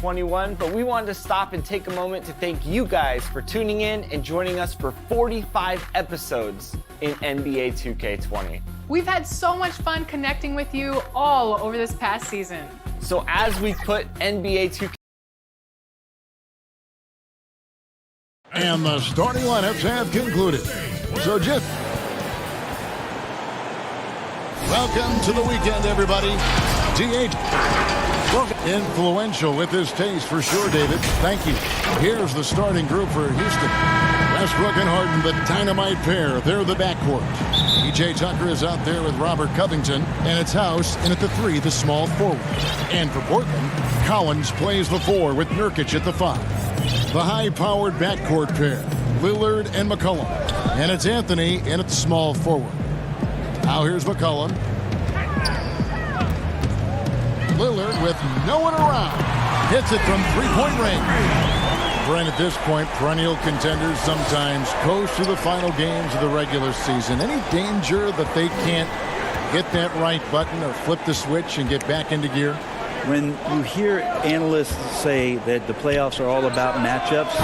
2K21, but we wanted to stop and take a moment to thank you guys for tuning in and joining us for 45 episodes in NBA 2K20. We've had so much fun connecting with you all over this past season. So as we put NBA 2K and the starting lineups have concluded. So just welcome to the weekend, everybody. DH, influential with his taste for sure, David. Thank you. Here's the starting group for Houston. Westbrook and Harden, the dynamite pair. They're the backcourt. PJ Tucker is out there with Robert Covington, and it's House in at the 3, the small forward. And for Portland, Collins plays the 4 with Nurkic at the 5. The high-powered backcourt pair, Lillard and McCollum. And it's Anthony in at the small forward. Now here's McCollum. Lillard with no one around. Hits it from three-point range. Brent, at this point, perennial contenders sometimes coast through the final games of the regular season. Any danger that they can't get that right button or flip the switch and get back into gear? When you hear analysts say that the playoffs are all about matchups,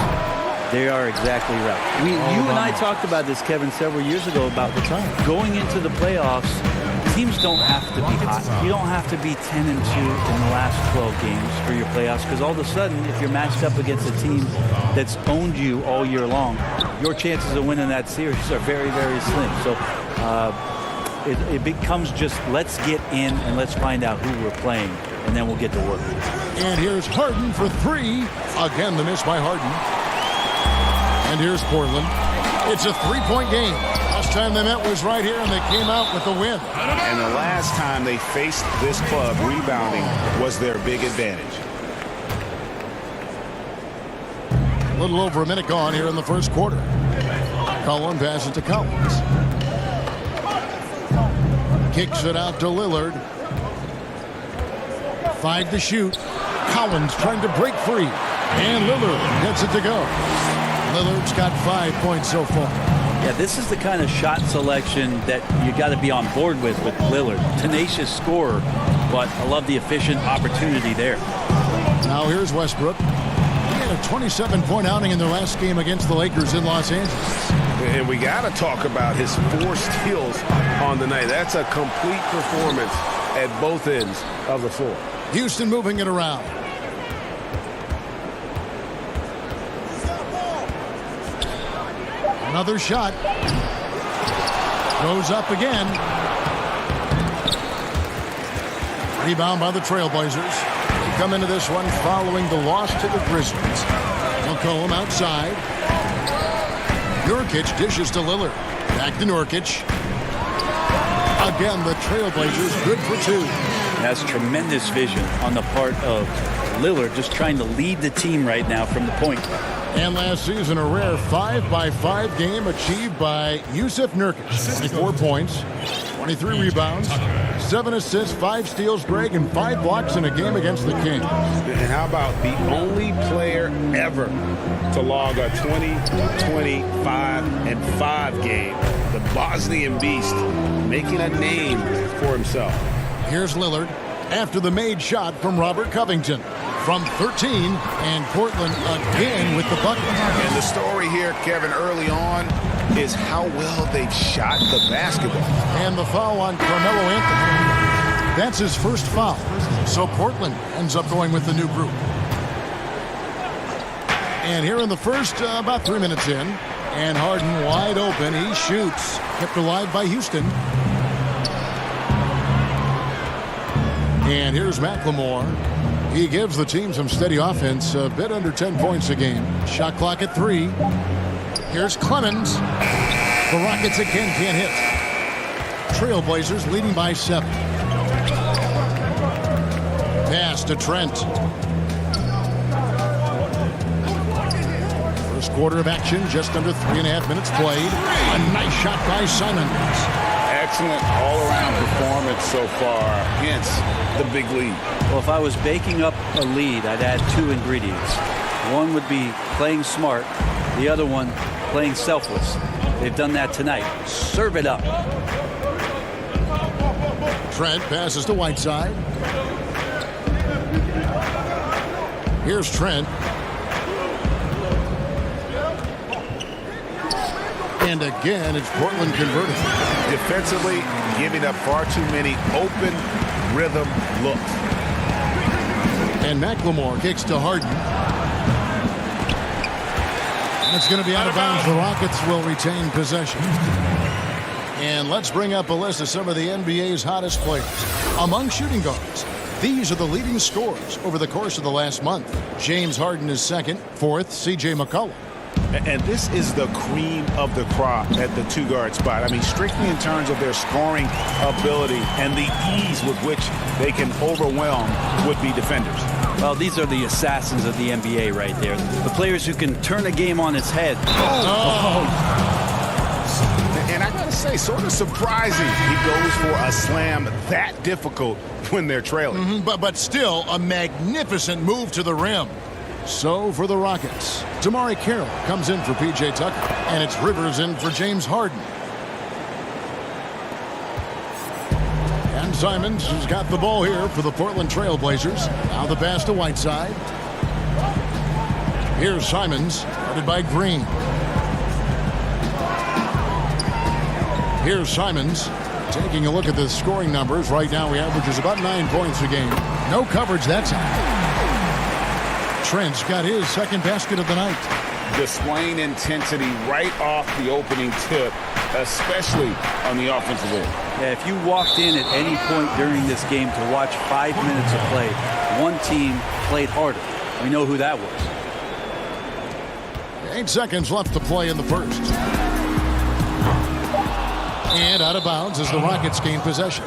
they are exactly right. You and I talked about this, Kevin, several years ago about the time. Going into the playoffs, teams don't have to be hot. You don't have to be 10-2 in the last 12 games for your playoffs, because all of a sudden, if you're matched up against a team that's owned you all year long, your chances of winning that series are very, very slim. So it becomes just let's get in and let's find out who we're playing, and then we'll get to work. And here's Harden for 3. Again, the miss by Harden. And here's Portland. It's a 3-point game. Last time they met was right here, and they came out with the win. And the last time they faced this club, rebounding was their big advantage. A little over a minute gone here in the first quarter. Cullen passes to Collins. Kicks it out to Lillard. 5 to shoot. Collins trying to break free. And Lillard gets it to go. Lillard's got 5 points so far. Yeah, this is the kind of shot selection that you got to be on board with Lillard. Tenacious scorer, but I love the efficient opportunity there. Now here's Westbrook. He had a 27-point outing in their last game against the Lakers in Los Angeles. And we got to talk about his 4 steals on the night. That's a complete performance at both ends of the floor. Houston moving it around. Another shot. Goes up again. Rebound by the Trailblazers. They come into this one following the loss to the Grizzlies. McCollum outside. Nurkic dishes to Lillard. Back to Nurkic. Again, the Trailblazers good for 2. That's tremendous vision on the part of Lillard, just trying to lead the team right now from the point. And last season, a rare 5-by-5 game achieved by Yusuf Nurkic. 24 points, 23 rebounds, 7 assists, 5 steals, Greg, and 5 blocks in a game against the Kings. And how about the only player ever to log a 20-25-5 game? The Bosnian Beast making a name for himself. Here's Lillard after the made shot from Robert Covington. From 13, and Portland again with the bucket. And the story here, Kevin, early on is how well they've shot the basketball. And the foul on Carmelo Anthony. That's his first foul. So Portland ends up going with the new group. And here in the first, about 3 minutes in, and Harden wide open. He shoots. Kept alive by Houston. And here's McLemore. He gives the team some steady offense, a bit under 10 points a game. Shot clock at 3. Here's Clemens. The Rockets again can't hit. Trailblazers leading by 7. Pass to Trent. First quarter of action, just under 3.5 minutes played. A nice shot by Simons. Excellent all-around performance so far, hence the big lead. Well, if I was baking up a lead, I'd add 2 ingredients. One would be playing smart. The other one, playing selfless. They've done that tonight. Serve it up. Trent passes to Whiteside. Here's Trent. And again, it's Portland converting. Defensively, giving up far too many open rhythm looks. And McLemore kicks to Harden. That's going to be out of bounds. The Rockets will retain possession. And let's bring up a list of some of the NBA's hottest players. Among shooting guards, these are the leading scorers over the course of the last month. James Harden is second. Fourth, C.J. McCollum. And this is the cream of the crop at the two-guard spot. I mean, strictly in terms of their scoring ability and the ease with which they can overwhelm would-be defenders. Well, these are the assassins of the NBA right there. The players who can turn a game on its head. And I gotta say, sort of surprising he goes for a slam that difficult when they're trailing. But still, a magnificent move to the rim. So for the Rockets, Damari Carroll comes in for P.J. Tucker, and it's Rivers in for James Harden. And Simons has got the ball here for the Portland Trail Blazers. Now the pass to Whiteside. Here's Simons, guarded by Green. Here's Simons. Taking a look at the scoring numbers. Right now he averages about 9 points a game. No coverage that time. Trent's got his second basket of the night. Displaying intensity right off the opening tip, especially on the offensive end. Yeah, if you walked in at any point during this game to watch 5 minutes of play, one team played harder. We know who that was. 8 seconds left to play in the first. And out of bounds as the Rockets gain possession.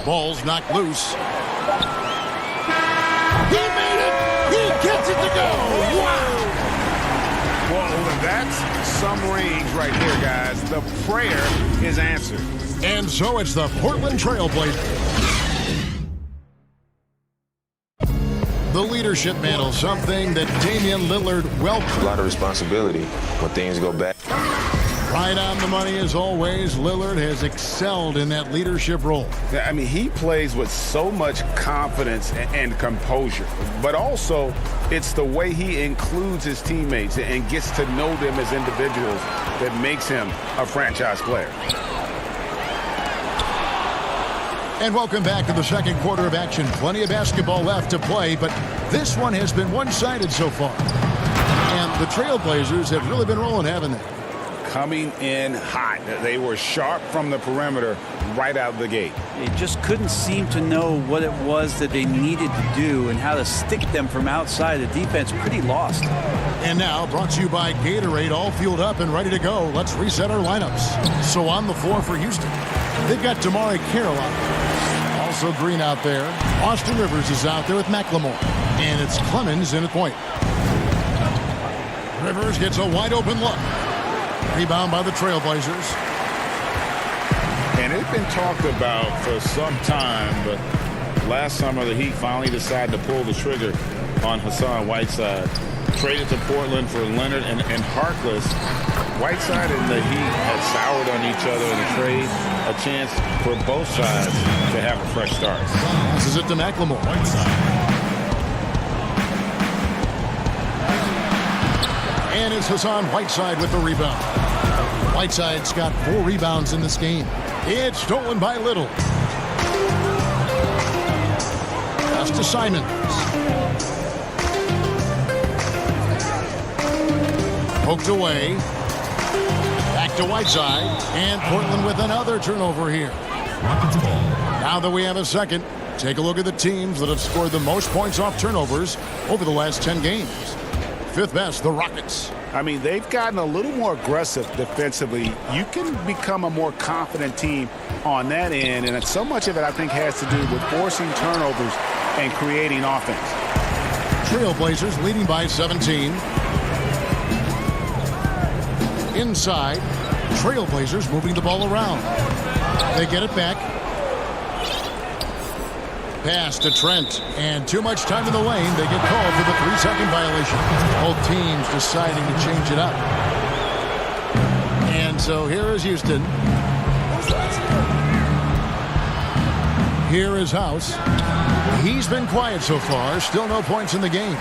Ball's knocked loose. He made it! He gets it to go! Wow! Well, that's some range right there, guys. The prayer is answered. And so it's the Portland Trail Blazers. The leadership mantle, something that Damian Lillard welcomed. A lot of responsibility when things go bad. Right on the money as always. Lillard has excelled in that leadership role. I mean, he plays with so much confidence and composure, but also it's the way he includes his teammates and gets to know them as individuals that makes him a franchise player. And welcome back to the second quarter of action. Plenty of basketball left to play, but this one has been one-sided so far. And the Trailblazers have really been rolling, haven't they? Coming in hot. They were sharp from the perimeter right out of the gate. They just couldn't seem to know what it was that they needed to do and how to stick them from outside. The defense pretty lost. And now, brought to you by Gatorade, all fueled up and ready to go. Let's reset our lineups. So on the floor for Houston, they've got Damari Carroll out there. Also Green out there. Austin Rivers is out there with McLemore. And it's Clemens in at point. Rivers gets a wide open look. Rebound by the Trailblazers. And it's been talked about for some time, but last summer the Heat finally decided to pull the trigger on Hassan Whiteside. Traded to Portland for Leonard and Harkless. Whiteside and the Heat had soured on each other in a trade. A chance for both sides to have a fresh start. This is it to McLemore. And it's Hassan Whiteside with the rebound. Whiteside's got 4 rebounds in this game. It's stolen by Little. Pass to Simons. Poked away. Back to Whiteside. And Portland with another turnover here. Now that we have a second, take a look at the teams that have scored the most points off turnovers over the last 10 games. Fifth best, the Rockets. I mean, they've gotten a little more aggressive defensively. You can become a more confident team on that end, and so much of it, I think, has to do with forcing turnovers and creating offense. Trailblazers leading by 17. Inside, Trailblazers moving the ball around. They get it back. Pass to Trent, and too much time in the lane. They get called for the 3-second violation. Both teams deciding to change it up. And so here is Houston. Here is House. He's been quiet so far. Still no points in the game.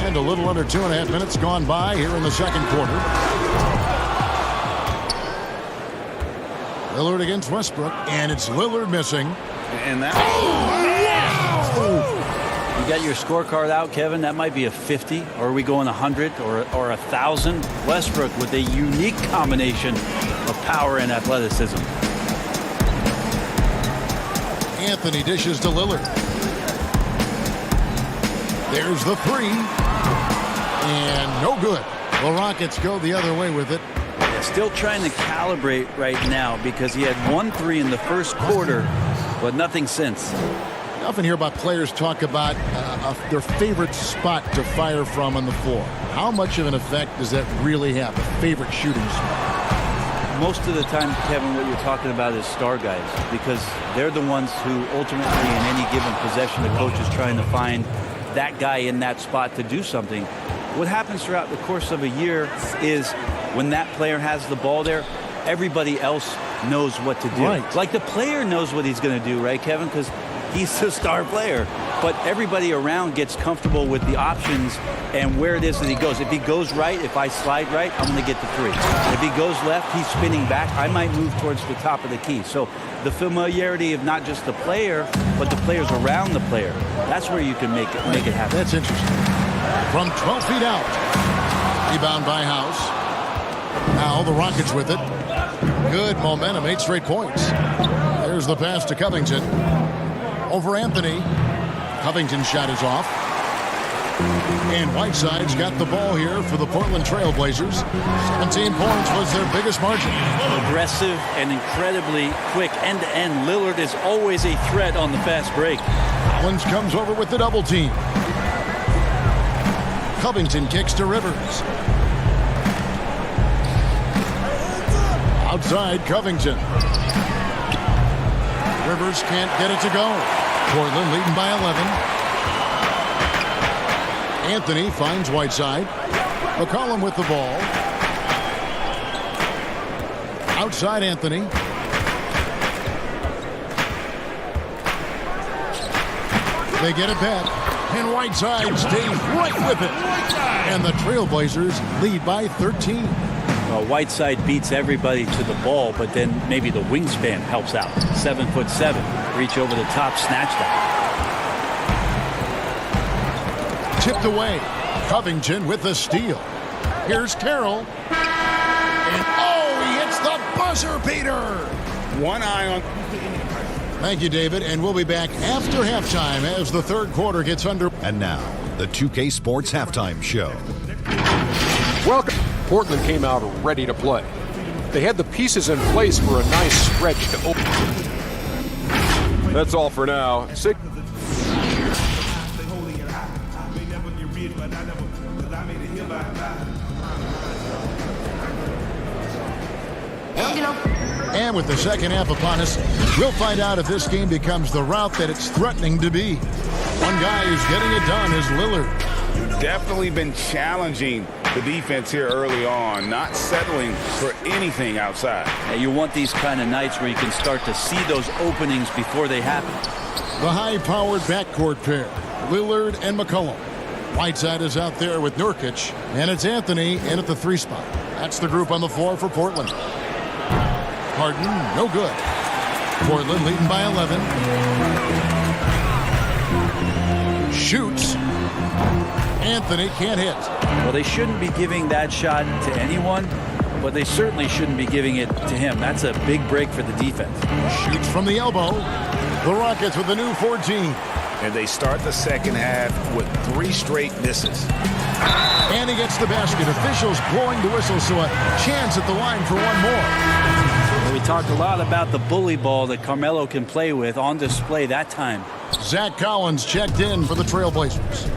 And a little under 2.5 minutes gone by here in the second quarter. Lillard against Westbrook, and it's Lillard missing. And that. You got your scorecard out, Kevin. That might be a 50, or are we going 100 or 1,000? Westbrook with a unique combination of power and athleticism. Anthony dishes to Lillard. There's the three. And no good. The Rockets go the other way with it. Yeah, still trying to calibrate right now because he had 1 3 in the first quarter, but nothing since. I often hear about players talk about their favorite spot to fire from on the floor. How much of an effect does that really have, a favorite shooting spot? Most of the time, Kevin, what you're talking about is star guys, because they're the ones who ultimately in any given possession the coach is trying to find that guy in that spot to do something. What happens throughout the course of a year is when that player has the ball there, everybody else knows what to do. Right. Like the player knows what he's going to do, right, Kevin? Because he's the star player. But everybody around gets comfortable with the options and where it is that he goes. If he goes right, if I slide right, I'm going to get the three. If he goes left, he's spinning back. I might move towards the top of the key. So the familiarity of not just the player, but the players around the player, that's where you can make it happen. That's interesting. From 12 feet out. Rebound by House. Now the Rockets with it. Good momentum, 8 straight points. There's the pass to Covington. Over Anthony. Covington's shot is off. And Whiteside's got the ball here for the Portland Trailblazers. 17 points was their biggest margin. Aggressive and incredibly quick end-to-end. Lillard is always a threat on the fast break. Collins comes over with the double team. Covington kicks to Rivers. Outside Covington. Rivers can't get it to go. Portland leading by 11. Anthony finds Whiteside. McCollum with the ball. Outside Anthony. They get it back. And Whiteside stays right with it. And the Trailblazers lead by 13. Whiteside beats everybody to the ball, but then maybe the wingspan helps out. 7'7", reach over the top, snatch that. Tipped away. Covington with the steal. Here's Carroll. And he hits the buzzer beater. One eye on. Thank you, David. And we'll be back after halftime as the third quarter gets under. And now, the 2K Sports Halftime Show. Welcome. Portland came out ready to play. They had the pieces in place for a nice stretch to open. That's all for now. And with the second half upon us, we'll find out if this game becomes the route that it's threatening to be. One guy who's getting it done is Lillard. Definitely been challenging the defense here early on, not settling for anything outside. Yeah, you want these kind of nights where you can start to see those openings before they happen. The high-powered backcourt pair, Lillard and McCollum. Whiteside is out there with Nurkic, and it's Anthony in at the 3 spot. That's the group on the floor for Portland. Harden, no good. Portland leading by 11. Shoots. Anthony can't hit. Well, they shouldn't be giving that shot to anyone, but they certainly shouldn't be giving it to him. That's a big break for the defense. Shoots from the elbow. The Rockets with a new 14. And they start the second half with 3 straight misses. And he gets the basket. Officials blowing the whistle, so a chance at the line for one more. We talked a lot about the bully ball that Carmelo can play with, on display that time. Zach Collins checked in for the Trailblazers.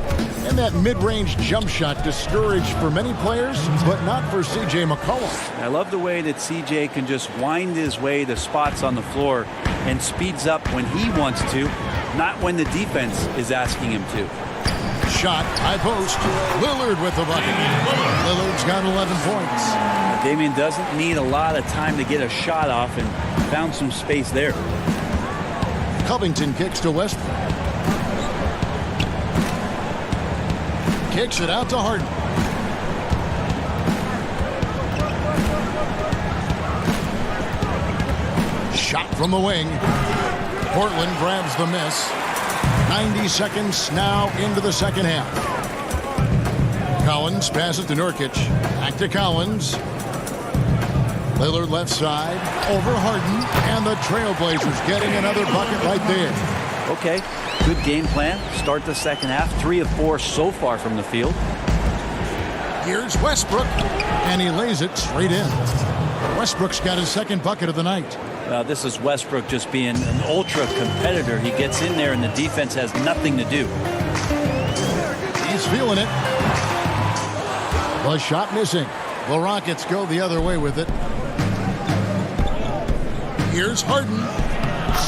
And that mid-range jump shot discouraged for many players, but not for C.J. McCollum. I love the way that C.J. can just wind his way to spots on the floor and speeds up when he wants to, not when the defense is asking him to. Shot, high post. Lillard with the bucket. Lillard's got 11 points. Damian doesn't need a lot of time to get a shot off and found some space there. Covington kicks to Westbrook. Kicks it out to Harden. Shot from the wing. Portland grabs the miss. 90 seconds now into the second half. Collins passes to Nurkic. Back to Collins. Lillard left side. Over Harden. And the Trailblazers getting another bucket right there. Okay, good game plan. Start the second half. 3 of 4 so far from the field. Here's Westbrook. And he lays it straight in. Westbrook's got his second bucket of the night. This is Westbrook just being an ultra competitor. He gets in there and the defense has nothing to do. He's feeling it. The shot missing. The Rockets go the other way with it. Here's Harden.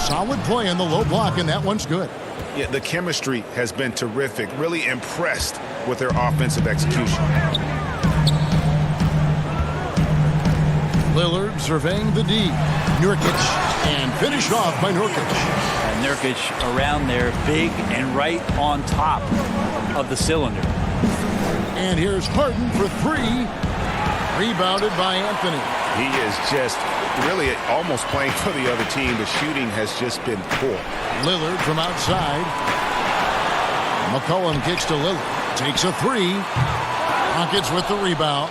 Solid play in the low block, and that one's good. Yeah, the chemistry has been terrific. Really impressed with their offensive execution. Lillard surveying the D. Nurkic, and finished off by Nurkic. And Nurkic around there, big and right on top of the cylinder. And here's Harden for 3. Rebounded by Anthony. He is just really almost playing for the other team. The shooting has just been poor. Lillard from outside. McCollum kicks to Lillard. Takes a 3. Rockets with the rebound.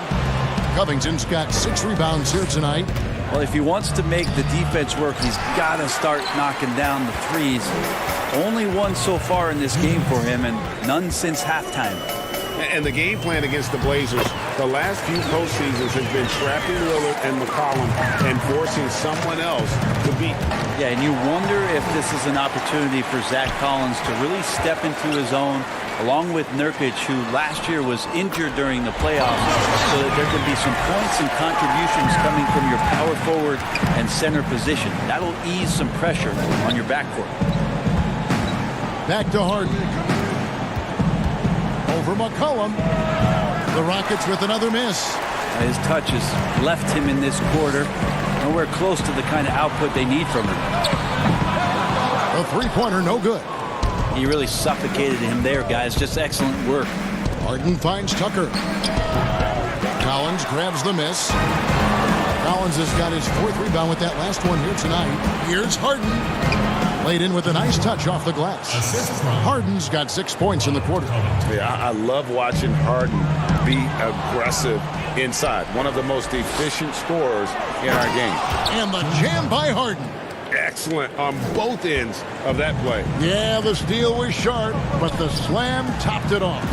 Covington's got 6 rebounds here tonight. Well, if he wants to make the defense work, he's got to start knocking down the threes. Only one so far in this game for him, and none since halftime. And the game plan against the Blazers, the last few postseasons has been trapping Lillard and McCollum and forcing someone else to beat. Yeah, and you wonder if this is an opportunity for Zach Collins to really step into his own, along with Nurkic, who last year was injured during the playoffs, so that there could be some points and contributions coming from your power forward and center position. That'll ease some pressure on your backcourt. Back to Harden. Over McCollum. The Rockets with another miss. His touch has left him in this quarter. Nowhere close to the kind of output they need from him. A three-pointer, no good. He really suffocated him there, guys. Just excellent work. Harden finds Tucker. Collins grabs the miss. Collins has got his 4th rebound with that last one here tonight. Here's Harden. Laid in with a nice touch off the glass. Harden's got 6 points in the quarter. Yeah, I love watching Harden be aggressive inside. One of the most efficient scorers in our game. And the jam by Harden. Excellent on both ends of that play. Yeah, the steal was sharp, but the slam topped it off.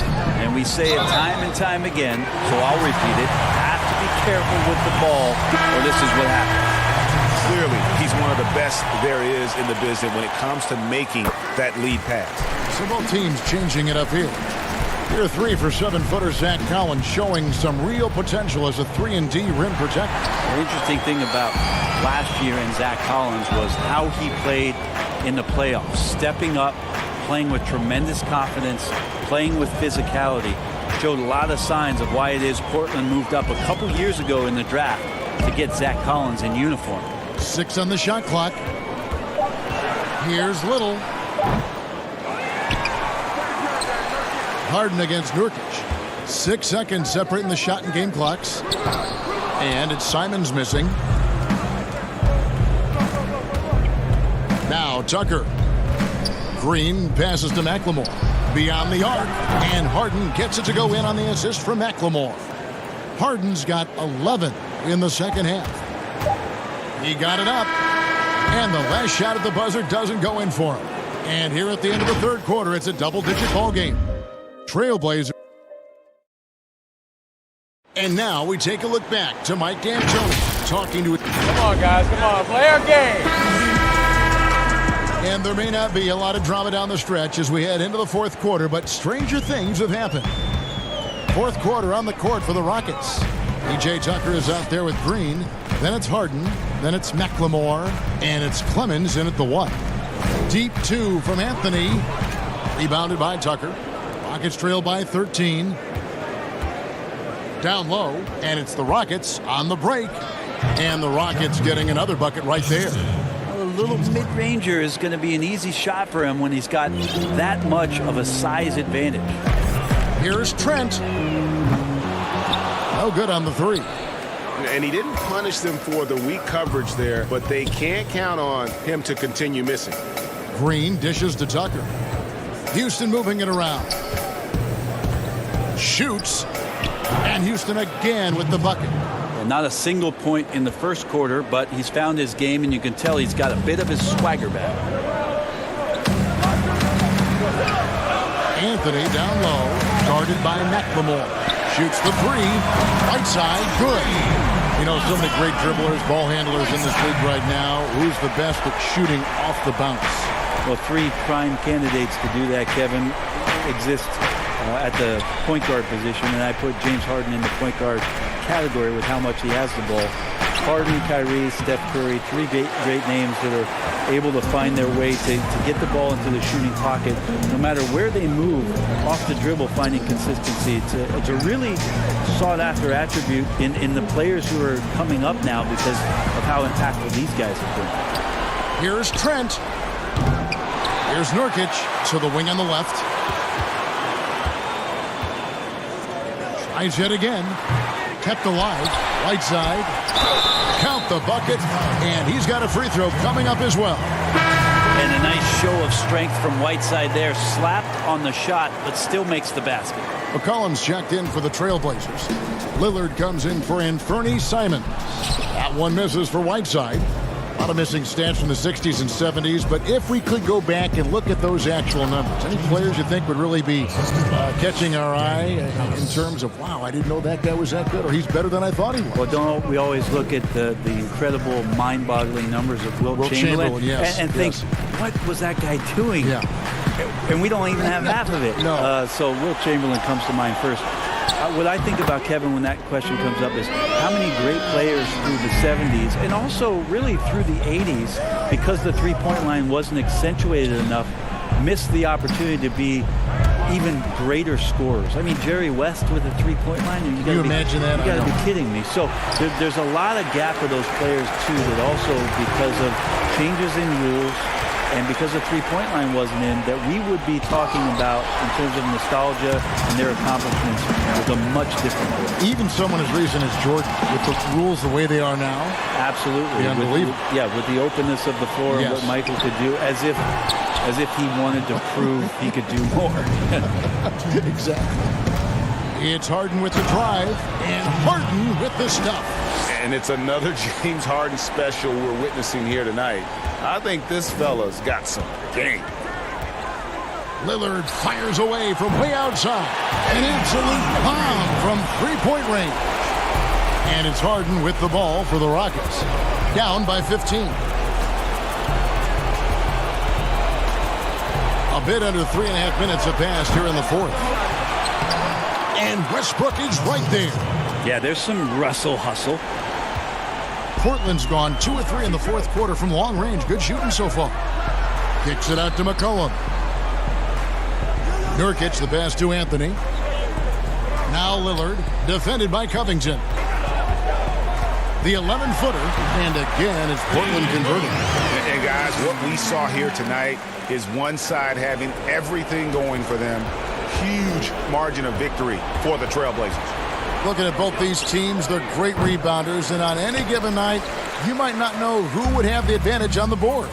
And we say it time and time again, so I'll repeat it. Have to be careful with the ball, or this is what happens. Clearly, he's one of the best there is in the business when it comes to making that lead pass. So both teams changing it up here. Here 3 for 7-footer Zach Collins, showing some real potential as a 3-and-D rim protector. The interesting thing about last year in Zach Collins was how he played in the playoffs. Stepping up, playing with tremendous confidence, playing with physicality. Showed a lot of signs of why it is Portland moved up a couple years ago in the draft to get Zach Collins in uniform. 6 on the shot clock. Here's Little. Harden against Nurkic. 6 seconds separating the shot and game clocks. And it's Simons missing. Now Tucker. Green passes to McLemore. Beyond the arc. And Harden gets it to go in on the assist from McLemore. Harden's got 11 in the second half. He got it up. And the last shot at the buzzer doesn't go in for him. And here at the end of the third quarter, it's a double-digit ball game. Trailblazers. And now we take a look back to Mike D'Antoni talking to... Come on, guys. Come on. Play our game. And there may not be a lot of drama down the stretch as we head into the fourth quarter, but stranger things have happened. Fourth quarter on the court for the Rockets. PJ Tucker is out there with Green. Then it's Harden. Then it's McLemore. And it's Clemens in at the 1. Deep 2 from Anthony. Rebounded by Tucker. Rockets trail by 13. down low, and it's the Rockets on the break. And the Rockets getting another bucket right there. A little mid-ranger is going to be an easy shot for him when he's got that much of a size advantage. Here's Trent. No good on the three. And he didn't punish them for the weak coverage there, but they can't count on him to continue missing. Green dishes to Tucker. Houston moving it around. Shoots. And Houston again with the bucket. Not a single point in the first quarter, but he's found his game, and you can tell he's got a bit of his swagger back. Anthony down low, guarded by McLemore. Shoots the three. Right side, good. You know, so many great dribblers, ball handlers in this league right now. Who's the best at shooting off the bounce? Well, three prime candidates to do that, Kevin, exist at the point guard position, and I put James Harden in the point guard category with how much he has the ball. Harden, Kyrie, Steph Curry, three great names that are able to find their way to get the ball into the shooting pocket. No matter where they move, off the dribble, finding consistency. It's a really sought-after attribute in the players who are coming up now because of how impactful these guys have been. Here's Trent. Here's Nurkic to the wing on the left. Tries yet again. Kept alive. Right side. Count the bucket. And he's got a free throw coming up as well. And a nice show of strength from Whiteside there. Slapped on the shot, but still makes the basket. McCollum's checked in for the Trailblazers. Lillard comes in for Anthony Simons. That one misses for Whiteside. A lot of missing stats from the 60s and 70s, but if we could go back and look at those actual numbers, any players you think would really be catching our eye in terms of, wow, I didn't know that guy was that good, or he's better than I thought he was? Well, don't we always look at the incredible, mind-boggling numbers of Wilt Chamberlain yes, and think, what was that guy doing? Yeah. And we don't even have half of it. No. So Wilt Chamberlain comes to mind first. What I think about Kevin when that question comes up is how many great players through the 70s and also really through the 80s, because the three-point line wasn't accentuated enough, missed the opportunity to be even greater scorers. I mean, Jerry West with a three-point line. Can you imagine that? You got to be kidding me. So there's a lot of gap for those players, too, that also because of changes in rules and because the three-point line wasn't in, that we would be talking about in terms of nostalgia and their accomplishments with a much different way. Even someone as recent as Jordan, with the rules the way they are now. Absolutely. Unbelievable. With the openness of the floor and what Michael could do, as if he wanted to prove he could do more. Exactly. It's Harden with the drive, and Harden with the stuff. And it's another James Harden special we're witnessing here tonight. I think this fella's got some game. Lillard fires away from way outside. An absolute bomb from three-point range. And it's Harden with the ball for the Rockets. Down by 15. A bit under 3.5 minutes have passed here in the fourth. And Westbrook is right there. Yeah, there's some Russell hustle. Portland's gone 2 of 3 in the fourth quarter from long range. Good shooting so far. Kicks it out to McCollum. Nurkic, the pass to Anthony. Now Lillard, defended by Covington. The 11-footer, and again it's Portland converting. And guys, what we saw here tonight is one side having everything going for them. Huge margin of victory for the Trailblazers. Looking at both these teams, they're great rebounders, and on any given night, you might not know who would have the advantage on the boards.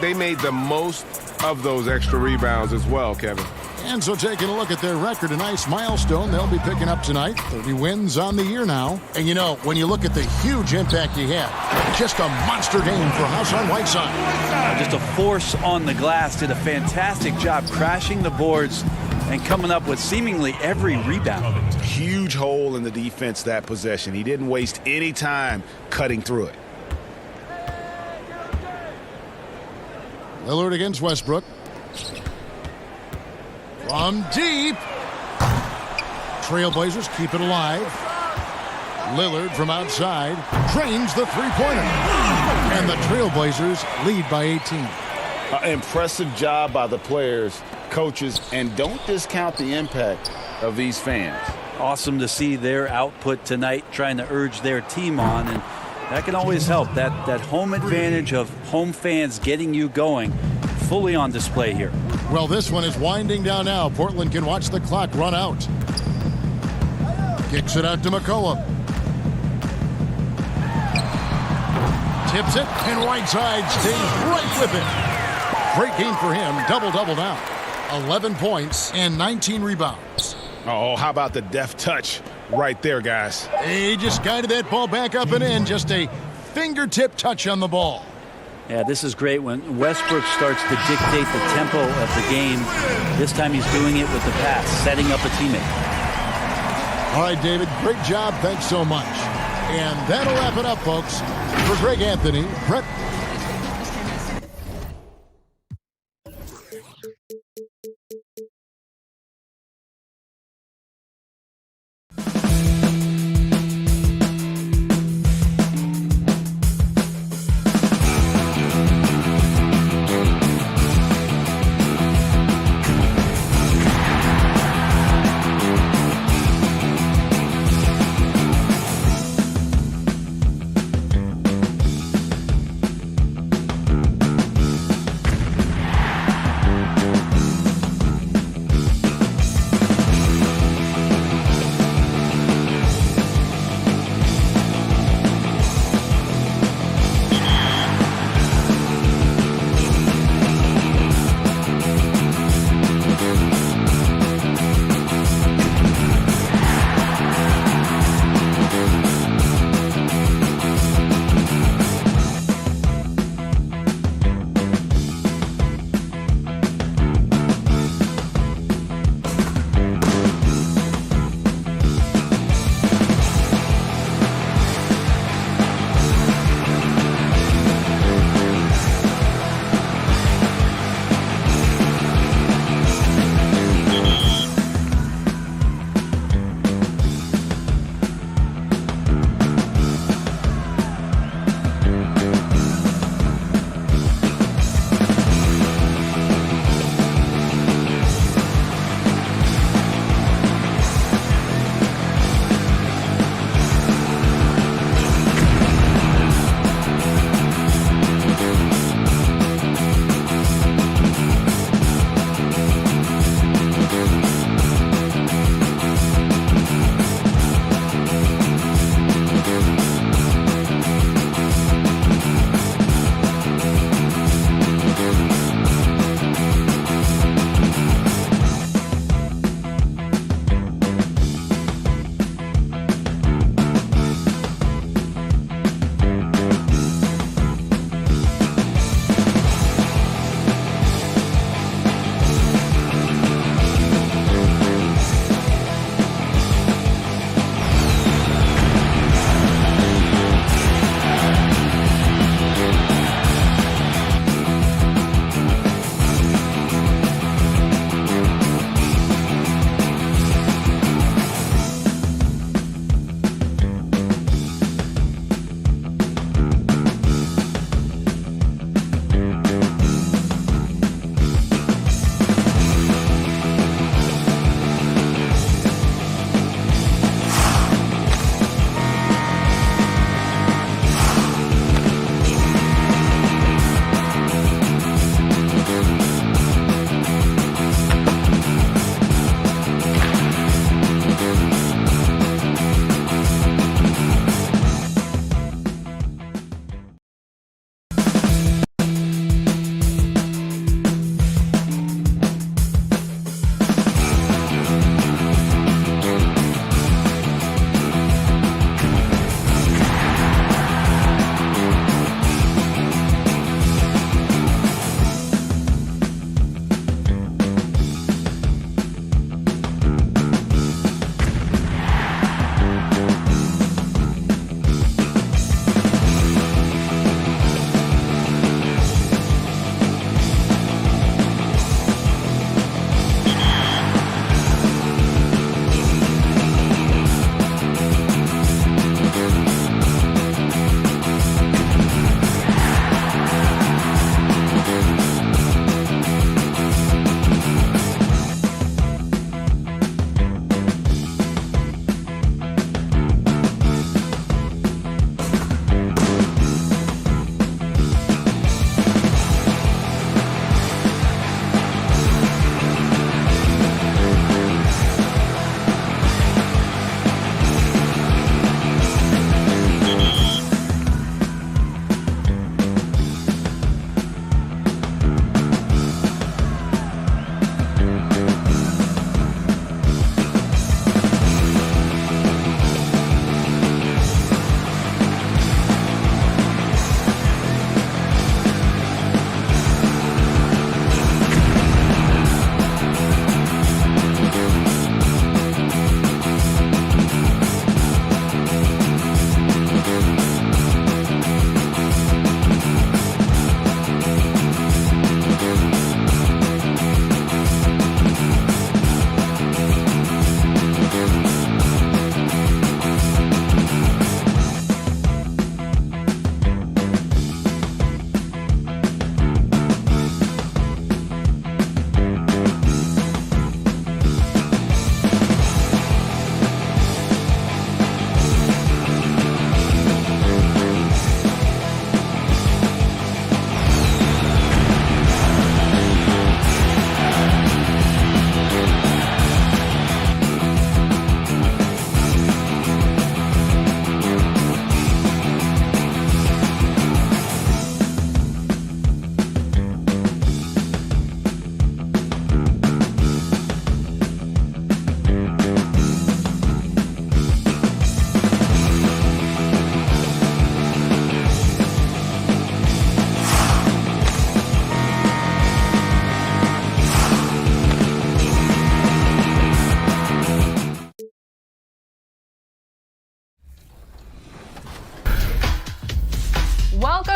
They made the most of those extra rebounds as well, Kevin. And so taking a look at their record, a nice milestone they'll be picking up tonight. 30 wins on the year now. And you know, when you look at the huge impact he had, just a monster game for Hassan Whiteside. Just a force on the glass, did a fantastic job crashing the boards and coming up with seemingly every rebound. Huge hole in the defense that possession. He didn't waste any time cutting through it. Lillard against Westbrook. From deep. Trailblazers keep it alive. Lillard from outside drains the three-pointer. And the Trailblazers lead by 18. Impressive job by the players, coaches, and don't discount the impact of these fans. Awesome to see their output tonight, trying to urge their team on, and that can always help. That home advantage of home fans getting you going, fully on display here. Well, this one is winding down now. Portland can watch the clock run out. Kicks it out to McCollum. Tips it, and Whiteside stays right with it. Great game for him. Double-double now. 11 points and 19 rebounds. Oh, how about the deft touch right there, guys? He just guided that ball back up and in. Just a fingertip touch on the ball. Yeah, this is great when Westbrook starts to dictate the tempo of the game. This time he's doing it with the pass, setting up a teammate. All right, David, great job. Thanks so much. And that'll wrap it up, folks. For Greg Anthony, Brett.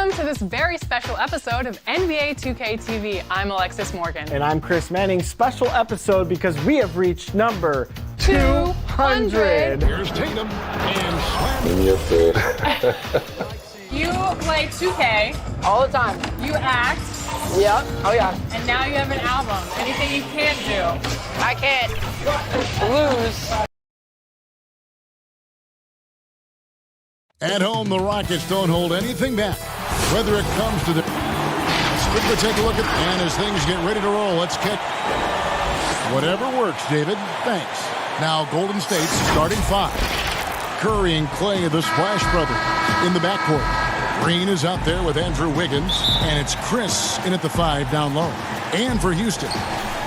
Welcome to this very special episode of NBA 2K TV. I'm Alexis Morgan. And I'm Chris Manning. Special episode because we have reached number 200. Here's Tatum and slam. In your face. You play 2K all the time. You act. Yeah. Oh, yeah. And now you have an album. Anything you can't do? I can't lose. At home, the Rockets don't hold anything back. Whether it comes to the... Let's quickly take a look at... And as things get ready to roll, let's kick. Whatever works, David. Thanks. Now, Golden State's starting five. Curry and Clay, the Splash Brothers, in the backcourt. Green is out there with Andrew Wiggins, and it's Chris in at the five down low. And for Houston,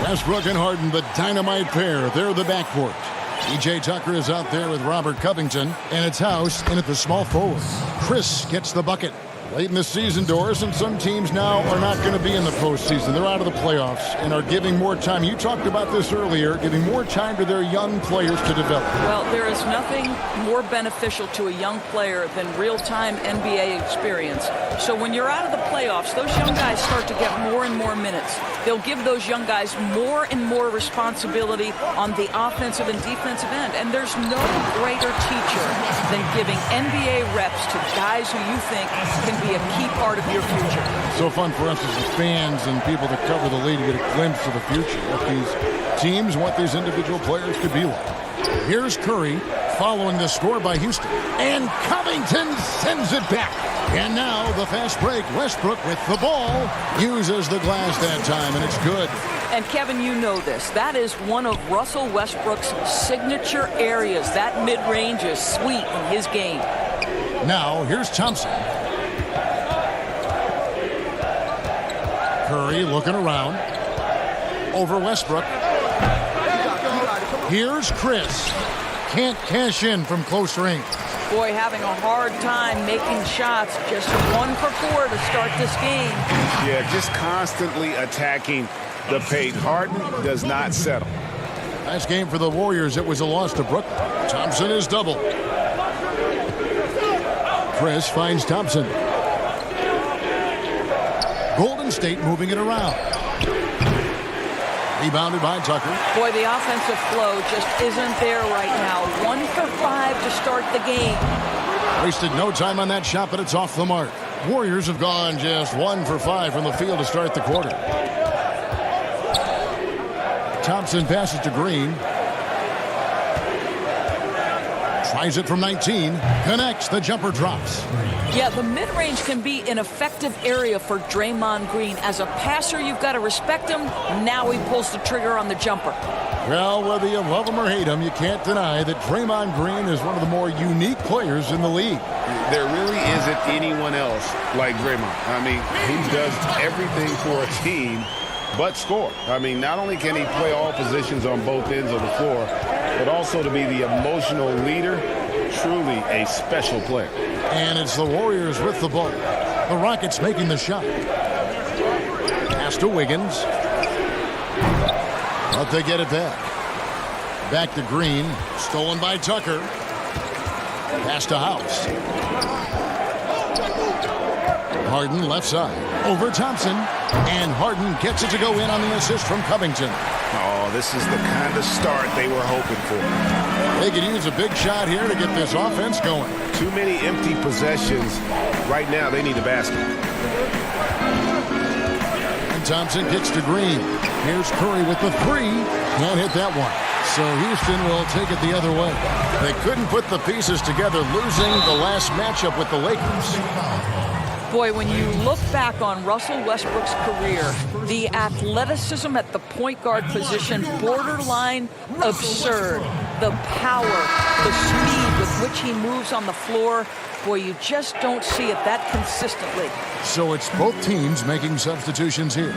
Westbrook and Harden, the dynamite pair. They're the backcourt. PJ Tucker is out there with Robert Covington, and it's House in at the small forward. Chris gets the bucket. Late in the season, Doris, and some teams now are not going to be in the postseason. They're out of the playoffs and are giving more time. You talked about this earlier, giving more time to their young players to develop. Well, there is nothing more beneficial to a young player than real-time NBA experience. So when you're out of the playoffs, those young guys start to get more and more minutes. They'll give those young guys more and more responsibility on the offensive and defensive end. And there's no greater teacher than giving NBA reps to guys who you think can be a key part of your future. So fun for us as fans and people that cover the league to get a glimpse of the future, what these teams, what these individual players could be like. Here's Curry following the score by Houston. And Covington sends it back. And now the fast break. Westbrook with the ball. Uses the glass that time, and it's good. And Kevin, you know this. That is one of Russell Westbrook's signature areas. That mid-range is sweet in his game. Now, here's Thompson. Curry looking around. Over Westbrook. Here's Chris. Can't cash in from close range. Boy, having a hard time making shots. Just 1 for 4 to start this game. Yeah, just constantly attacking the paint. Harden does not settle. Last game for the Warriors, it was a loss to Brooklyn. Thompson is doubled. Chris finds Thompson. Golden State moving it around. Rebounded by Tucker. Boy, the offensive flow just isn't there right now. 1 for 5 to start the game. Wasted no time on that shot, but it's off the mark. Warriors have gone just 1 for 5 from the field to start the quarter. Thompson passes to Green. Tries it from 19. Connects. The jumper drops. Yeah, the mid-range can be an effective area for Draymond Green. As a passer, you've got to respect him. Now he pulls the trigger on the jumper. Well, whether you love him or hate him, you can't deny that Draymond Green is one of the more unique players in the league. There really isn't anyone else like Draymond. I mean, he does everything for a team but score. I mean, not only can he play all positions on both ends of the floor, but also to be the emotional leader. Truly a special player. And it's the Warriors with the ball. The Rockets making the shot. Pass to Wiggins. But they get it back. Back to Green. Stolen by Tucker. Pass to House. Harden left side. Over Thompson. And Harden gets it to go in on the assist from Covington. Oh, this is the kind of start they were hoping for. They could use a big shot here to get this offense going. Too many empty possessions. Right now, they need a basket. And Thompson gets to Green. Here's Curry with the three. Can't hit that one. So Houston will take it the other way. They couldn't put the pieces together, losing the last matchup with the Lakers. Boy, when you look back on Russell Westbrook's career, the athleticism at the point guard position, borderline absurd. The power, the speed with which he moves on the floor, boy, you just don't see it that consistently. So it's both teams making substitutions here.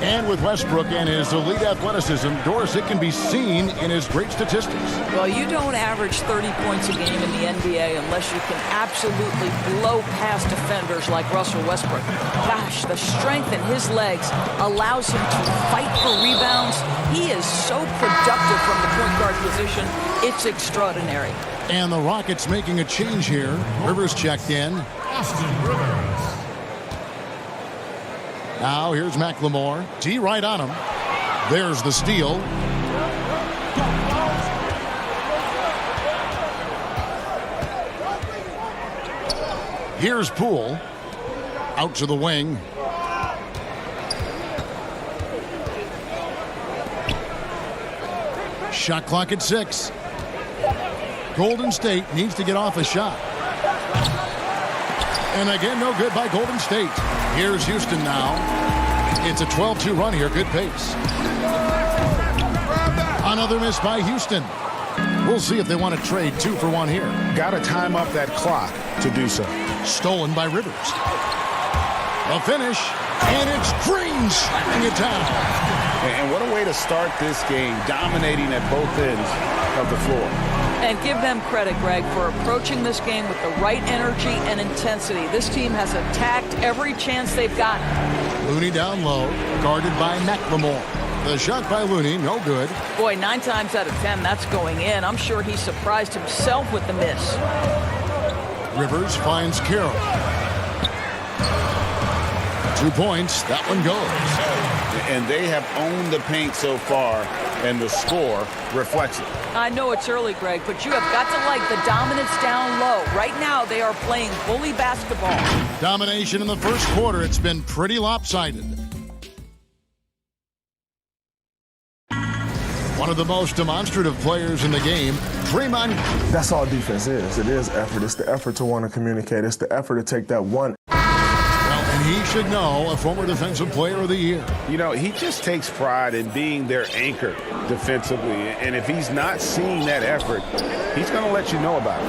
And with Westbrook and his elite athleticism, Doris, it can be seen in his great statistics. Well, you don't average 30 points a game in the NBA unless you can absolutely blow past defenders like Russell Westbrook. Gosh, the strength in his legs allows him to fight for rebounds. He is so productive from the point guard position. It's extraordinary. And the Rockets making a change here. Rivers checked in. Now here's McLemore. T right on him. There's the steal. Here's Poole. Out to the wing. Shot clock at 6. Golden State needs to get off a shot. And again, no good by Golden State. Here's Houston now. It's a 12-2 run here. Good pace. Another miss by Houston. We'll see if they want to trade 2 for 1 here. Got to time up that clock to do so. Stolen by Rivers. A finish, and it's Green slapping it down. And what a way to start this game, dominating at both ends of the floor. And give them credit, Greg, for approaching this game with the right energy and intensity. This team has attacked every chance they've gotten. Looney down low, guarded by McLemore. The shot by Looney, no good. Boy, 9 times out of 10, that's going in. I'm sure he surprised himself with the miss. Rivers finds Carroll. 2 points, that one goes. And they have owned the paint so far, and the score reflects it. I know it's early, Greg, but you have got to like the dominance down low. Right now, they are playing bully basketball. Domination in the first quarter. It's been pretty lopsided. One of the most demonstrative players in the game, Draymond. That's all defense is. It is effort. It's the effort to want to communicate. It's the effort to take that one. And he should know, a former Defensive Player of the Year. You know, he just takes pride in being their anchor defensively. And if he's not seeing that effort, he's going to let you know about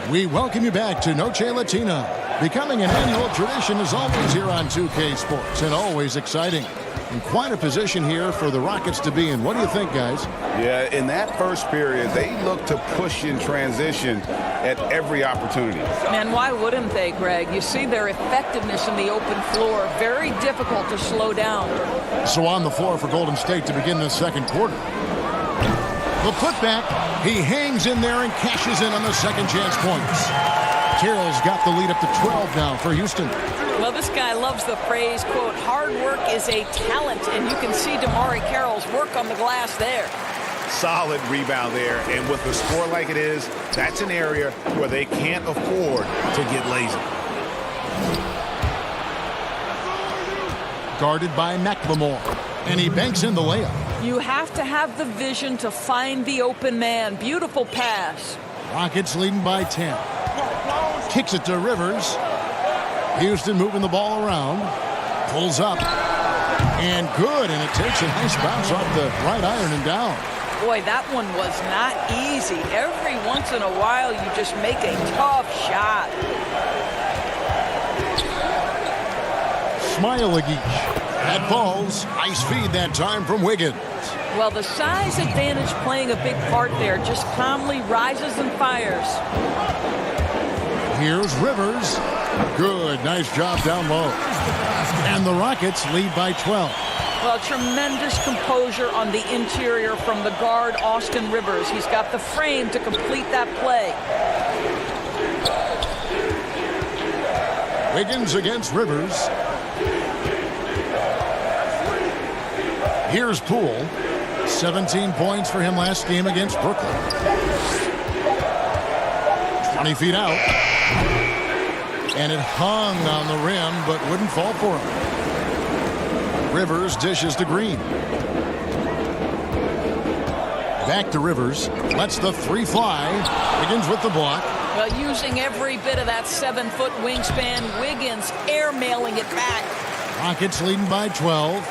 it. We welcome you back to Noche Latina. Becoming an annual tradition is always here on 2K Sports, and always exciting. In quite a position here for the Rockets to be in. What do you think, guys? Yeah, in that first period, they looked to push in transition at every opportunity. Man, why wouldn't they, Greg? You see their effectiveness in the open floor. Very difficult to slow down. So on the floor for Golden State to begin this second quarter. The putback, he hangs in there and cashes in on the second chance points. Carroll's got the lead up to 12 now for Houston. Well, this guy loves the phrase, quote, hard work is a talent, and you can see DeMarre Carroll's work on the glass there. Solid rebound there, and with the score like it is, that's an area where they can't afford to get lazy. Guarded by McLemore, and he banks in the layup. You have to have the vision to find the open man. Beautiful pass. Rockets leading by 10. Kicks it to Rivers. Houston moving the ball around. Pulls up. And good. And it takes a nice bounce off the right iron and down. Boy, that one was not easy. Every once in a while, you just make a tough shot. Smile-a-geesh. That falls. Nice feed that time from Wiggins. Well, the size advantage playing a big part there. Just calmly rises and fires. Here's Rivers. Good. Nice job down low. And the Rockets lead by 12. Well, tremendous composure on the interior from the guard, Austin Rivers. He's got the frame to complete that play. Wiggins against Rivers. Here's Poole. 17 points for him last game against Brooklyn. 20 feet out. And it hung on the rim, but wouldn't fall for him. Rivers dishes to Green. Back to Rivers. Lets the three fly. Begins with the block. Well, using every bit of that 7-foot wingspan, Wiggins airmailing it back. Rockets leading by 12.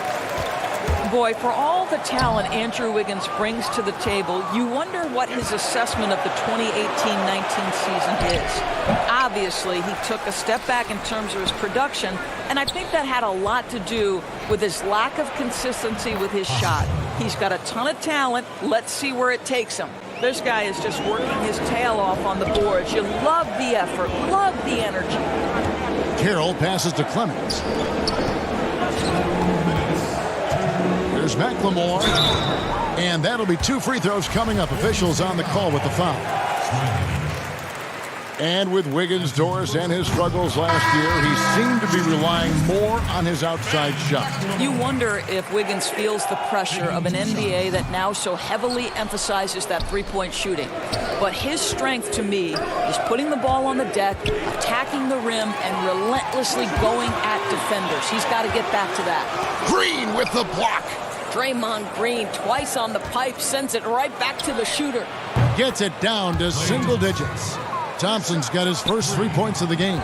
Boy, for all the talent Andrew Wiggins brings to the table, you wonder what his assessment of the 2018-19 season is. Obviously, he took a step back in terms of his production, and I think that had a lot to do with his lack of consistency with his shot. He's got a ton of talent. Let's see where it takes him. This guy is just working his tail off on the boards. You love the effort, love the energy. Carroll passes to Clemens. There's McLemore. And that'll be 2 free throws coming up. Officials on the call with the foul. And with Wiggins, Doris, and his struggles last year, he seemed to be relying more on his outside shot. You wonder if Wiggins feels the pressure of an NBA that now so heavily emphasizes that three-point shooting. But his strength, to me, is putting the ball on the deck, attacking the rim, and relentlessly going at defenders. He's got to get back to that. Green with the block. Draymond Green, twice on the pipe, sends it right back to the shooter. Gets it down to single digits. Thompson's got his first 3 points of the game.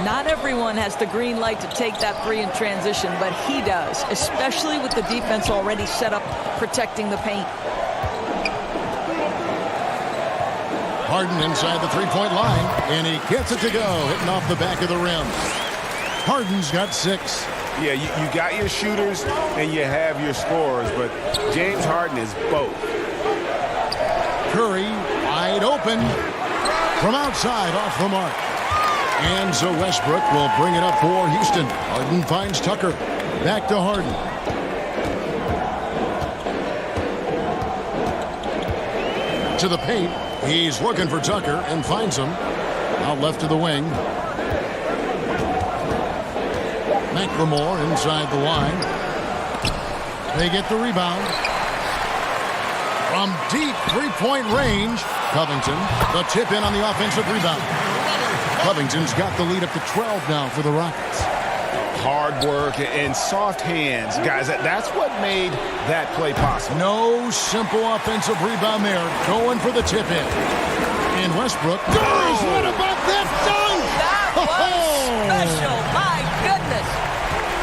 Not everyone has the green light to take that three in transition, but he does, especially with the defense already set up protecting the paint. Harden inside the three-point line, and he gets it to go, hitting off the back of the rim. Harden's got 6. Yeah, you got your shooters and you have your scorers, but James Harden is both. Curry wide open from outside off the mark. And so Westbrook will bring it up for Houston. Harden finds Tucker. Back to Harden. To the paint. He's looking for Tucker and finds him. Out left to the wing. McLemore inside the line. They get the rebound. From deep three-point range, Covington, the tip in on the offensive rebound. Covington's got the lead up to 12 now for the Rockets. Hard work and soft hands. Guys, that's what made that play possible. No simple offensive rebound there. Going for the tip in. And Westbrook. Doris, what about that dunk? That was special. My goodness.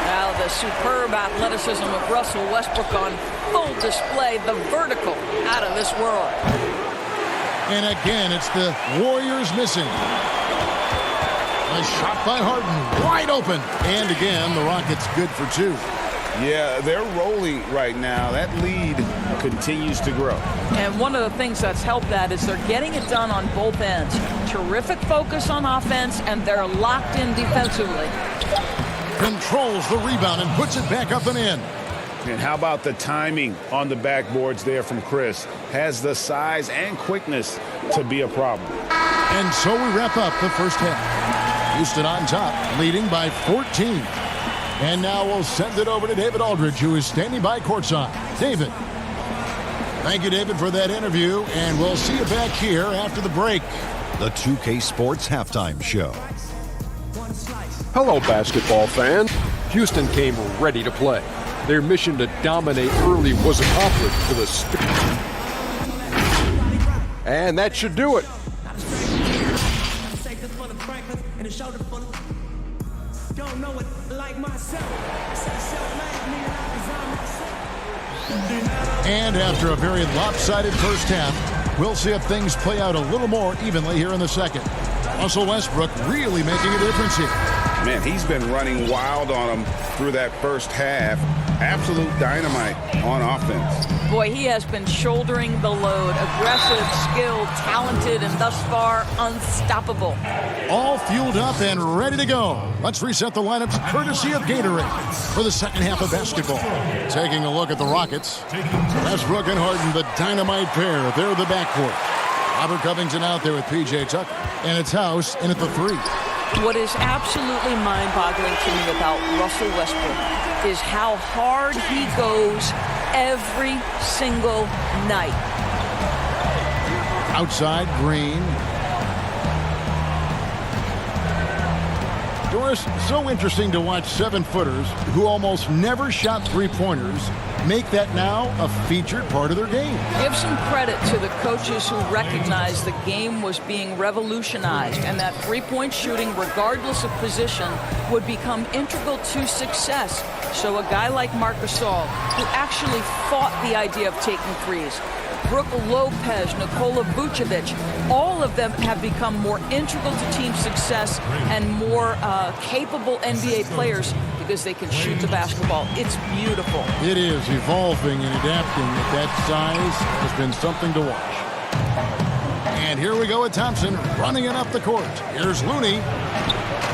Now the superb athleticism of Russell Westbrook on full display. The vertical out of this world. And again, it's the Warriors missing. A shot by Harden, wide open. And again, the Rockets good for 2. Yeah, they're rolling right now. That lead continues to grow. And one of the things that's helped that is they're getting it done on both ends. Terrific focus on offense, and they're locked in defensively. Controls the rebound and puts it back up and in. And how about the timing on the backboards there from Chris? Has the size and quickness to be a problem. And so we wrap up the first half. Houston on top, leading by 14. And now we'll send it over to David Aldridge, who is standing by courtside. David. Thank you, David, for that interview, and we'll see you back here after the break. The 2K Sports Halftime Show. Hello, basketball fans. Houston came ready to play. Their mission to dominate early was accomplished to the and that should do it. And after a very lopsided first half, we'll see if things play out a little more evenly here in the second. Russell Westbrook really making a difference here. Man, he's been running wild on him through that first half. Absolute dynamite on offense. Boy, he has been shouldering the load. Aggressive, skilled, talented, and thus far unstoppable. All fueled up and ready to go. Let's reset the lineups courtesy of Gatorade for the second half of basketball. Taking a look at the Rockets. Westbrook and Harden, the dynamite pair. They're the backcourt. Robert Covington out there with P.J. Tucker. And it's House in at the 3. What is absolutely mind-boggling to me about Russell Westbrook is how hard he goes every single night. Outside, Green. Doris, so interesting to watch 7-footers who almost never shot three-pointers make that now a featured part of their game. Give some credit to the coaches who recognized the game was being revolutionized and that three-point shooting, regardless of position, would become integral to success. So a guy like Marc Gasol, who actually fought the idea of taking threes, Brooke Lopez, Nikola Vucevic, all of them have become more integral to team success and more capable NBA players because they can shoot the basketball. It's beautiful. It is evolving and adapting at that size has been something to watch. And here we go with Thompson running it up the court. Here's Looney.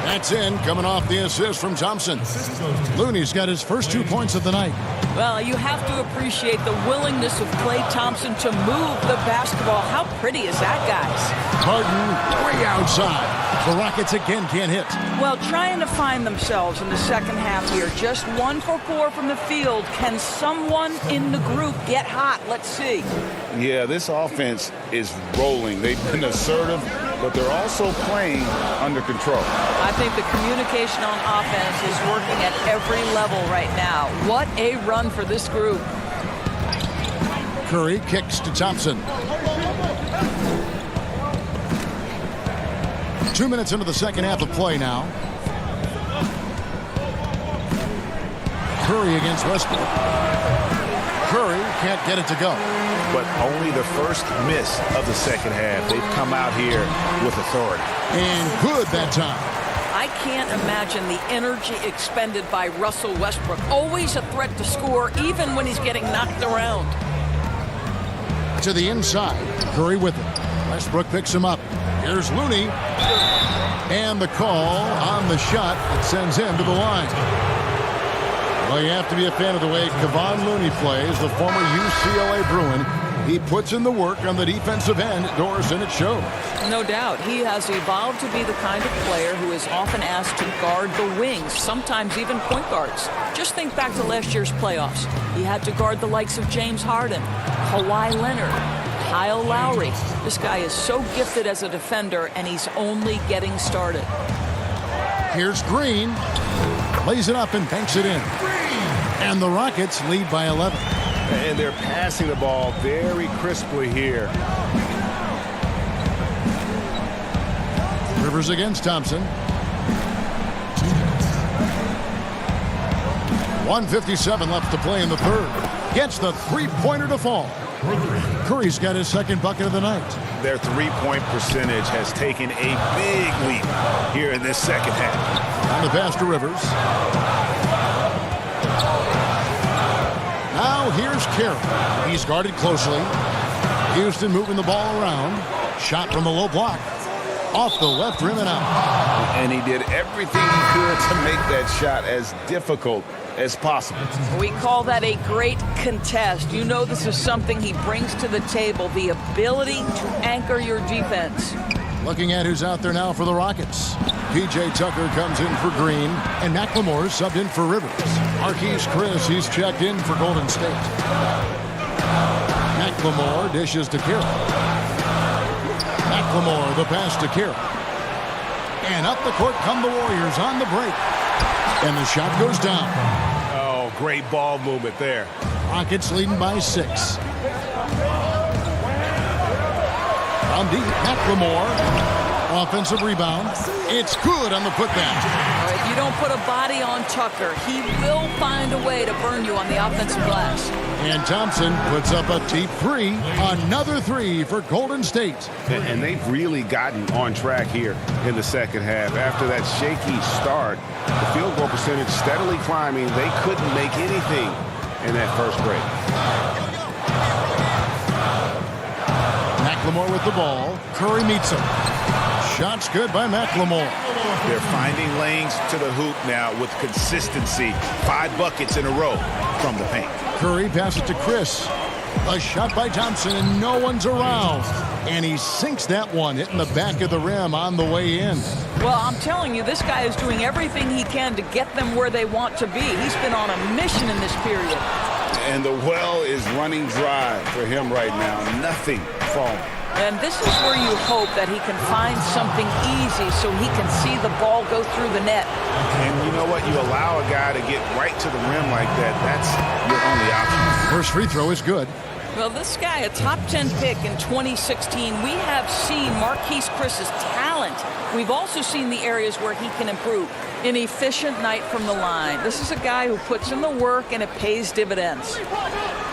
That's in, coming off the assist from Thompson. Looney's got his first 2 points of the night. Well, you have to appreciate the willingness of Klay Thompson to move the basketball. How pretty is that, guys? Harden way outside. The Rockets again can't hit. Well, trying to find themselves in the second half here. Just 1 for 4 from the field. Can someone in the group get hot? Let's see. Yeah, this offense is rolling. They've been assertive, but they're also playing under control. I think the communication on offense is working at every level right now. What a run for this group. Curry kicks to Thompson. 2 minutes into the second half of play now. Curry against Westbrook. Curry can't get it to go. But only the first miss of the second half. They've come out here with authority. And good that time. I can't imagine the energy expended by Russell Westbrook. Always a threat to score, even when he's getting knocked around. To the inside. Curry with it. Westbrook picks him up. Here's Looney. And the call on the shot that sends him to the line. Well, you have to be a fan of the way Kevon Looney plays, the former UCLA Bruin. He puts in the work on the defensive end, Doris, and it shows. No doubt. He has evolved to be the kind of player who is often asked to guard the wings, sometimes even point guards. Just think back to last year's playoffs. He had to guard the likes of James Harden, Kawhi Leonard, Kyle Lowry. This guy is so gifted as a defender, and he's only getting started. Here's Green. Lays it up and banks it in. And the Rockets lead by 11. And they're passing the ball very crisply here. Rivers against Thompson. 1:57 left to play in the third. Gets the three-pointer to fall. Curry's got his second bucket of the night. Their three-point percentage has taken a big leap here in this second half. On the pass to Rivers. Now here's Carey. He's guarded closely. Houston moving the ball around. Shot from the low block. Off the left rim and out. And he did everything he could to make that shot as difficult as possible. We call that a great contest. You know this is something he brings to the table, the ability to anchor your defense. Looking at who's out there now for the Rockets. P.J. Tucker comes in for Green, and McLemore subbed in for Rivers. Marquise Chris, he's checked in for Golden State. McLemore dishes to Carey. McLemore, the pass to Carey. And up the court come the Warriors on the break. And the shot goes down. Oh, great ball movement there. Rockets leading by 6. From deep, McLemore. Offensive rebound. It's good on the putback. If you don't put a body on Tucker, he will find a way to burn you on the offensive glass. And Thompson puts up a deep three. Another three for Golden State. And they've really gotten on track here in the second half. After that shaky start, the field goal percentage steadily climbing. They couldn't make anything in that first break. McLemore with the ball. Curry meets him. Shots good by McLemore. They're finding lanes to the hoop now with consistency. 5 buckets in a row from the paint. Curry passes to Chris. A shot by Thompson, and no one's around. And he sinks that one, hitting the back of the rim on the way in. Well, I'm telling you, this guy is doing everything he can to get them where they want to be. He's been on a mission in this period. And the well is running dry for him right now. Nothing falling. And this is where you hope that he can find something easy so he can see the ball go through the net. And you know what? You allow a guy to get right to the rim like that. That's your only option. First free throw is good. Well, this guy, a top 10 pick in 2016, we have seen Marquise Chris's talent. We've also seen the areas where he can improve. An efficient night from the line. This is a guy who puts in the work, and it pays dividends.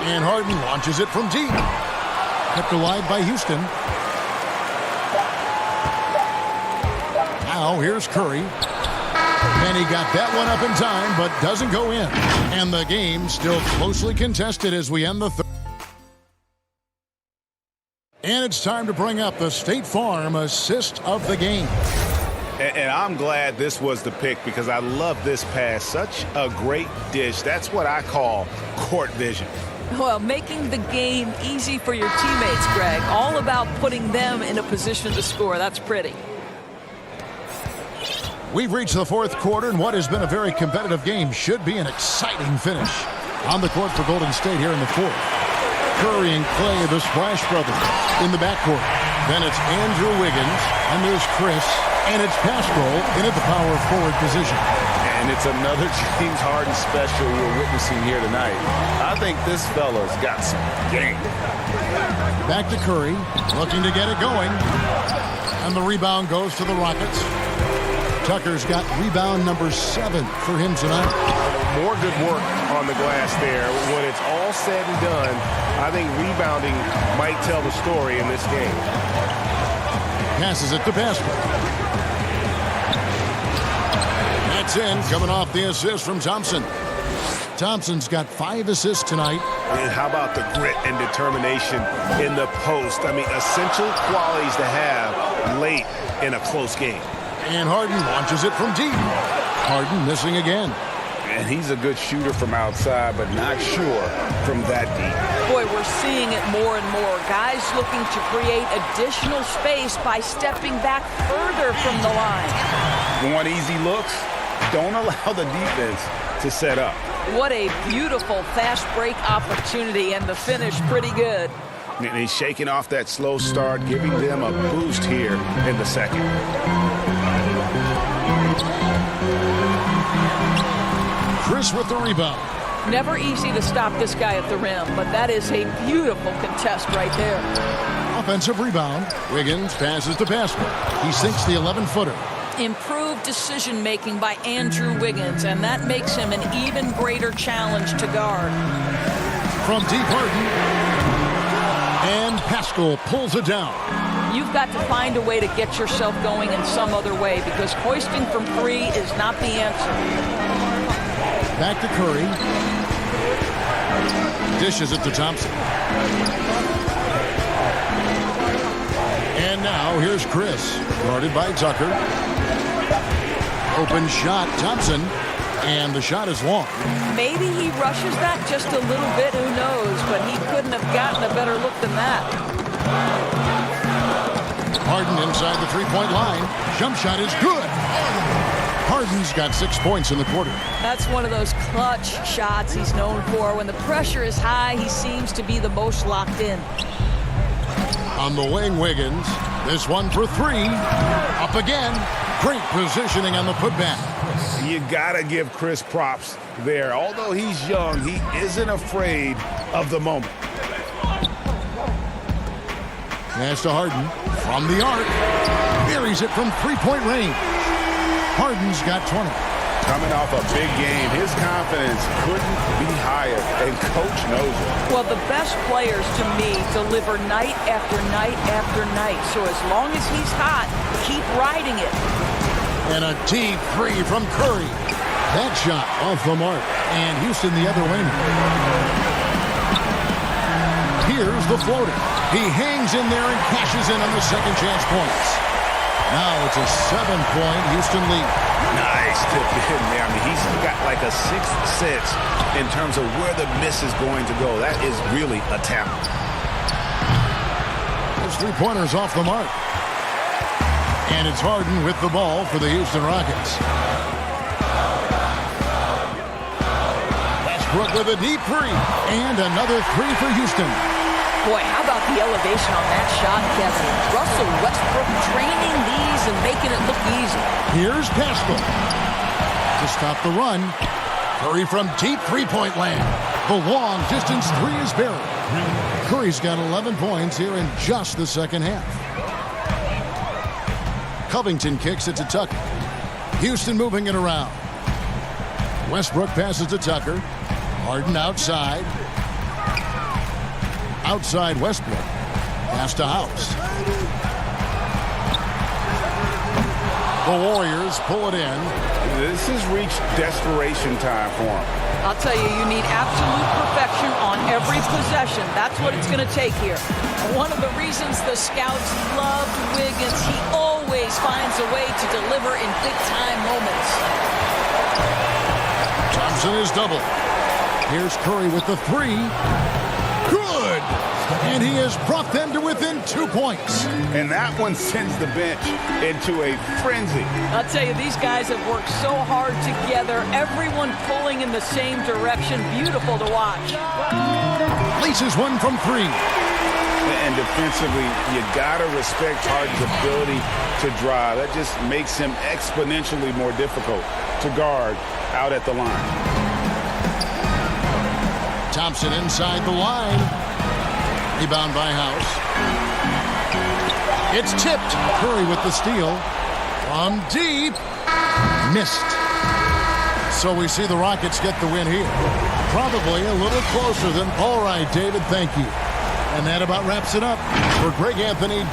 And Harden launches it from deep. Kept alive by Houston. Now here's Curry. And he got that one up in time, but doesn't go in. And the game still closely contested as we end the third. And it's time to bring up the State Farm assist of the game. And I'm glad this was the pick because I love this pass. Such a great dish. That's what I call court vision. Well, making the game easy for your teammates, Greg. All about putting them in a position to score. That's pretty. We've reached the fourth quarter, and what has been a very competitive game should be an exciting finish. On the court for Golden State here in the fourth. Curry and Clay, the Splash Brothers, in the backcourt. Then it's Andrew Wiggins, and there's Chris, and it's Pascal in at the power forward position. And it's another James Harden special we're witnessing here tonight. I think this fella's got some game. Back to Curry, looking to get it going. And the rebound goes to the Rockets. Tucker's got rebound number 7 for him tonight. More good work on the glass there. When it's all said and done, I think rebounding might tell the story in this game. Passes it to Pascal. That's in, coming off the assist from Thompson. Thompson's got 5 assists tonight. And how about the grit and determination in the post? I mean, essential qualities to have late in a close game. And Harden launches it from deep. Harden missing again. And he's a good shooter from outside, but not sure from that deep. Boy, we're seeing it more and more. Guys looking to create additional space by stepping back further from the line. Want easy looks? Don't allow the defense to set up. What a beautiful fast break opportunity, and the finish pretty good. And he's shaking off that slow start, giving them a boost here in the second. Chris with the rebound. Never easy to stop this guy at the rim, but that is a beautiful contest right there. Offensive rebound. Wiggins passes to Pascal. He sinks the 11-footer. Improved decision-making by Andrew Wiggins, and that makes him an even greater challenge to guard. From deep, Harden. And Pascal pulls it down. You've got to find a way to get yourself going in some other way because hoisting from 3 is not the answer. Back to Curry. Dishes it to Thompson. And now here's Chris, guarded by Tucker. Open shot, Thompson. And the shot is long. Maybe he rushes that just a little bit, who knows, but he couldn't have gotten a better look than that. Harden inside the three-point line. Jump shot is good. Harden's got 6 points in the quarter. That's one of those clutch shots he's known for. When the pressure is high, he seems to be the most locked in. On the wing, Wiggins. This one for 3. Up again. Great positioning on the putback. You gotta give Chris props there. Although he's young, he isn't afraid of the moment. Pass to Harden from the arc. Buries it from three-point range. Harden's got 20. Coming off a big game, his confidence couldn't be higher, and coach knows it. Well, the best players, to me, deliver night after night after night. So as long as he's hot, keep riding it. And a deep 3 from Curry. That shot off the mark. And Houston the other way. Here's the floater. He hangs in there and cashes in on the second chance points. Now it's a 7-point Houston lead. Nice tip in there. I mean, he's got like a sixth sense in terms of where the miss is going to go. That is really a talent. Those 3-pointers off the mark. And it's Harden with the ball for the Houston Rockets. Westbrook with a deep 3. And another 3 for Houston. Boy, how about the elevation on that shot, Kevin? Russell Westbrook training these and making it look easy. Here's Pascal to stop the run. Curry from deep three-point land. The long distance 3 is buried. Curry's got 11 points here in just the second half. Covington kicks it to Tucker. Houston moving it around. Westbrook passes to Tucker. Harden outside. Outside Westbrook. Pass to House. The Warriors pull it in. This has reached desperation time for them. I'll tell you, you need absolute perfection on every possession. That's what it's going to take here. One of the reasons the scouts loved Wiggins, he always always finds a way to deliver in big-time moments. Thompson is double. Here's Curry with the three. Good! And he has brought them to within 2 points. And that one sends the bench into a frenzy. I'll tell you, these guys have worked so hard together. Everyone pulling in the same direction. Beautiful to watch. Laces one from three. And defensively, you got to respect Harden's ability to drive. That just makes him exponentially more difficult to guard out at the line. Thompson inside the line. Rebound by House. It's tipped. Curry with the steal. From deep. Missed. So we see the Rockets get the win here. Probably a little closer than all right, David. Thank you. And that about wraps it up for Greg Anthony.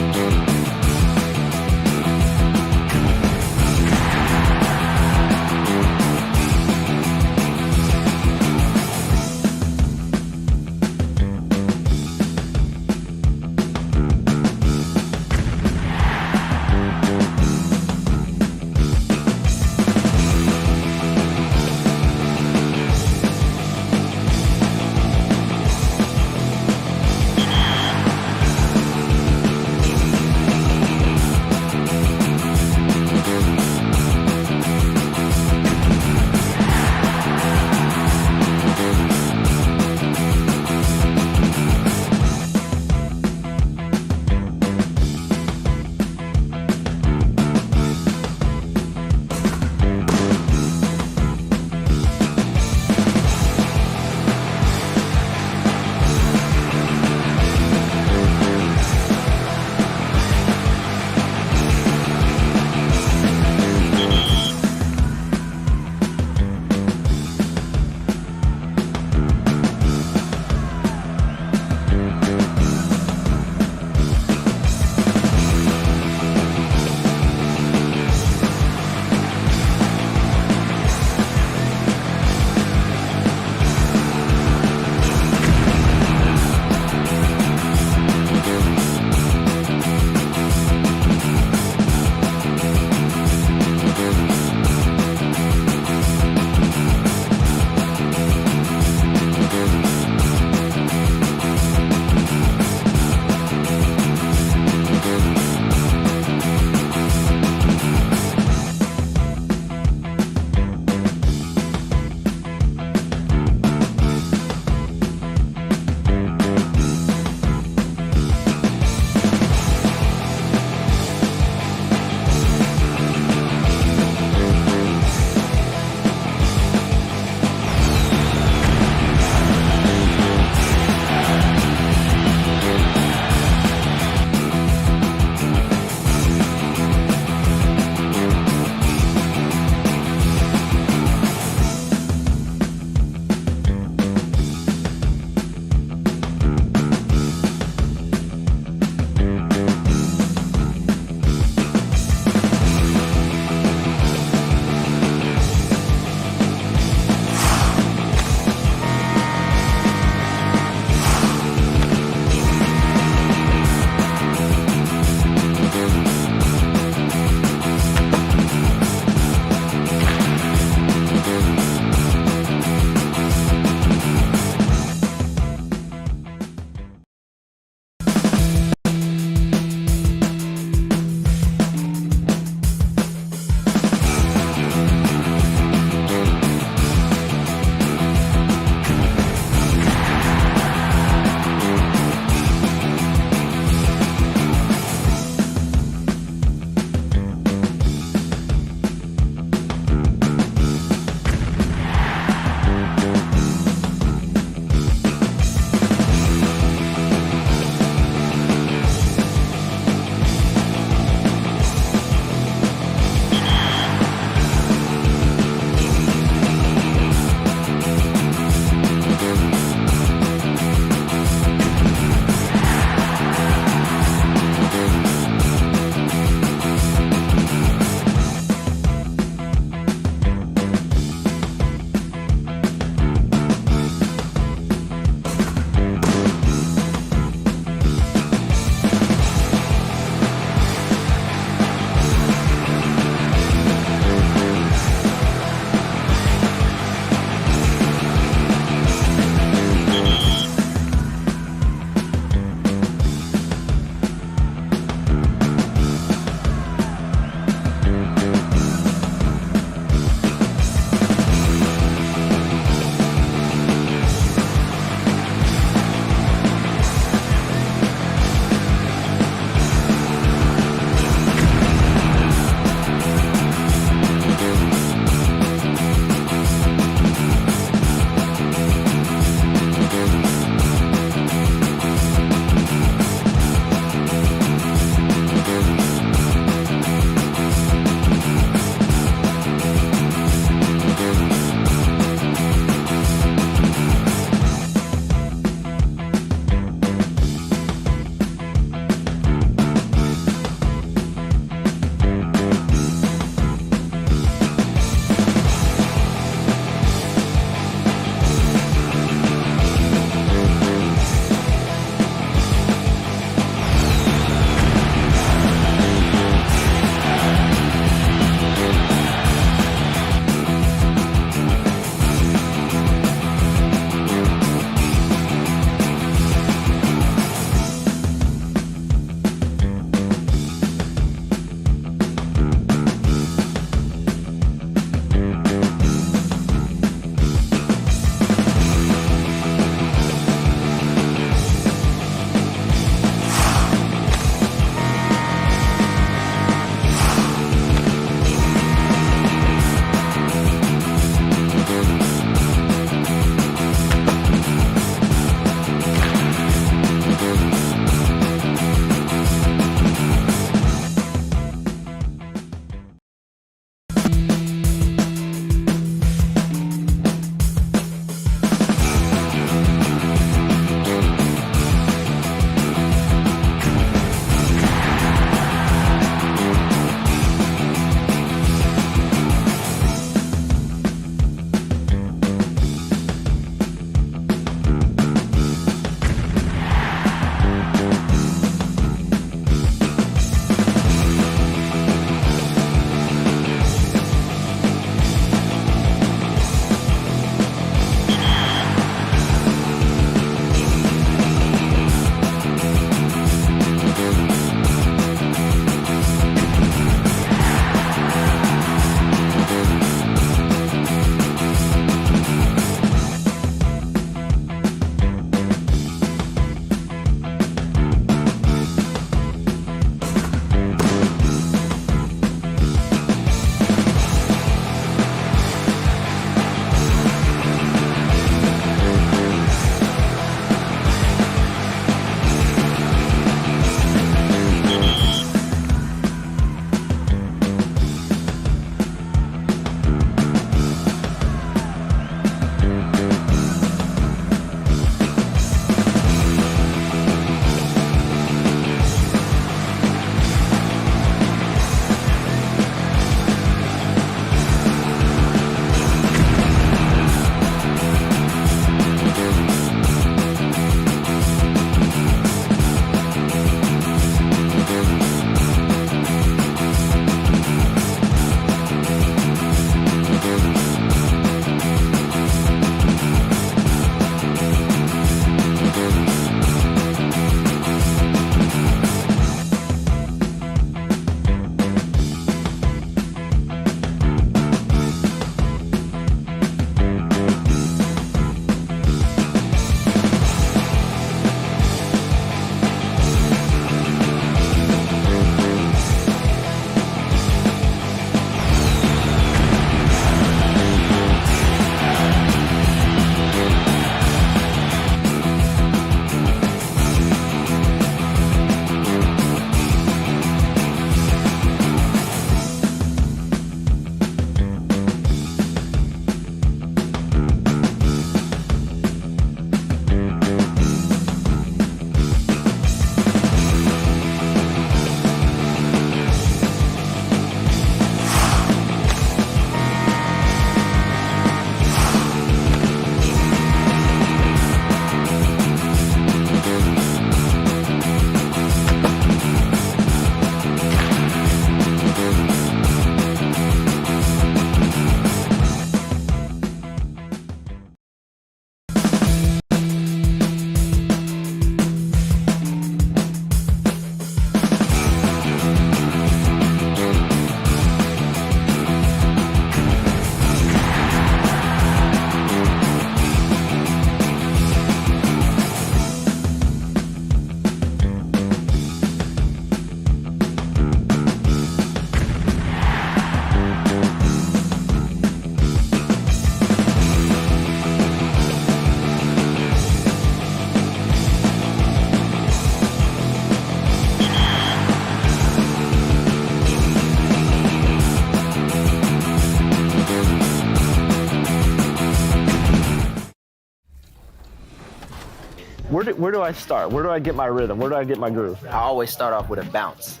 Where do I start? Where do I get my rhythm? Where do I get my groove? I always start off with a bounce.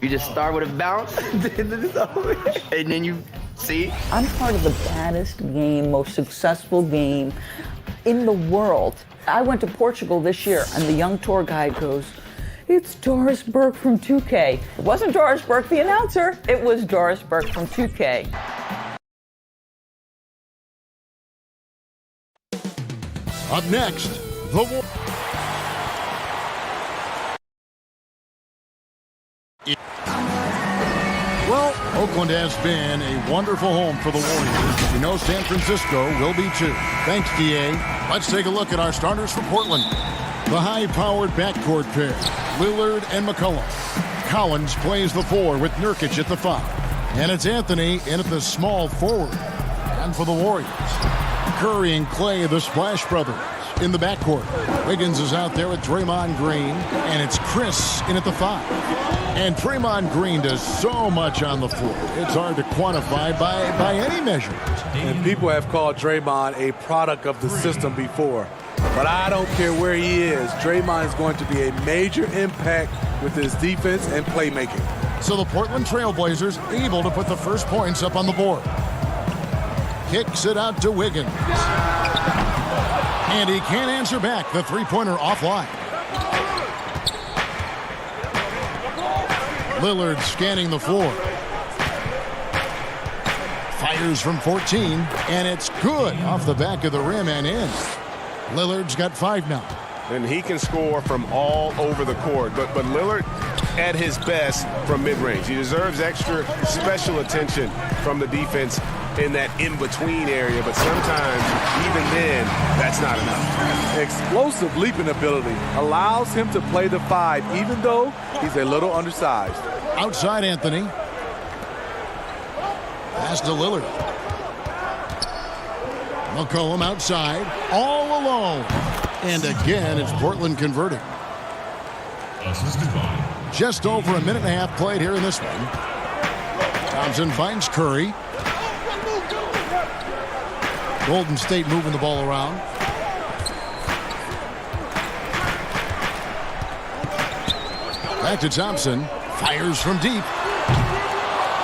You just start with a bounce, and then you see. I'm part of the baddest game, most successful game in the world. I went to Portugal this year, and the young tour guide goes, "It's Doris Burke from 2K." It wasn't Doris Burke, the announcer. It was Doris Burke from 2K. Up next, the war. Well, Oakland has been a wonderful home for the Warriors. You know San Francisco will be too. Thanks, DA. Let's take a look at our starters for Portland. The high-powered backcourt pair, Lillard and McCollum. Collins plays the 4 with Nurkic at the 5. And it's Anthony in at the small forward. And for the Warriors, Curry and Clay, the Splash Brothers, in the backcourt. Wiggins is out there with Draymond Green, and it's Chris in at the 5. And Draymond Green does so much on the floor. It's hard to quantify by any measure. And people have called Draymond a product of the system before. But I don't care where he is. Draymond is going to be a major impact with his defense and playmaking. So the Portland Trailblazers able to put the first points up on the board. Kicks it out to Wiggins. And he can't answer back. The three-pointer offline. Lillard scanning the floor. Fires from 14, and it's good off the back of the rim and in. Lillard's got 5 now. And he can score from all over the court. But Lillard at his best from mid-range. He deserves extra special attention from the defense in that in-between area. But sometimes, even then, that's not enough. Explosive leaping ability allows him to play the 5, even though he's a little undersized. Outside Anthony. Pass to Lillard. McCollum outside, all alone. And again, it's Portland converting. Just over a minute and a half played here in this one. Thompson finds Curry. Golden State moving the ball around. Back to Thompson. Fires from deep.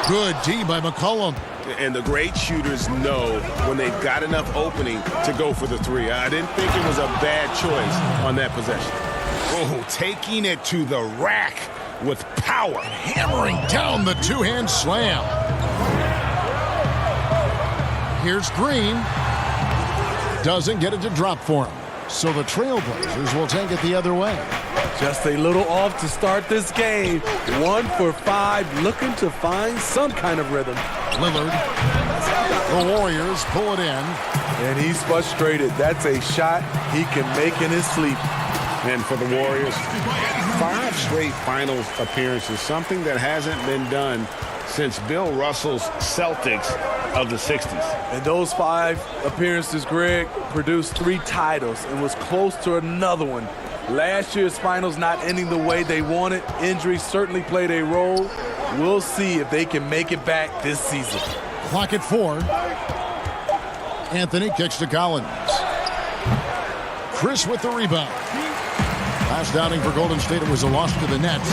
Good D by McCollum. And the great shooters know when they've got enough opening to go for the 3. I didn't think it was a bad choice on that possession. Oh, taking it to the rack with power. Hammering down the two-hand slam. Here's Green. Doesn't get it to drop for him. So the Trailblazers will take it the other way. Just a little off to start this game. 1 for 5, looking to find some kind of rhythm. Lillard. The Warriors pull it in. And he's frustrated. That's a shot he can make in his sleep. And for the Warriors, 5 straight finals appearances, something that hasn't been done since Bill Russell's Celtics of the 60s. And those 5 appearances, Greg, produced 3 titles and was close to another one. Last year's finals not ending the way they wanted. Injuries certainly played a role. We'll see if they can make it back this season. Clock at 4. Anthony kicks to Collins. Chris with the rebound. Last outing for Golden State, it was a loss to the Nets.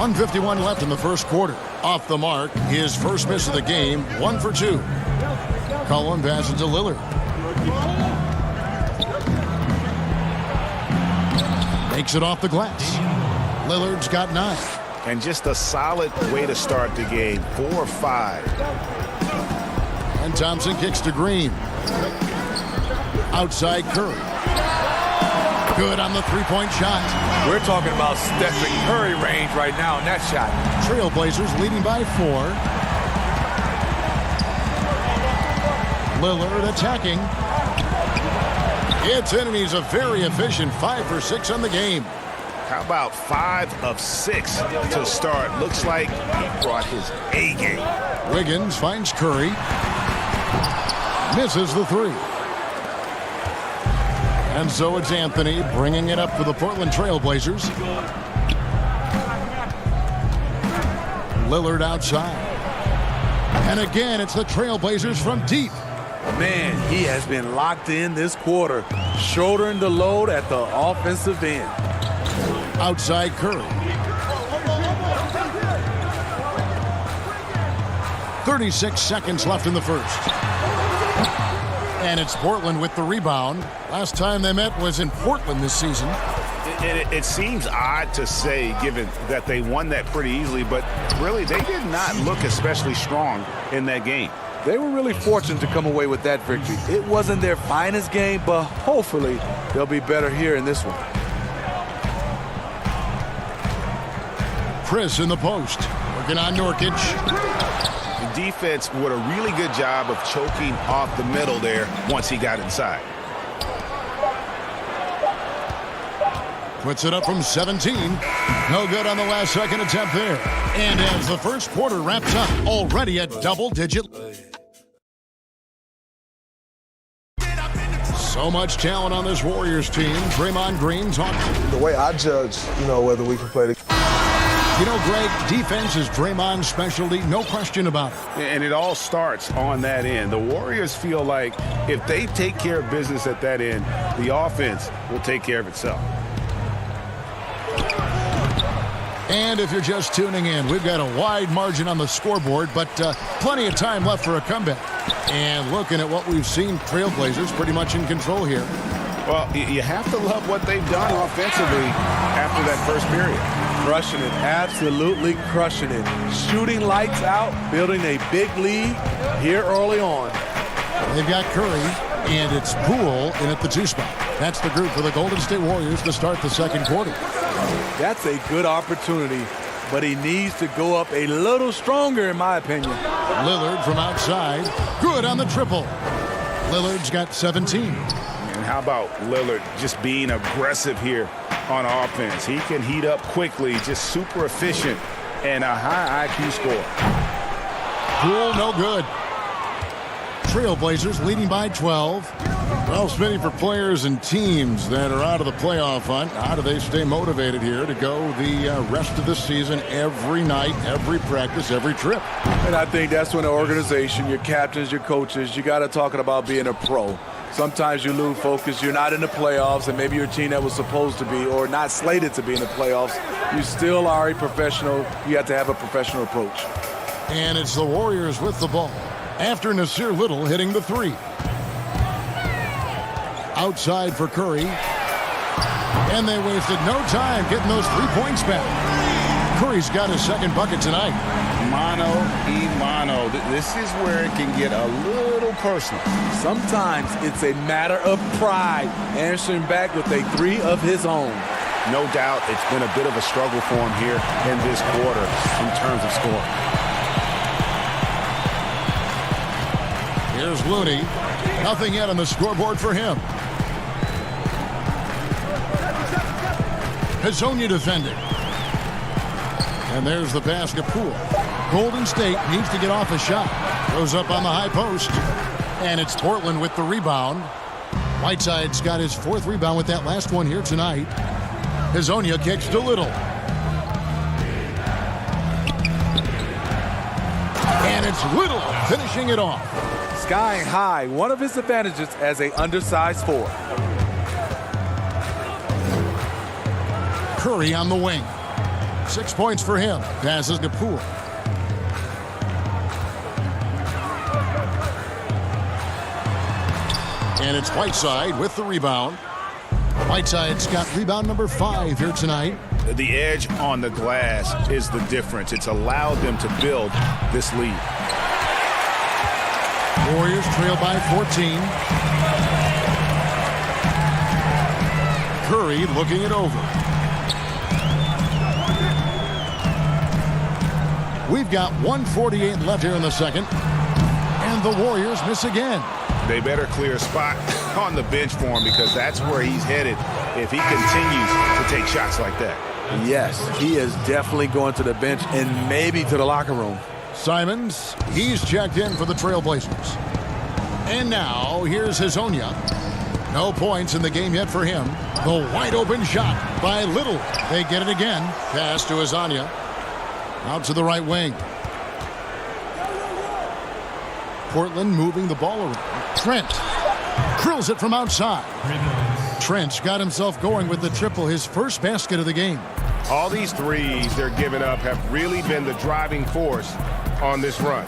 .151 left in the first quarter. Off the mark, his first miss of the game, 1 for 2. Cullen passes to Lillard. Makes it off the glass. Lillard's got 9. And just a solid way to start the game, 4-5. And Thompson kicks to Green. Outside Curry. Good on the three-point shot. We're talking about Stephen Curry range right now in that shot. Trailblazers leading by 4. Lillard attacking. It's in, and he's a very efficient 5 for 6 on the game. How about 5 of 6 to start? Looks like he brought his A game. Wiggins finds Curry. Misses the 3. And so it's Anthony bringing it up for the Portland Trailblazers. Lillard outside. And again, it's the Trailblazers from deep. Man, he has been locked in this quarter, shouldering the load at the offensive end. Outside Curry. 36 seconds left in the first. And it's Portland with the rebound. Last time they met was in Portland this season. It seems odd to say, given that they won that pretty easily, but really they did not look especially strong in that game. They were really fortunate to come away with that victory. It wasn't their finest game, but hopefully they'll be better here in this one. Chris in the post, working on Nurkic. The defense did a really good job of choking off the middle there once he got inside. Puts it up from 17. No good on the last second attempt there. And as the first quarter wraps up, already at double-digit. So much talent on this Warriors team. Draymond Green talking. The way I judge, whether we can play the... Greg, defense is Draymond's specialty, no question about it. And it all starts on that end. The Warriors feel like if they take care of business at that end, the offense will take care of itself. And if you're just tuning in, we've got a wide margin on the scoreboard, but plenty of time left for a comeback. And looking at what we've seen, Trailblazers pretty much in control here. Well, you have to love what they've done offensively after that first period. Crushing it, absolutely crushing it. Shooting lights out, building a big lead here early on. They've got Curry, and it's Poole in at the 2 spot. That's the group for the Golden State Warriors to start the second quarter. That's a good opportunity, but he needs to go up a little stronger, in my opinion. Lillard from outside. Good on the triple. Lillard's got 17. And how about Lillard just being aggressive here on offense? He can heat up quickly, just super efficient, and a high IQ score. Poole, no good. Trailblazers leading by 12. Well, Smitty, for players and teams that are out of the playoff hunt, how do they stay motivated here to go the rest of the season every night, every practice, every trip? And I think that's when the organization, your captains, your coaches, you got to talk about being a pro. Sometimes you lose focus. You're not in the playoffs, and maybe your team that was supposed to be or not slated to be in the playoffs. You still are a professional. You have to have a professional approach. And it's the Warriors with the ball after Nasir Little hitting the 3. Outside for Curry. And they wasted no time getting those 3 points back. Curry's got his second bucket tonight. Mano y mano. This is where it can get a little personal. Sometimes it's a matter of pride, answering back with a 3 of his own. No doubt it's been a bit of a struggle for him here in this quarter in terms of scoring. Here's Looney. Nothing yet on the scoreboard for him. Hezonja defending. And there's the pass to Poole. Golden State needs to get off a shot. Goes up on the high post. And it's Portland with the rebound. Whiteside's got his 4th rebound with that last one here tonight. Hezonja kicks to Little. And it's Little finishing it off. Skying high, one of his advantages as a undersized forward. Curry on the wing. 6 points for him. Passes to Poole. And it's Whiteside with the rebound. Whiteside's got rebound number 5 here tonight. The edge on the glass is the difference. It's allowed them to build this lead. Warriors trail by 14. Curry looking it over. We've got 1:48 left here in the second. And the Warriors miss again. They better clear a spot on the bench for him because that's where he's headed if he continues to take shots like that. Yes, he is definitely going to the bench and maybe to the locker room. Simons, he's checked in for the Trailblazers. And now, here's Hezonja. No points in the game yet for him. The wide open shot by Little. They get it again. Pass to Hezonja. Out to the right wing. Portland moving the ball around. Trent drills it from outside. Trent's got himself going with the triple, his first basket of the game. All these threes they're giving up have really been the driving force on this run.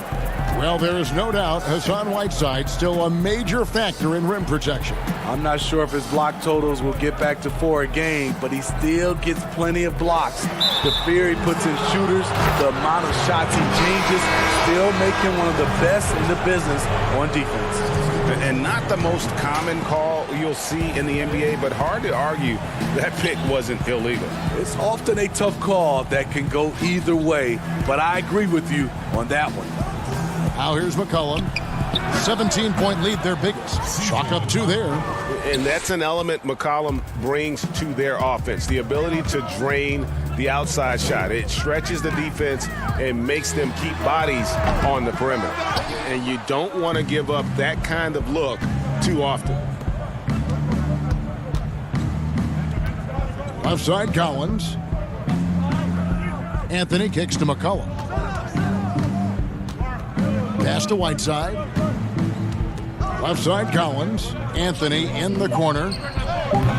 Well, there is no doubt Hassan Whiteside still a major factor in rim protection. I'm not sure if his block totals will get back to 4 a game, but he still gets plenty of blocks. The fear he puts in shooters, the amount of shots he changes, still make him one of the best in the business on defense. And not the most common call you'll see in the NBA, but hard to argue that pick wasn't illegal. It's often a tough call that can go either way, but I agree with you on that one. Now here's McCollum. 17-point lead, their biggest. Chalk up 2 there. And that's an element McCollum brings to their offense, the ability to drain the outside shot. It stretches the defense and makes them keep bodies on the perimeter. And you don't want to give up that kind of look too often. Left side, Collins. Anthony kicks to McCollum. Pass to Whiteside. Left side, Collins. Anthony in the corner.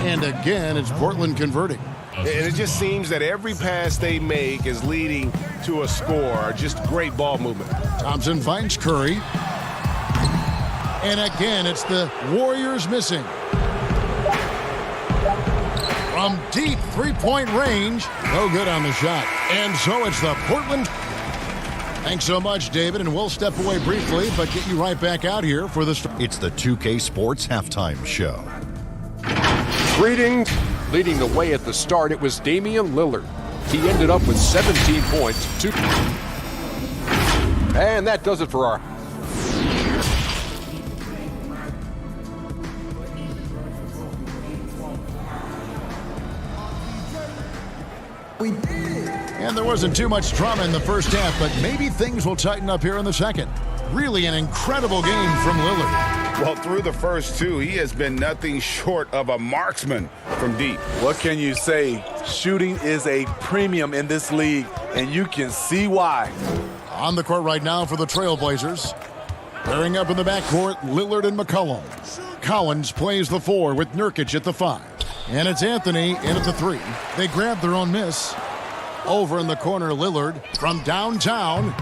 And again, it's Portland converting. And it just seems that every pass they make is leading to a score. Just great ball movement. Thompson finds Curry. And again, it's the Warriors missing. From deep three-point range. No good on the shot. And so it's the Portland. Thanks so much, David, and we'll step away briefly, but get you right back out here for the... It's the 2K Sports Halftime Show. Greetings. Leading the way at the start, it was Damian Lillard. He ended up with 17 points. And that does it for our... And there wasn't too much drama in the first half, but maybe things will tighten up here in the second. Really an incredible game from Lillard. Well, through the first 2, he has been nothing short of a marksman from deep. What can you say? Shooting is a premium in this league, and you can see why. On the court right now for the Trailblazers. Pairing up in the backcourt, Lillard and McCollum. Collins plays the 4 with Nurkic at the 5. And it's Anthony in at the 3. They grab their own miss. Over in the corner, Lillard from downtown.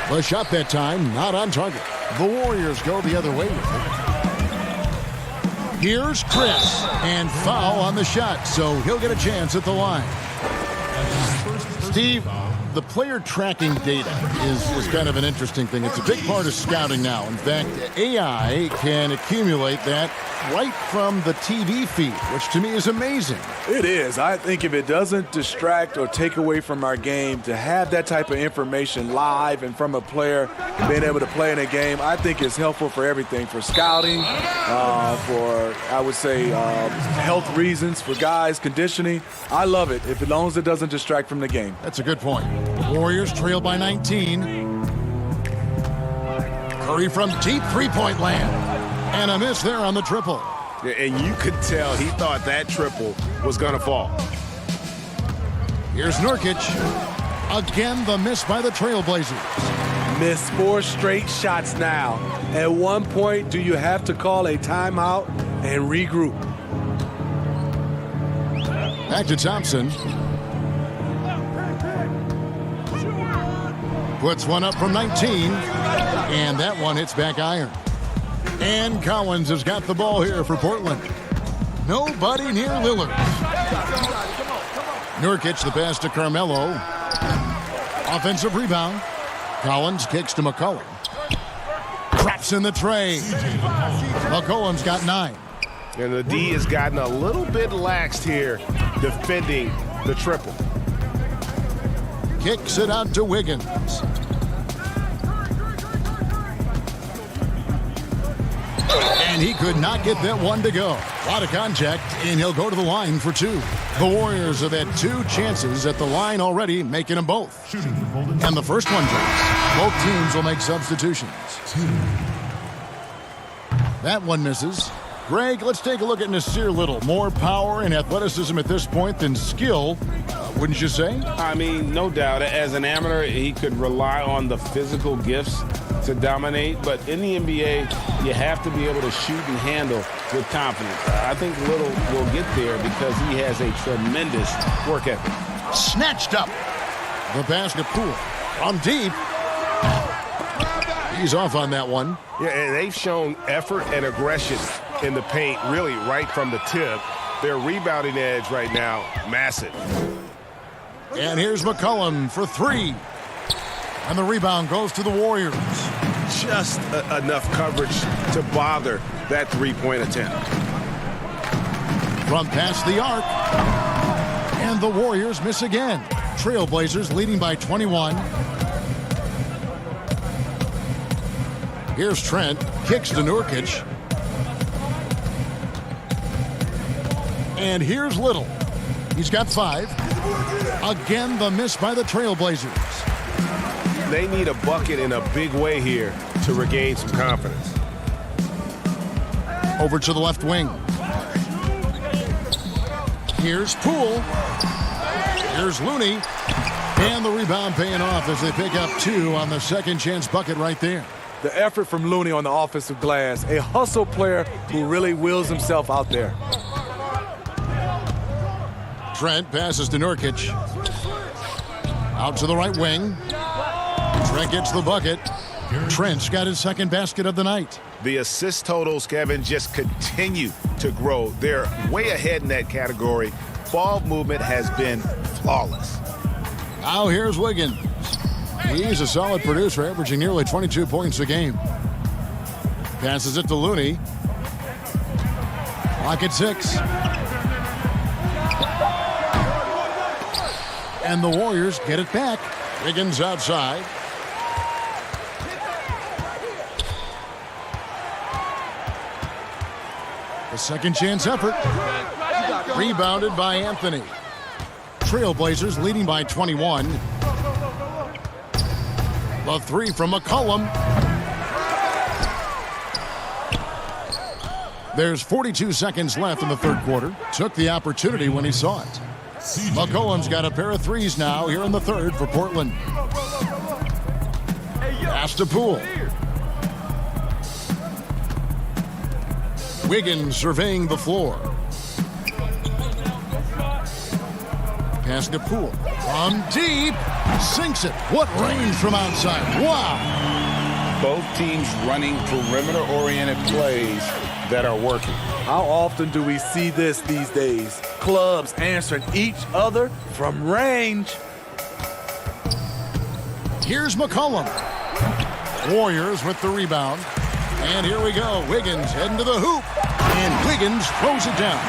The shot that time, not on target. The Warriors go the other way with it. Here's Chris, and foul on the shot, so he'll get a chance at the line. Steve, the player tracking data is kind of an interesting thing. It's a big part of scouting now. In fact, AI can accumulate that right from the TV feed, which to me is amazing. It is. I think if it doesn't distract or take away from our game, to have that type of information live and from a player being able to play in a game, I think it's helpful for everything, for scouting, for, I would say, health reasons, for guys, conditioning. I love it, as long as it doesn't distract from the game. That's a good point. Warriors trail by 19. Curry from deep three-point land. And a miss there on the triple. And you could tell he thought that triple was going to fall. Here's Nurkic. Again, the miss by the Trailblazers. Missed 4 straight shots now. At one point, do you have to call a timeout and regroup? Back to Thompson. Puts one up from 19. And that one hits back iron. And Collins has got the ball here for Portland. Nobody near Lillard. Nurkic the pass to Carmelo. Offensive rebound. Collins kicks to McCollum. Drops in the tray. McCollum's got 9. And the D has gotten a little bit laxed here defending the triple. Kicks it out to Wiggins. And he could not get that one to go. A lot of contact, and he'll go to the line for 2. The Warriors have had 2 chances at the line already, making them both. And the first one drops. Both teams will make substitutions. That one misses. Greg, let's take a look at Nasir Little. More power and athleticism at this point than skill, wouldn't you say? I mean, no doubt. As an amateur, he could rely on the physical gifts to dominate, but in the NBA, you have to be able to shoot and handle with confidence. I think Little will get there because he has a tremendous work ethic. Snatched up. The basket Poole from deep. He's off on that one. Yeah, and they've shown effort and aggression in the paint, really right from the tip. Their rebounding edge right now, massive. And here's McCollum for three. And the rebound goes to the Warriors. Just enough coverage to bother that three-point attempt. From past the arc. And the Warriors miss again. Trailblazers leading by 21. Here's Trent. Kicks to Nurkic. And here's Little. He's got 5. Again, the miss by the Trailblazers. They need a bucket in a big way here to regain some confidence. Over to the left wing. Here's Poole. Here's Looney. And the rebound paying off as they pick up 2 on the second chance bucket right there. The effort from Looney on the offensive glass. A hustle player who really wills himself out there. Trent passes to Nurkic. Out to the right wing. Trent gets the bucket. Trent's got his second basket of the night. The assist totals, Kevin, just continue to grow. They're way ahead in that category. Ball movement has been flawless. Now here's Wiggins. He's a solid producer, averaging nearly 22 points a game. Passes it to Looney. Clock at 6. And the Warriors get it back. Wiggins outside. The second chance effort. Rebounded by Anthony. Trailblazers leading by 21. The 3 from McCollum. There's 42 seconds left in the third quarter. Took the opportunity when he saw it. McCollum's got a pair of 3s now here in the third for Portland. Pass to Poole. Wiggins surveying the floor. Pass to Poole. From deep. Sinks it. What range from outside. Wow. Both teams running perimeter-oriented plays that are working. How often do we see this these days? Clubs answering each other from range. Here's McCollum. Warriors with the rebound. And here we go. Wiggins heading to the hoop. And Wiggins throws it down.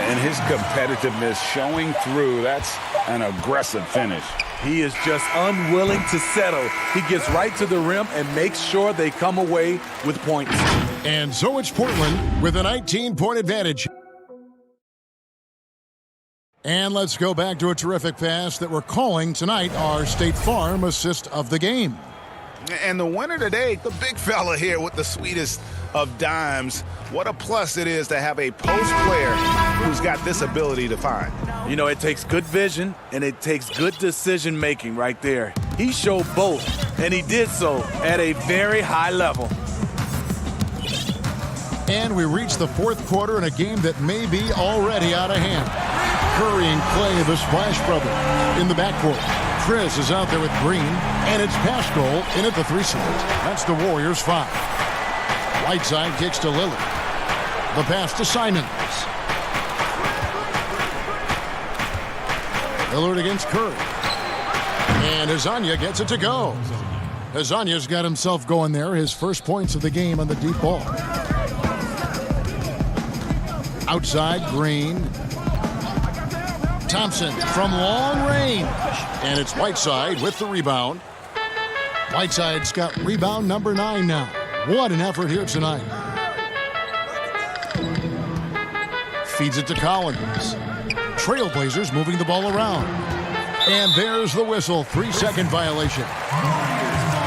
And his competitiveness showing through. That's an aggressive finish. He is just unwilling to settle. He gets right to the rim and makes sure they come away with points. And so it's Portland with a 19-point advantage. And let's go back to a terrific pass that we're calling tonight our State Farm assist of the game. And the winner today, the big fella here with the sweetest of dimes. What a plus it is to have a post player who's got this ability to find. You know, it takes good vision and it takes good decision making right there. He showed both, and he did so at a very high level. And we reach the fourth quarter in a game that may be already out of hand. Curry and Clay, the Splash Brothers, in the backcourt. Chris is out there with Green, and it's Pascal in at the 3 slot. That's the Warriors 5. Whiteside kicks to Lillard. The pass to Simons. Lillard against Curry. And Hezonja gets it to go. Hezonja's got himself going there. His first points of the game on the deep ball. Outside, Green. Thompson from long range. And it's Whiteside with the rebound. Whiteside's got rebound number 9 now. What an effort here tonight. Feeds it to Collins. Trailblazers moving the ball around. And there's the whistle. 3-second violation.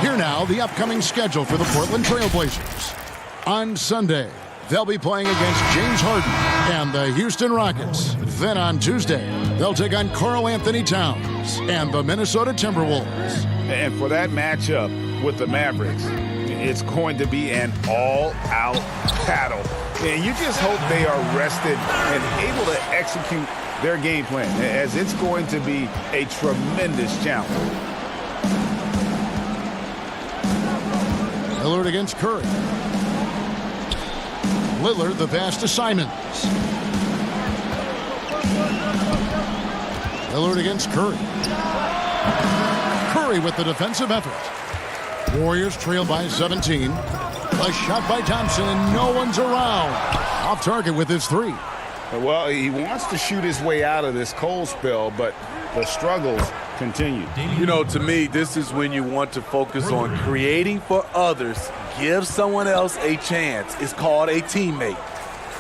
Here now, the upcoming schedule for the Portland Trailblazers. On Sunday, they'll be playing against James Harden and the Houston Rockets. Then on Tuesday, they'll take on Karl Anthony Towns and the Minnesota Timberwolves. And for that matchup with the Mavericks, It's going to be an all-out battle. And you just hope they are rested and able to execute their game plan, as it's going to be a tremendous challenge. Lillard against Curry. Lillard, the pass to Simons. Lillard against Curry. Curry with the defensive effort. Warriors trail by 17. A shot by Thompson, and no one's around. Off target with his three. Well, he wants to shoot his way out of this cold spell, but the struggles continue. You know, to me, this is when you want to focus on creating for others. Give someone else a chance. It's called a teammate.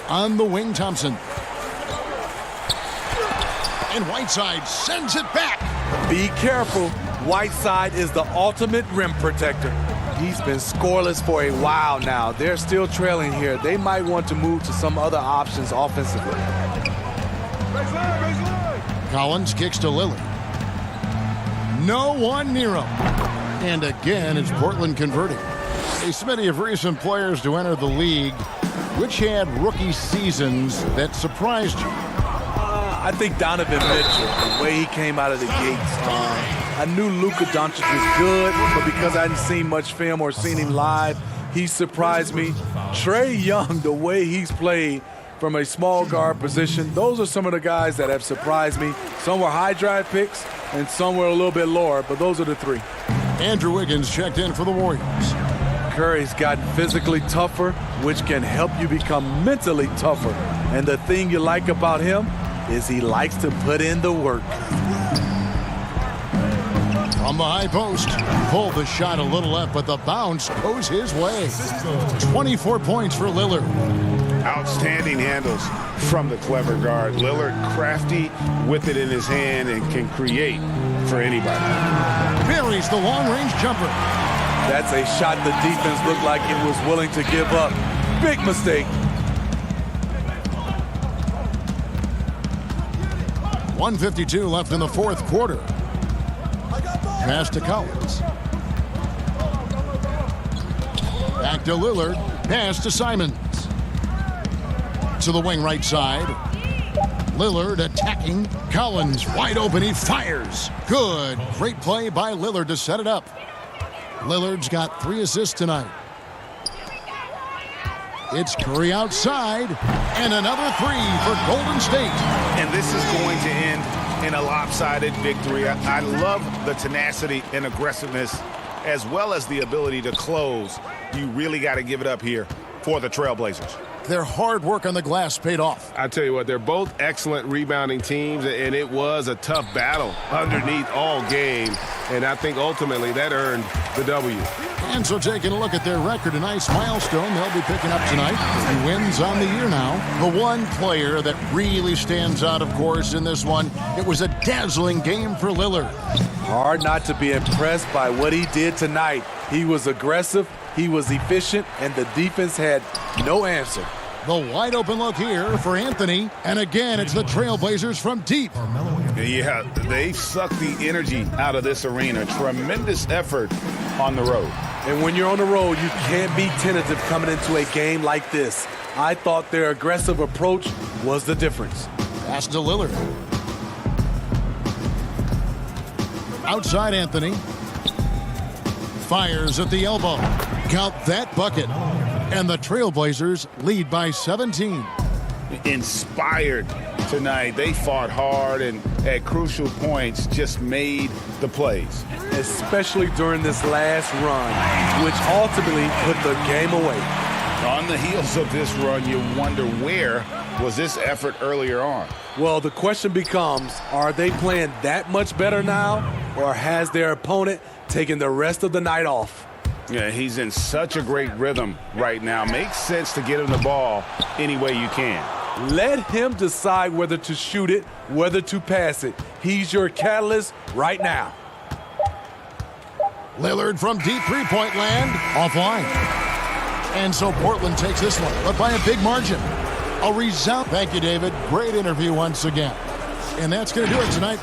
On the wing, Thompson. And Whiteside sends it back. Be careful. Whiteside is the ultimate rim protector. He's been scoreless for a while now. They're still trailing here. They might want to move to some other options offensively. Collins kicks to Lillard. No one near him. And again, it's Portland converting. A smitty of recent players to enter the league, which had rookie seasons that surprised you. I think Donovan Mitchell, the way he came out of the gates. I knew Luka Doncic was good, but because I hadn't seen much film or seen him live, he surprised me. Trae Young, the way he's played from a small guard position, those are some of the guys that have surprised me. Some were high drive picks, and some were a little bit lower, but those are the three. Andrew Wiggins checked in for the Warriors. Curry's gotten physically tougher, which can help you become mentally tougher. And the thing you like about him is he likes to put in the work. From the high post, pulled the shot a little left, but the bounce goes his way. 24 points for Lillard. Outstanding handles from the clever guard. Lillard crafty with it in his hand and can create for anybody. Buries the long-range jumper. That's a shot the defense looked like it was willing to give up. Big mistake. 1:52 left in the fourth quarter. Pass to Collins. Back to Lillard. Pass to Simons. To the wing right side. Lillard attacking. Collins wide open. He fires. Good. Great play by Lillard to set it up. Lillard's got 3 assists tonight. It's Curry outside. And another 3 for Golden State. And this is going to end in a lopsided victory. I love the tenacity and aggressiveness as well as the ability to close. You really got to give it up here for the Trailblazers. Their hard work on the glass paid off. I tell you what, they're both excellent rebounding teams, and it was a tough battle underneath all game, and I think ultimately that earned the W. And so taking a look at their record, a nice milestone they'll be picking up tonight. 3 wins on the year now. The one player that really stands out, of course, in this one, it was a dazzling game for Lillard. Hard not to be impressed by what he did tonight. He was aggressive, he was efficient, and the defense had no answer. The wide open look here for Anthony. And again, it's the Trailblazers from deep. Yeah, they sucked the energy out of this arena. Tremendous effort on the road. And when you're on the road, you can't be tentative coming into a game like this. I thought their aggressive approach was the difference. Pass to Lillard. Outside Anthony. Fires at the elbow. Count that bucket. And the Trailblazers lead by 17. Inspired tonight. They fought hard and at crucial points just made the plays. Especially during this last run, which ultimately put the game away. On the heels of this run, you wonder where was this effort earlier on? Well, the question becomes, are they playing that much better now, or has their opponent taken the rest of the night off? Yeah, he's in such a great rhythm right now. Makes sense to get him the ball any way you can. Let him decide whether to shoot it, whether to pass it. He's your catalyst right now. Lillard from deep three-point land, offline. And so Portland takes this one, but by a big margin. A result. Thank you, David. Great interview once again. And that's going to do it tonight.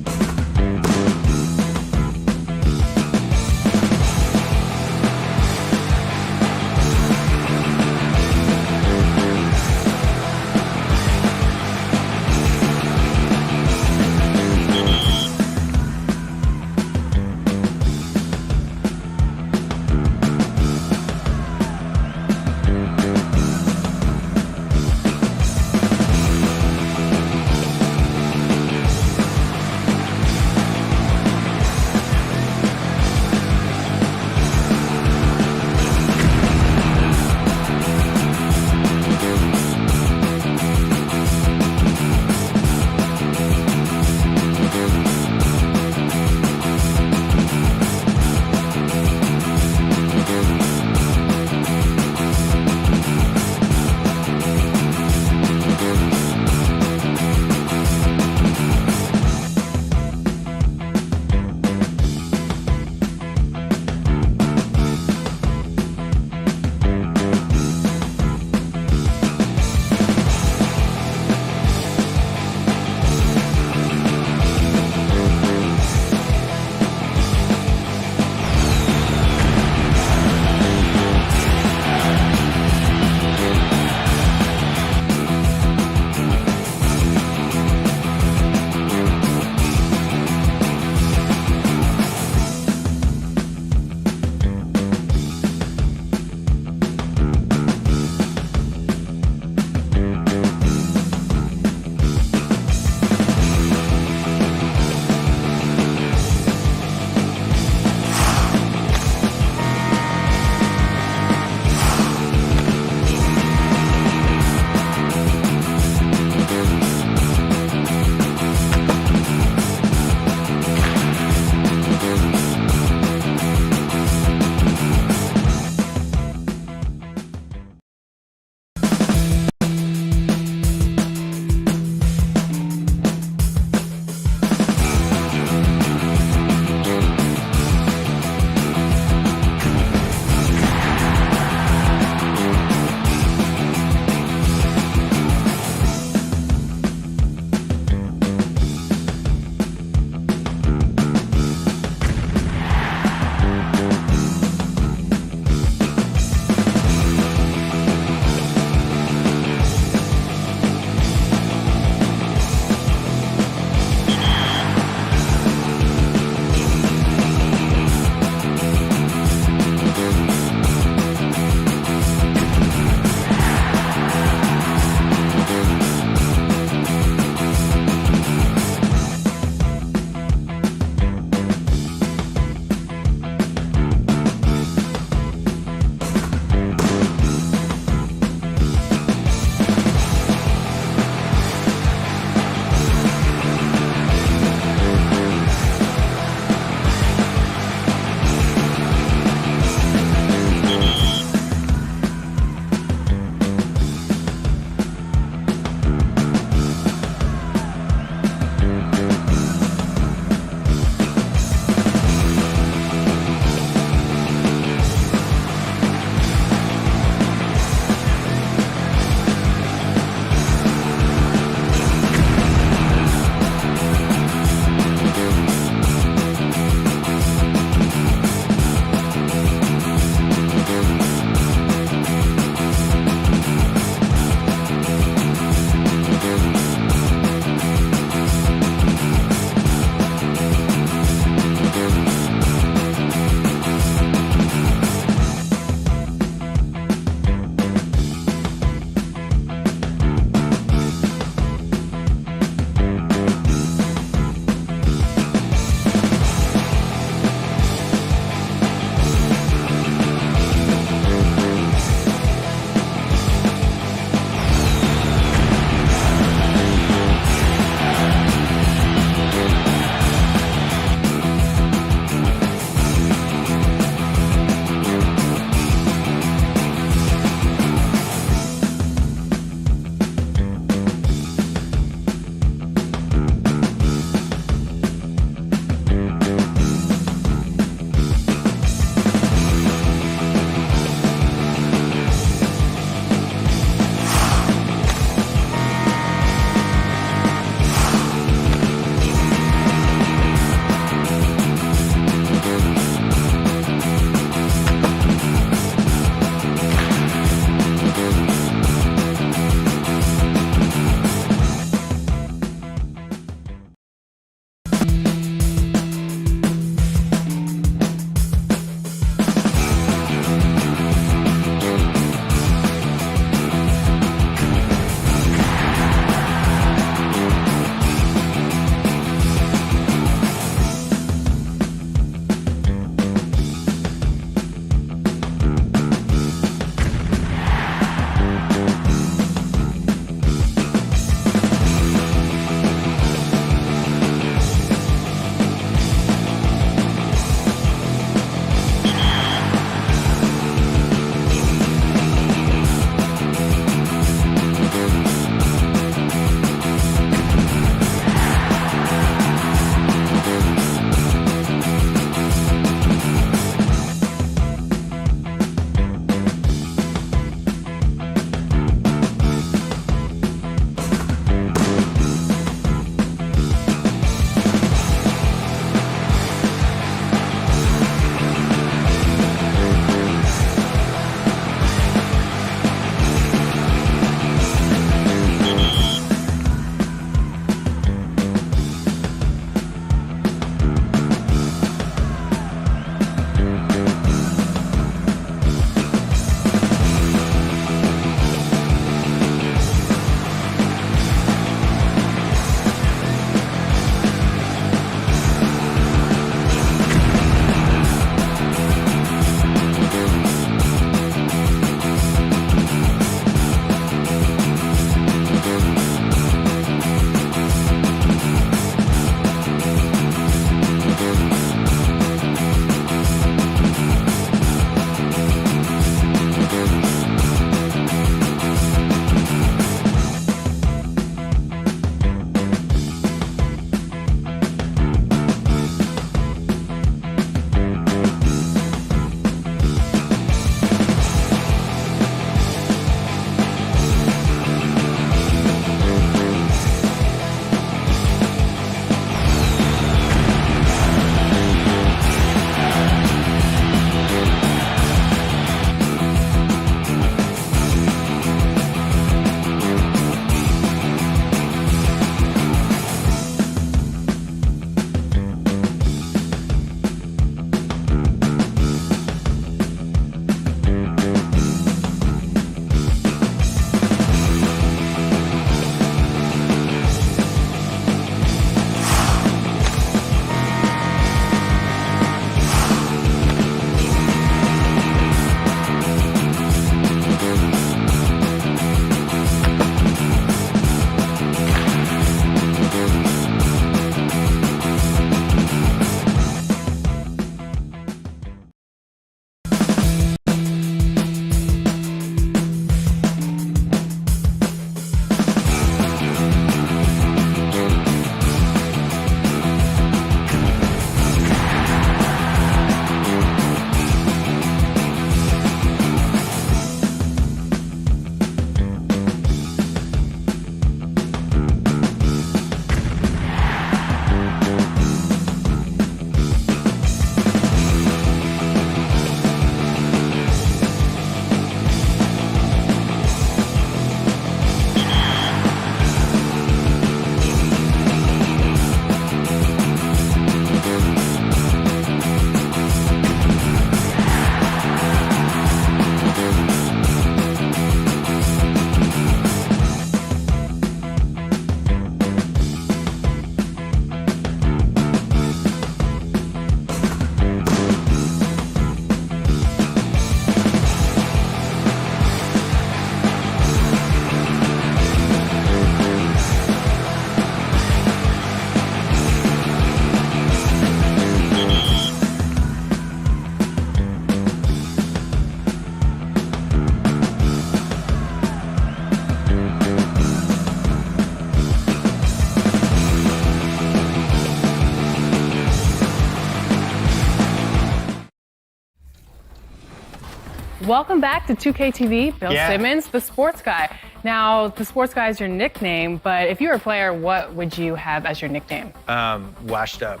Welcome back to 2K TV, Bill Simmons, the sports guy. Now, the sports guy is your nickname, but if you were a player, what would you have as your nickname? Washed up.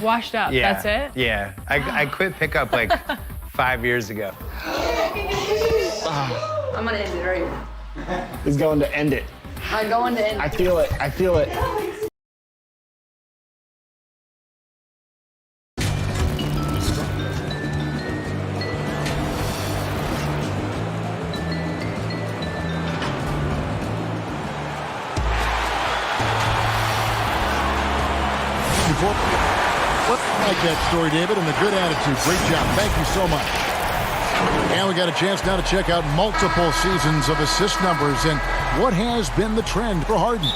Washed up, Yeah. that's it? Yeah, I quit pickup like 5 years ago. I'm gonna end it right now. He's going to end it. I'm going to end it. I feel it. I feel it. I like that story, David, and the good attitude. Great job. Thank you so much. And we got a chance now to check out multiple seasons of assist numbers and what has been the trend for Harden.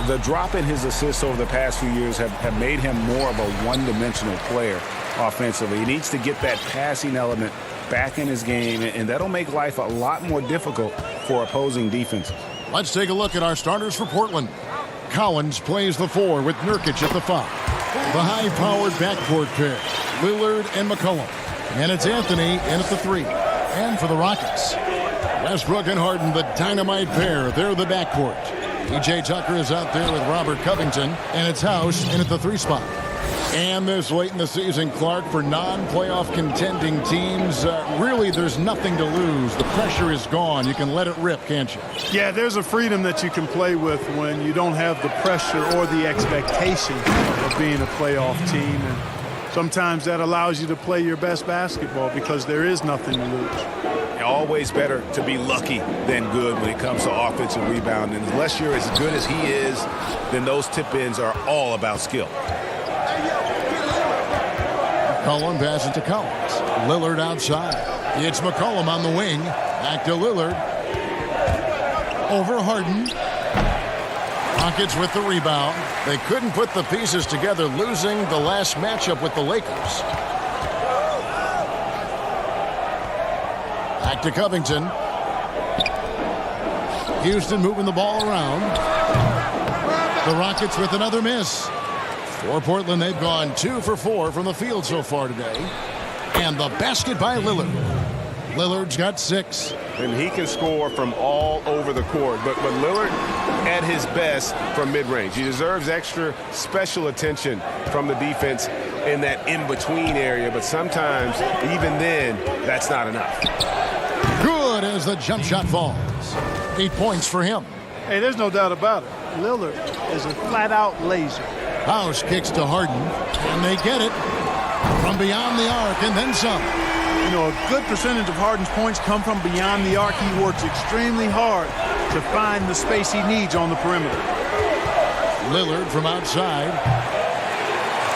The drop in his assists over the past few years have made him more of a one-dimensional player offensively. He needs to get that passing element back in his game, and that'll make life a lot more difficult for opposing defenses. Let's take a look at our starters for Portland. Collins plays the 4 with Nurkic at the 5. The high-powered backcourt pair, Lillard and McCollum. And it's Anthony in at the 3. And for the Rockets, Westbrook and Harden, the dynamite pair. They're the backcourt. P.J. Tucker is out there with Robert Covington. And it's House in at the 3 spot. And this late in the season, Clark, for non-playoff contending teams, really there's nothing to lose. The pressure is gone. You can let it rip, can't you? Yeah, there's a freedom that you can play with when you don't have the pressure or the expectation of being a playoff team. And sometimes that allows you to play your best basketball because there is nothing to lose. Always better to be lucky than good when it comes to offensive rebounding. Unless you're as good as he is, then those tip-ins are all about skill. McCollum passes to Collins. Lillard outside. It's McCollum on the wing. Back to Lillard. Over Harden. Rockets with the rebound. They couldn't put the pieces together, losing the last matchup with the Lakers. Back to Covington. Houston moving the ball around. The Rockets with another miss. For Portland, they've gone 2 for 4 from the field so far today. And the basket by Lillard. Lillard's got 6. And he can score from all over the court. But Lillard at his best from mid-range. He deserves extra special attention from the defense in that in-between area. But sometimes, even then, that's not enough. Good as the jump shot falls. 8 points for him. Hey, there's no doubt about it. Lillard is a flat-out laser. House kicks to Harden, and they get it from beyond the arc and then some. You know, a good percentage of Harden's points come from beyond the arc. He works extremely hard to find the space he needs on the perimeter. Lillard from outside.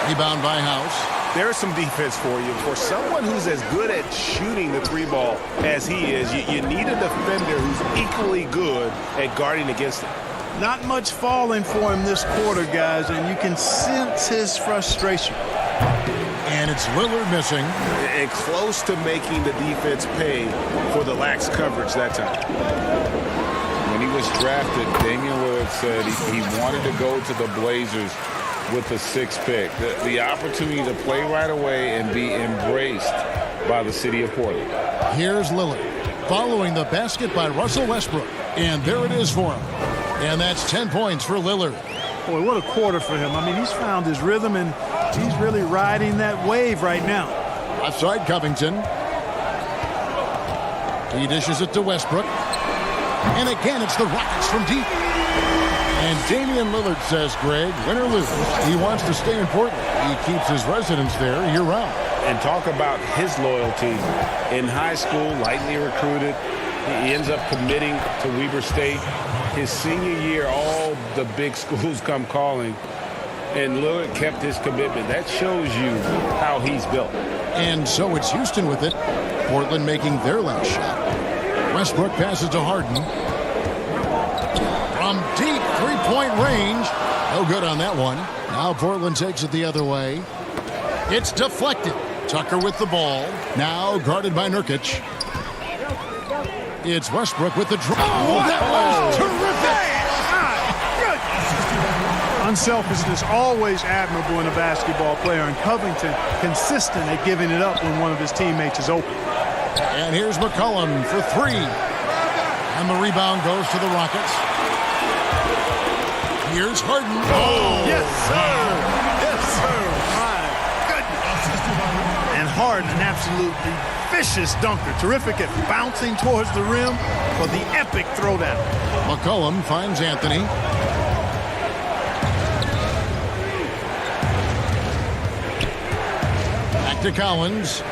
Rebound by House. There's some defense for you. For someone who's as good at shooting the 3-ball as he is, you need a defender who's equally good at guarding against it. Not much falling for him this quarter, guys, and you can sense his frustration. And it's Lillard missing. And close to making the defense pay for the lax coverage that time. When he was drafted, Damian Lillard said he wanted to go to the Blazers with the 6th pick. The opportunity to play right away and be embraced by the city of Portland. Here's Lillard following the basket by Russell Westbrook. And there it is for him. And that's 10 points for Lillard. Boy, what a quarter for him. I mean, he's found his rhythm, and he's really riding that wave right now. Outside Covington. He dishes it to Westbrook. And again, it's the Rockets from deep. And Damian Lillard says, Greg, win or lose, he wants to stay in Portland. He keeps his residence there year-round. And talk about his loyalty. In high school, lightly recruited. He ends up committing to Weber State. His senior year, all the big schools come calling, and Lillard kept his commitment. That shows you how he's built. And so it's Houston with it. Portland making their last shot. Westbrook passes to Harden. From deep three-point range. No good on that one. Now Portland takes it the other way. It's deflected. Tucker with the ball. Now guarded by Nurkic. It's Westbrook with the draw. Oh, that was terrific! Unselfishness, always admirable in a basketball player, and Covington consistent at giving it up when one of his teammates is open. And here's McCollum for three. And the rebound goes to the Rockets. Here's Harden. Oh, yes, sir. Yes, sir. My goodness. And Harden, an absolutely vicious dunker. Terrific at bouncing towards the rim for the epic throwdown. McCollum finds Anthony. Back to Collins.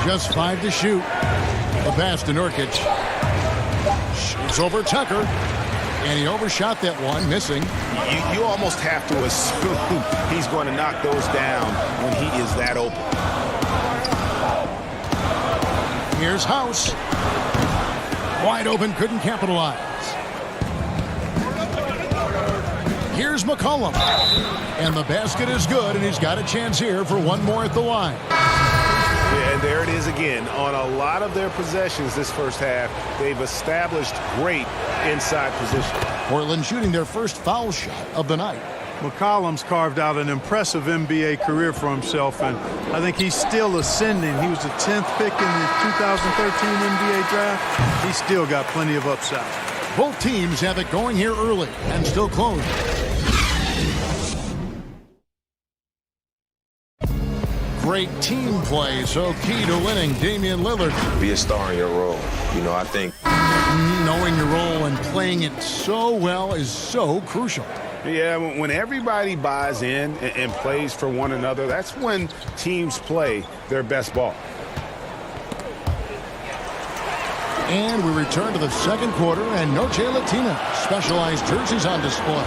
Just 5 to shoot. The pass to Nurkic. Shoots over Tucker. And he overshot that one, missing. You almost have to assume he's going to knock those down when he is that open. Here's House. Wide open, couldn't capitalize. Here's McCollum. And the basket is good, and he's got a chance here for one more at the line. Yeah, and there it is again. On a lot of their possessions this first half, they've established great inside position. Portland shooting their first foul shot of the night. McCollum's carved out an impressive NBA career for himself, and I think he's still ascending. He was the 10th pick in the 2013 NBA draft. He's still got plenty of upside. Both teams have it going here early and still close. Great team play, so key to winning. Damian Lillard. Be a star in your role. You know, I think knowing your role and playing it so well is so crucial. Yeah, when everybody buys in and plays for one another, that's when teams play their best ball. And we return to the second quarter, and Noche Latina specialized jerseys on display.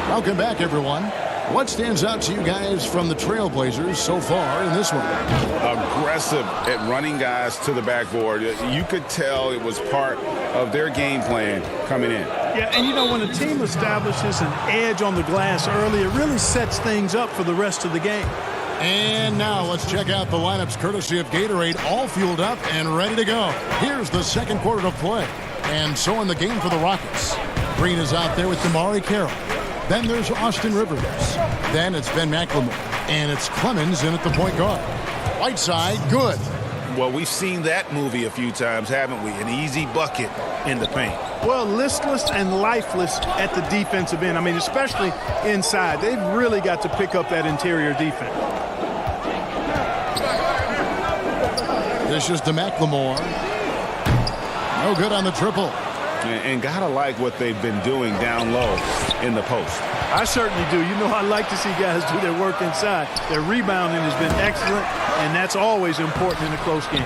Welcome back, everyone. What stands out to you guys from the Trailblazers so far in this one? Aggressive at running guys to the backboard. You could tell it was part of their game plan coming in. Yeah, and you know, when a team establishes an edge on the glass early, it really sets things up for the rest of the game. And now let's check out the lineups courtesy of Gatorade, all fueled up and ready to go. Here's the second quarter to play. And so in the game for the Rockets. Green is out there with Damari Carroll. Then there's Austin Rivers. Then it's Ben McLemore. And it's Clemens in at the point guard. Whiteside, good. Well, we've seen that movie a few times, haven't we? An easy bucket in the paint. Well, listless and lifeless at the defensive end. I mean, especially inside. They've really got to pick up that interior defense. This is to McLemore. No good on the triple. And gotta like what they've been doing down low in the post. I certainly do. You know, I like to see guys do their work inside. Their rebounding has been excellent, and that's always important in a close game.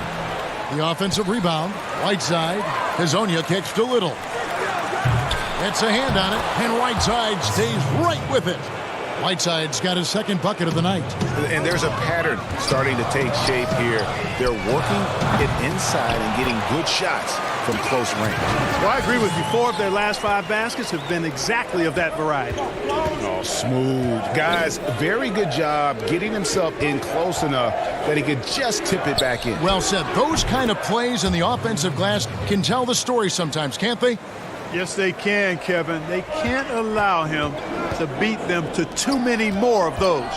The offensive rebound. Whiteside. Hezonja kicks to Little. It's a hand on it, and Whiteside stays right with it. Whiteside's got his second bucket of the night. And there's a pattern starting to take shape here. They're working it inside and getting good shots from close range. Well, I agree with you. 4 of their last 5 baskets have been exactly of that variety. Oh, smooth. Guys, very good job getting himself in close enough that he could just tip it back in. Well said. Those kind of plays in the offensive glass can tell the story sometimes, can't they? Yes, they can, Kevin. They can't allow him to beat them to too many more of those.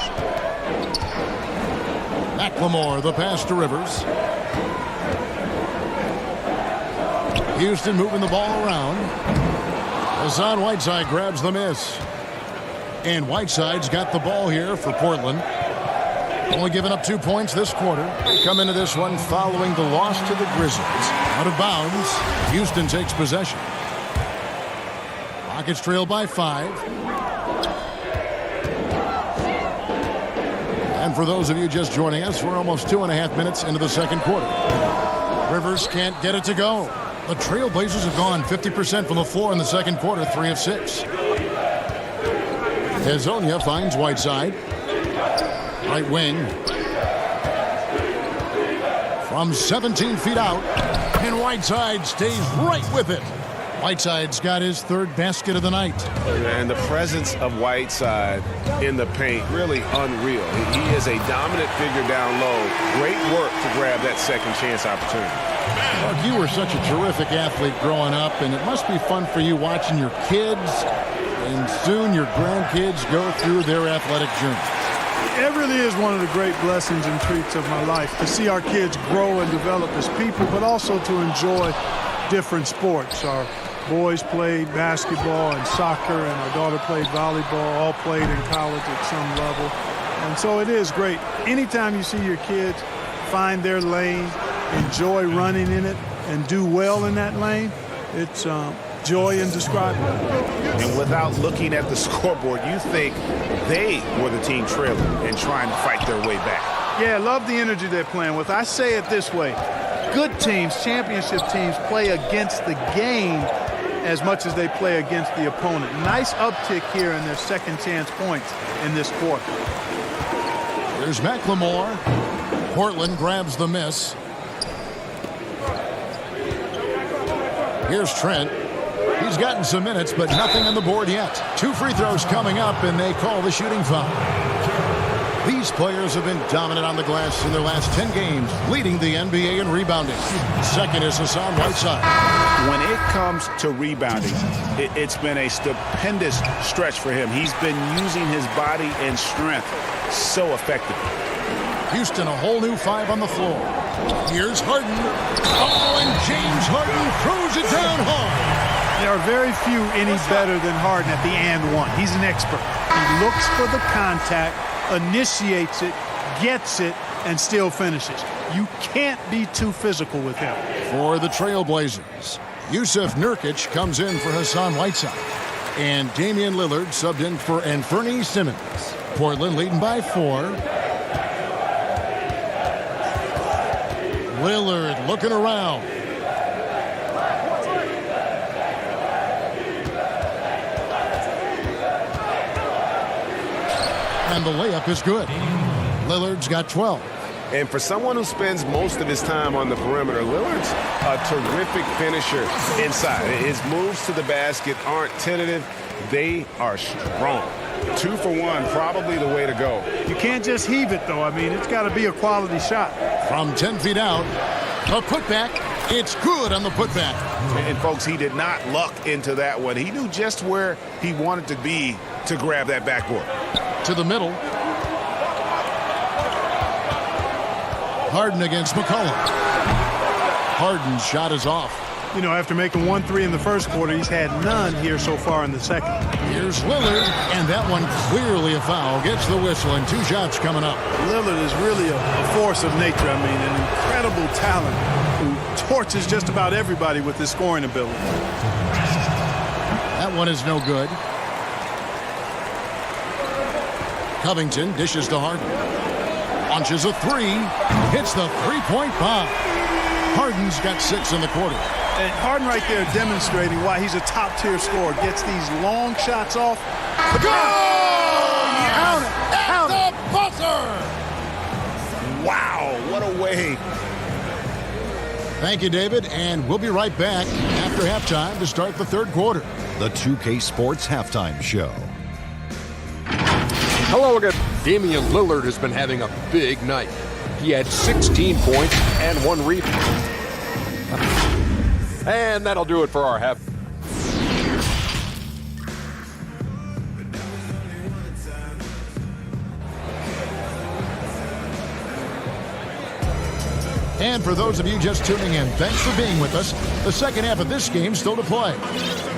McLemore, the pass to Rivers. Houston moving the ball around. Hassan Whiteside grabs the miss. And Whiteside's got the ball here for Portland. Only giving up 2 points this quarter. They come into this one following the loss to the Grizzlies. Out of bounds. Houston takes possession. Rockets trail by 5. And for those of you just joining us, we're almost 2.5 minutes into the second quarter. Rivers can't get it to go. The Trailblazers have gone 50% from the floor in the second quarter, 3 of 6. Hezonja finds Whiteside. Right wing. From 17 feet out. And Whiteside stays right with it. Whiteside's got his 3rd basket of the night. And the presence of Whiteside in the paint, really unreal. He is a dominant figure down low. Great work to grab that second chance opportunity. Mark, you were such a terrific athlete growing up, and it must be fun for you watching your kids and soon your grandkids go through their athletic journey. It really is one of the great blessings and treats of my life to see our kids grow and develop as people, but also to enjoy different sports. Our boys played basketball and soccer, and our daughter played volleyball, all played in college at some level. And so it is great. Anytime you see your kids find their lane, enjoy running in it, and do well in that lane, it's joy indescribable. And without looking at the scoreboard, you think they were the team trailing and trying to fight their way back. Yeah, I love the energy they're playing with. I say it this way. Good teams, championship teams, play against the game as much as they play against the opponent. Nice uptick here in their second chance points in this quarter. There's McLemore. Portland grabs the miss. Here's Trent. He's gotten some minutes, but nothing on the board yet. 2 free throws coming up, and they call the shooting foul. These players have been dominant on the glass in their last 10 games, leading the NBA in rebounding. Second is Hassan Whiteside. When it comes to rebounding, it's been a stupendous stretch for him. He's been using his body and strength so effectively. Houston, a whole new 5 on the floor. Here's Harden. Oh, and James Harden throws it down hard. There are very few any better than Harden at the and one. He's an expert. He looks for the contact, initiates it, gets it, and still finishes. You can't be too physical with him. For the Trailblazers, Yusuf Nurkic comes in for Hassan Whiteside. And Damian Lillard subbed in for Anthony Simmons. Portland leading by 4. Lillard looking around. And the layup is good. Lillard's got 12. And for someone who spends most of his time on the perimeter, Lillard's a terrific finisher inside. His moves to the basket aren't tentative. They are strong. 2 for 1, probably the way to go. You can't just heave it, though. I mean, it's got to be a quality shot. From 10 feet out, a putback. It's good on the putback. And, folks, he did not luck into that one. He knew just where he wanted to be to grab that backboard. To the middle. Harden against McCollum. Harden's shot is off. You know, after making 1 3 in the first quarter, he's had none here so far in the second. Here's Lillard, and that one clearly a foul. Gets the whistle, and 2 shots coming up. Lillard is really a force of nature. I mean, an incredible talent who torches just about everybody with his scoring ability. That one is no good. Covington dishes to Harden. Launches a 3. Hits the three-point bomb. Harden's got 6 in the quarter. And Harden right there demonstrating why he's a top-tier scorer. Gets these long shots off. Go! Count it! At the buzzer! Wow, what a way. Thank you, David, and we'll be right back after halftime to start the third quarter. The 2K Sports Halftime Show. Hello again. Damian Lillard has been having a big night. He had 16 points and 1 rebound. And that'll do it for our half. And for those of you just tuning in, thanks for being with us. The second half of this game still to play.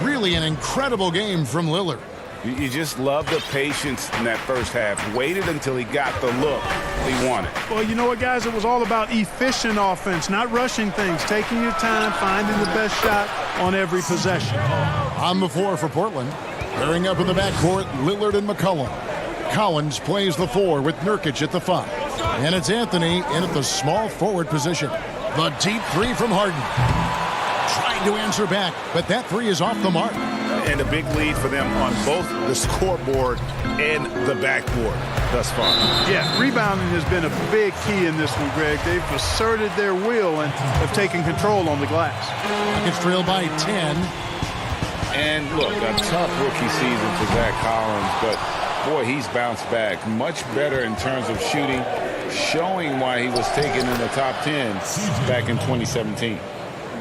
Really an incredible game from Lillard. You just love the patience in that first half. Waited until he got the look he wanted. Well, you know what, guys? It was all about efficient offense, not rushing things, taking your time, finding the best shot on every possession. On the floor for Portland. Pairing up in the backcourt, Lillard and McCollum. Collins plays the 4 with Nurkic at the 5. And it's Anthony in at the small forward position. The deep 3 from Harden. Trying to answer back, but that 3 is off the mark. And a big lead for them on both the scoreboard and the backboard thus far. Yeah, rebounding has been a big key in this one, Greg. They've asserted their will and have taken control on the glass. It's trailed by 10. And look, a tough rookie season for Zach Collins, but boy, he's bounced back much better in terms of shooting, showing why he was taken in the top 10 back in 2017.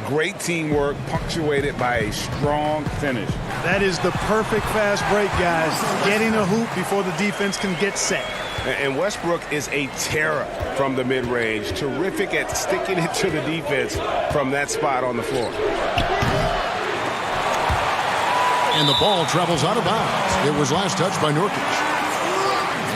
Great teamwork punctuated by a strong finish. That is the perfect fast break, guys. Getting a hoop before the defense can get set. And Westbrook is a terror from the mid-range. Terrific at sticking it to the defense from that spot on the floor. And the ball travels out of bounds. It was last touched by Nurkic.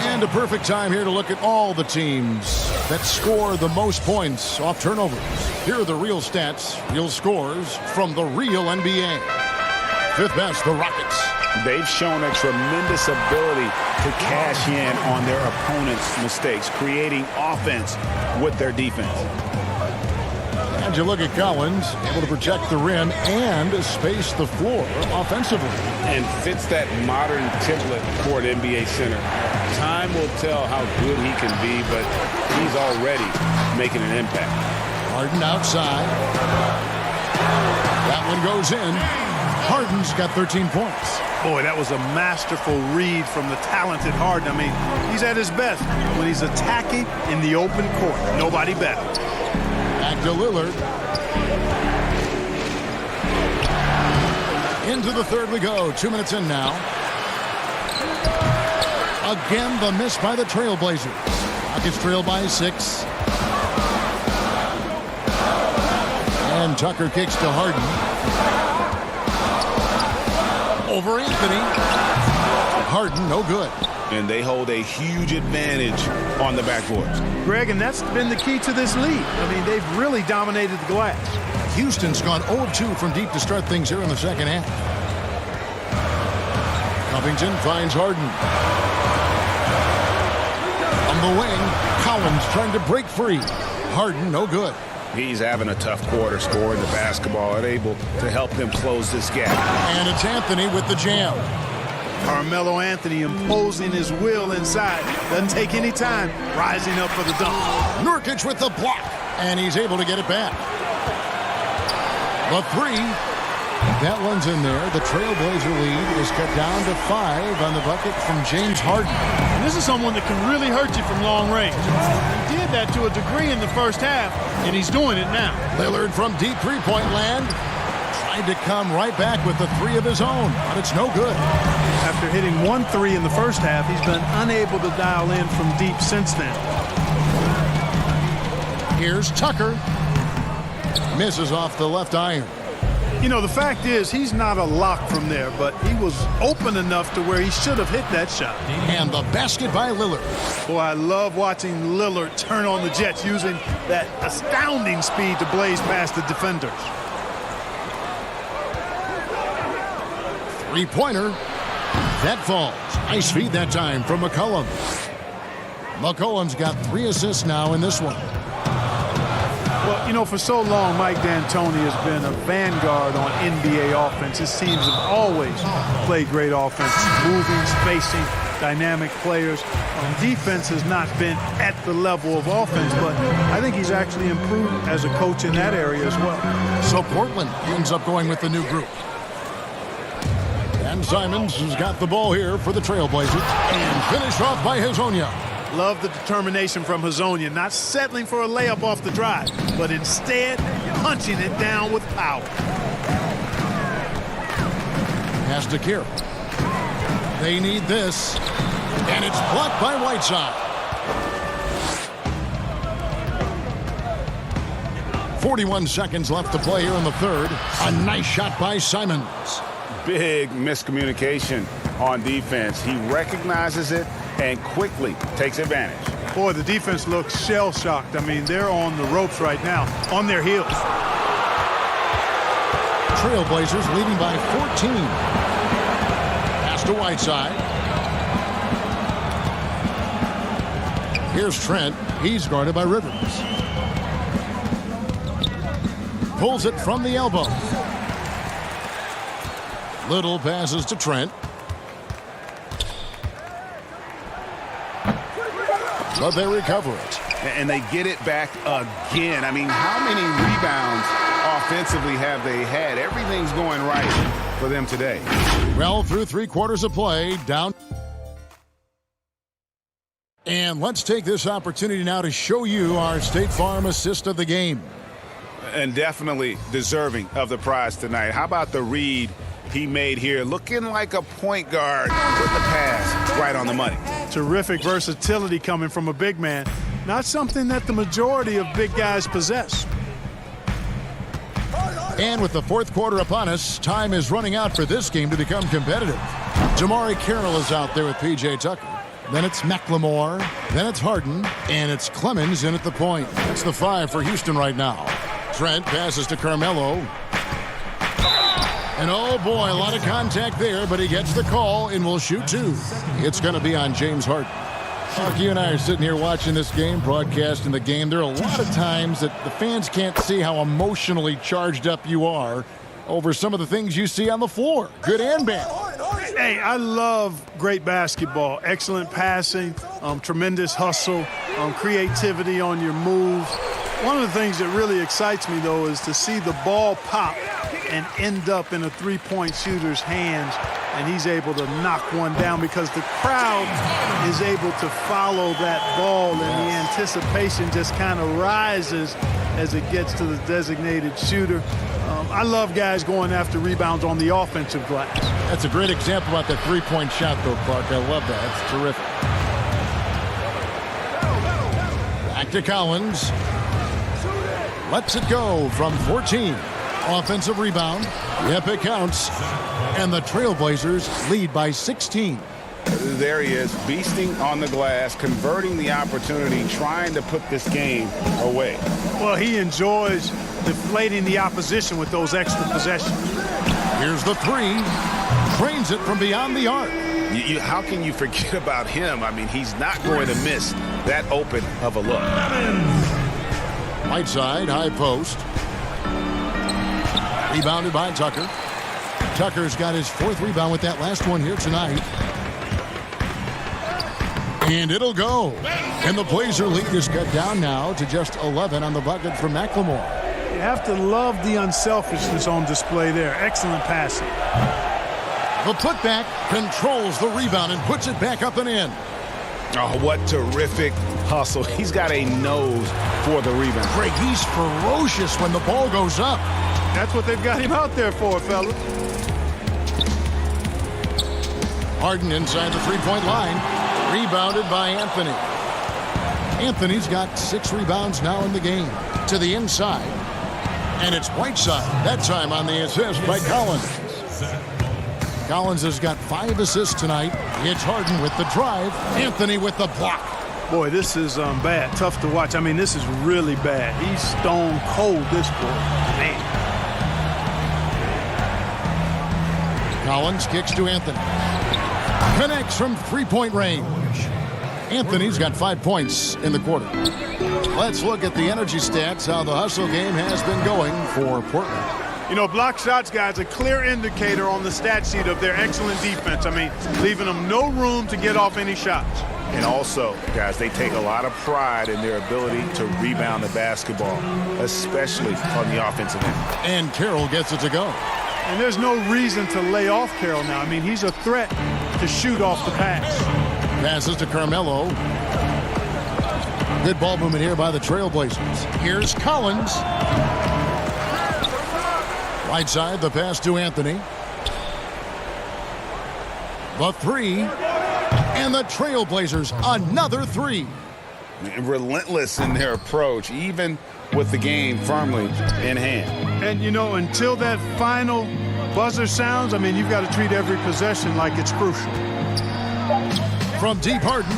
And a perfect time here to look at all the teams that score the most points off turnovers. Here are the real stats, real scores from the real NBA. Fifth best, the Rockets. They've shown a tremendous ability to cash in on their opponent's mistakes, creating offense with their defense. And you look at Collins, able to protect the rim and space the floor offensively. And fits that modern template for an NBA center. Time will tell how good he can be, but he's already making an impact. Harden outside. That one goes in. Harden's got 13 points. Boy, that was a masterful read from the talented Harden. I mean, he's at his best when he's attacking in the open court. Nobody better. Back to Lillard. Into the third we go. 2 minutes in now. Again, the miss by the Trailblazers. Rockets trail by 6. And Tucker kicks to Harden. Over Anthony. Harden, no good. And they hold a huge advantage on the backboard. Greg, and that's been the key to this lead. I mean, they've really dominated the glass. Houston's gone 0 of 2 from deep to start things here in the second half. Covington finds Harden. On the wing, Collins trying to break free. Harden, no good. He's having a tough quarter scoring the basketball and able to help them close this gap. And it's Anthony with the jam. Carmelo Anthony imposing his will inside. Doesn't take any time. Rising up for the dunk. Nurkic with the block. And he's able to get it back. The three. That one's in there. The Trailblazer lead is cut down to 5 on the bucket from James Harden. And this is someone that can really hurt you from long range. He did that to a degree in the first half, and he's doing it now. Lillard from deep three-point land. Tried to come right back with the 3 of his own, but it's no good. After hitting 1 3 in the first half, he's been unable to dial in from deep since then. Here's Tucker. Misses off the left iron. You know, the fact is, he's not a lock from there, but he was open enough to where he should have hit that shot. And the basket by Lillard. Boy, I love watching Lillard turn on the Jets using that astounding speed to blaze past the defenders. Three-pointer. That falls. Nice feed that time from McCollum. McCollum's got 3 assists now in this one. Well, you know, for so long, Mike D'Antoni has been a vanguard on NBA offense. His teams have always played great offense, moving, spacing, dynamic players. Defense has not been at the level of offense, but I think he's actually improved as a coach in that area as well. So Portland ends up going with the new group. And Simons has got the ball here for the Trailblazers. And finished off by Hezonja. Love the determination from Hezonja, not settling for a layup off the drive, but instead punching it down with power. Has to Kira. They need this. And it's blocked by Whiteside. 41 seconds left to play here in the third. A nice shot by Simons. Big miscommunication on defense. He recognizes it and quickly takes advantage. Boy, the defense looks shell-shocked. I mean, they're on the ropes right now, on their heels. Trailblazers leading by 14. Pass to Whiteside. Here's Trent. He's guarded by Rivers. Pulls it from the elbow. Little passes to Trent. But they recover it. And they get it back again. I mean, how many rebounds offensively have they had? Everything's going right for them today. Well, through 3 quarters of play, down. And let's take this opportunity now to show you our State Farm assist of the game. And definitely deserving of the prize tonight. How about the read he made here? Looking like a point guard with the pass right on the money. Terrific versatility coming from a big man. Not something that the majority of big guys possess. And with the fourth quarter upon us, time is running out for this game to become competitive. Jamari Carroll is out there with P.J. Tucker. Then it's McLemore. Then it's Harden. And it's Clemens in at the point. That's the 5 for Houston right now. Trent passes to Carmelo. And oh boy, a lot of contact there, but he gets the call and will shoot 2. It's going to be on James Harden. Mark, you and I are sitting here watching this game, broadcasting the game. There are a lot of times that the fans can't see how emotionally charged up you are over some of the things you see on the floor, good and bad. Hey, I love great basketball. Excellent passing, tremendous hustle, creativity on your moves. One of the things that really excites me, though, is to see the ball pop and end up in a three-point shooter's hands, and he's able to knock one down because the crowd is able to follow that ball, and the anticipation just kind of rises as it gets to the designated shooter. I love guys going after rebounds on the offensive glass. That's a great example about that three-point shot, though, Clark. I love that. That's terrific. Back to Collins. Lets it go from 14. Offensive rebound. Yep, it counts. And the Trailblazers lead by 16. There he is, beasting on the glass, converting the opportunity, trying to put this game away. Well, he enjoys deflating the opposition with those extra possessions. Here's the 3. Drains it from beyond the arc. How can you forget about him? I mean, he's not going to miss that open of a look. Right side, high post. Rebounded by Tucker. Tucker's got his 4th rebound with that last one here tonight. And it'll go. And the Blazer lead is cut down now to just 11 on the bucket from McLemore. You have to love the unselfishness on display there. Excellent passing. The putback controls the rebound and puts it back up and in. Oh, what terrific hustle. He's got a nose for the rebound. Craig, he's ferocious when the ball goes up. That's what they've got him out there for, fellas. Harden inside the three-point line. Rebounded by Anthony. Anthony's got 6 rebounds now in the game. To the inside. And it's Whiteside. That time on the assist by Collins. Collins has got 5 assists tonight. It's Harden with the drive. Anthony with the block. Boy, this is bad. Tough to watch. I mean, this is really bad. He's stone cold, this boy. Man. Collins kicks to Anthony. Connects from three-point range. Anthony's got 5 points in the quarter. Let's look at the energy stats, how the hustle game has been going for Portland. You know, block shots, guys, a clear indicator on the stat sheet of their excellent defense. I mean, leaving them no room to get off any shots. And also, guys, they take a lot of pride in their ability to rebound the basketball, especially on the offensive end. And Carroll gets it to go. And there's no reason to lay off Carroll now. I mean, he's a threat to shoot off the pass. Passes to Carmelo. Good ball movement here by the Trailblazers. Here's Collins. Right side, the pass to Anthony. The 3. And the Trailblazers, another 3. Relentless in their approach, even with the game firmly in hand. And, you know, until that final buzzer sounds, I mean, you've got to treat every possession like it's crucial. From deep, Harden.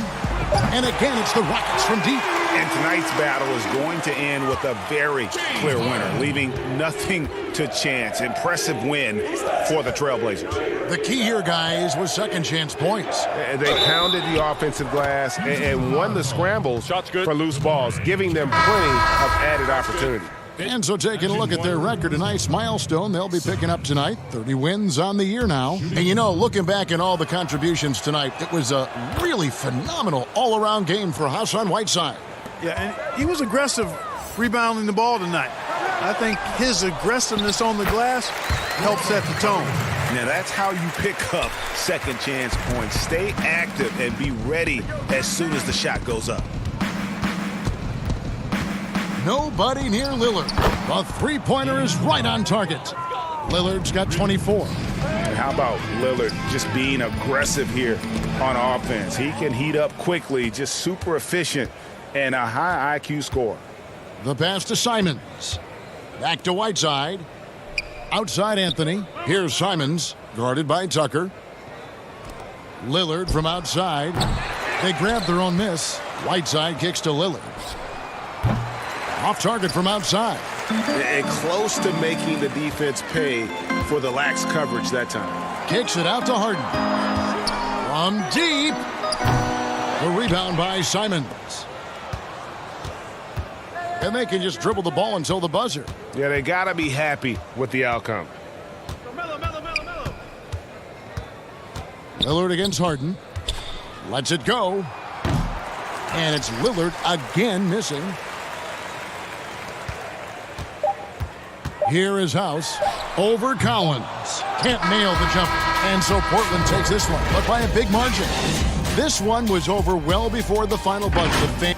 And again, it's the Rockets from deep. And tonight's battle is going to end with a very clear winner, leaving nothing to chance. Impressive win for the Trailblazers. The key here, guys, was second chance points. They pounded the offensive glass and won the scrambles for loose balls, giving them plenty of added opportunity. And so taking a look at their record, a nice milestone they'll be picking up tonight. 30 wins on the year now. And, you know, looking back at all the contributions tonight, it was a really phenomenal all-around game for Hassan Whiteside. Yeah, and he was aggressive rebounding the ball tonight. I think his aggressiveness on the glass helped set the tone. Now, that's how you pick up second chance points. Stay active and be ready as soon as the shot goes up. Nobody near Lillard. The three-pointer is right on target. Lillard's got 24. And how about Lillard just being aggressive here on offense? He can heat up quickly, just super efficient, and a high IQ score. The pass to Simons. Back to Whiteside. Outside Anthony. Here's Simons, guarded by Tucker. Lillard from outside. They grab their own miss. Whiteside kicks to Lillard. Off target from outside. And close to making the defense pay for the lax coverage that time. Kicks it out to Harden. From deep. The rebound by Simons. And they can just dribble the ball until the buzzer. Yeah, they got to be happy with the outcome. Lillard against Harden. Lets it go. And it's Lillard again missing. Here is House over Collins. Can't nail the jumper. And so Portland takes this one, but by a big margin. This one was over well before the final buzzer.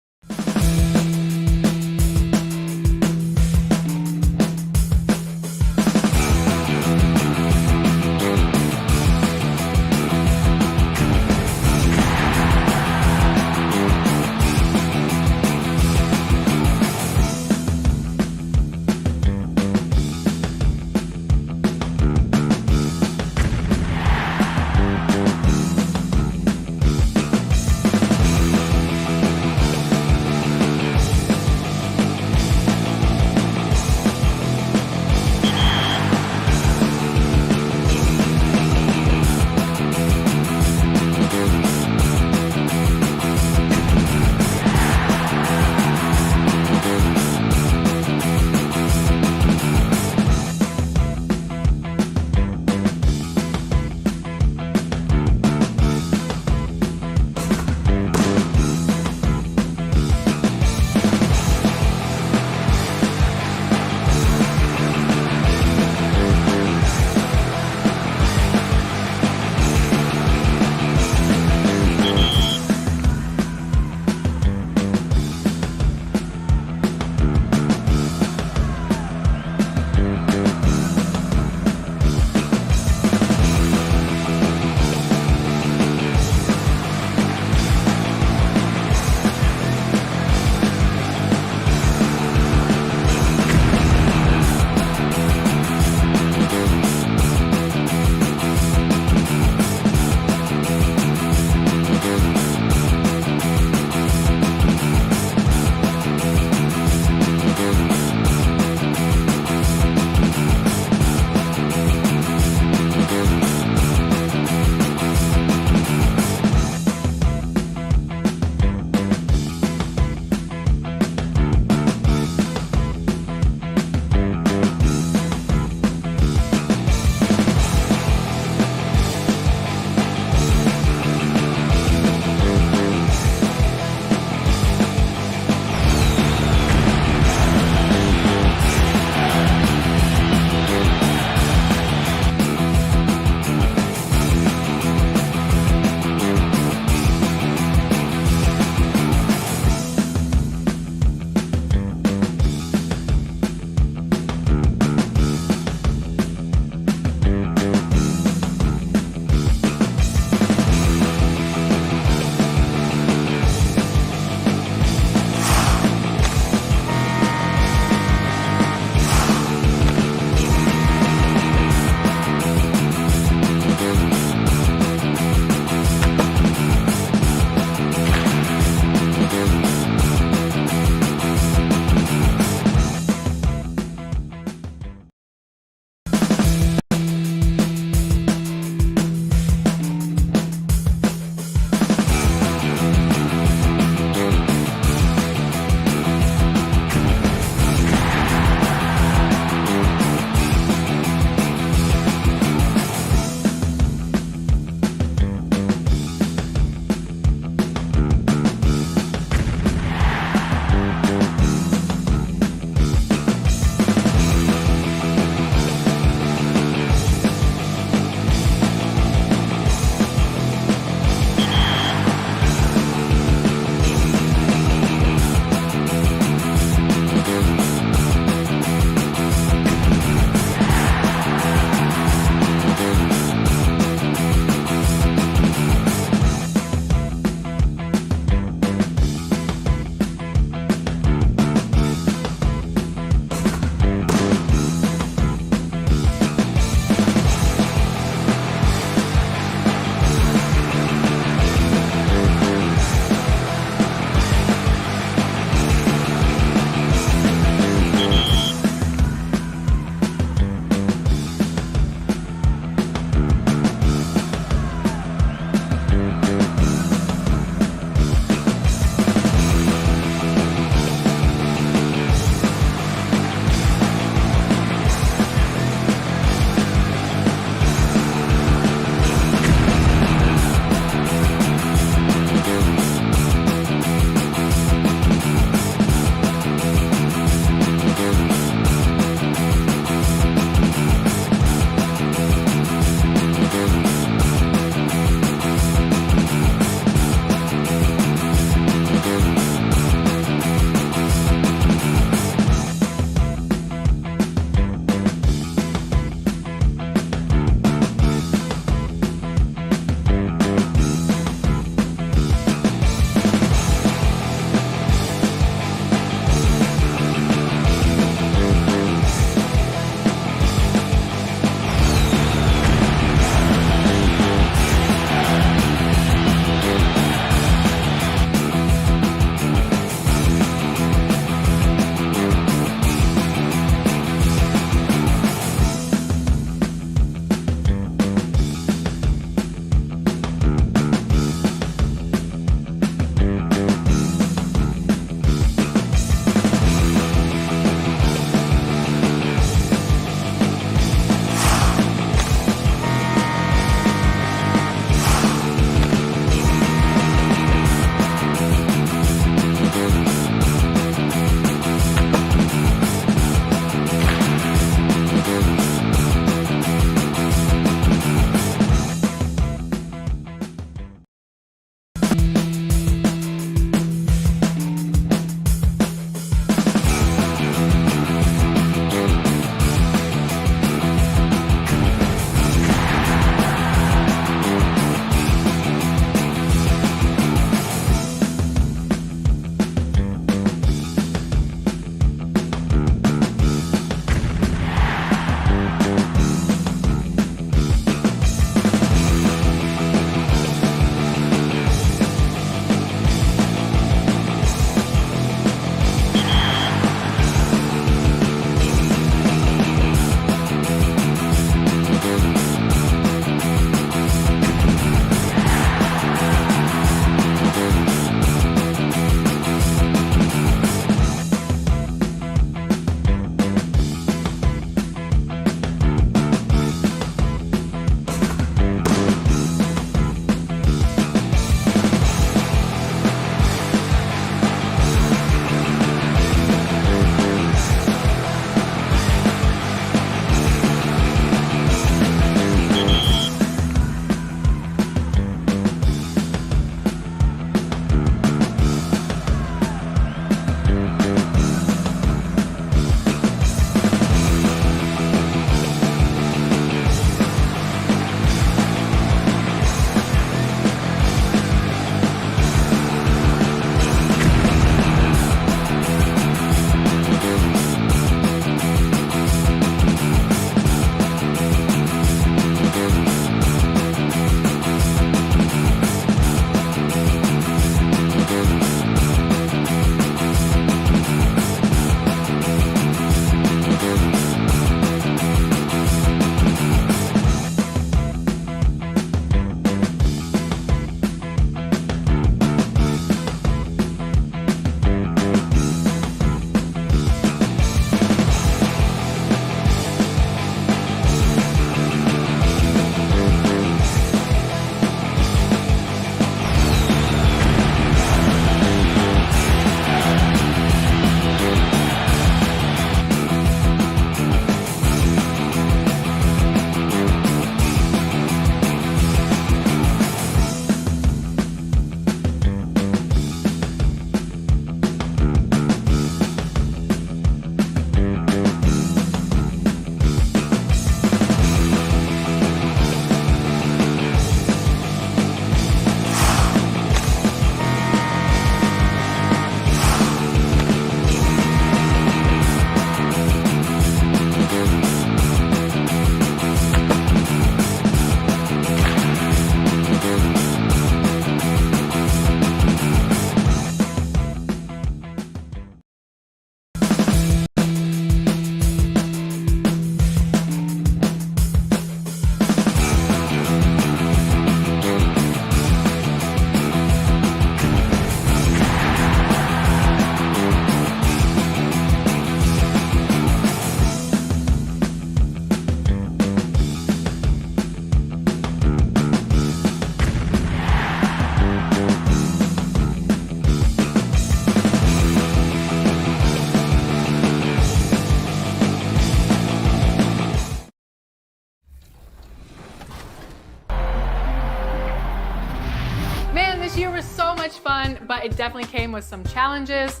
it definitely came with some challenges.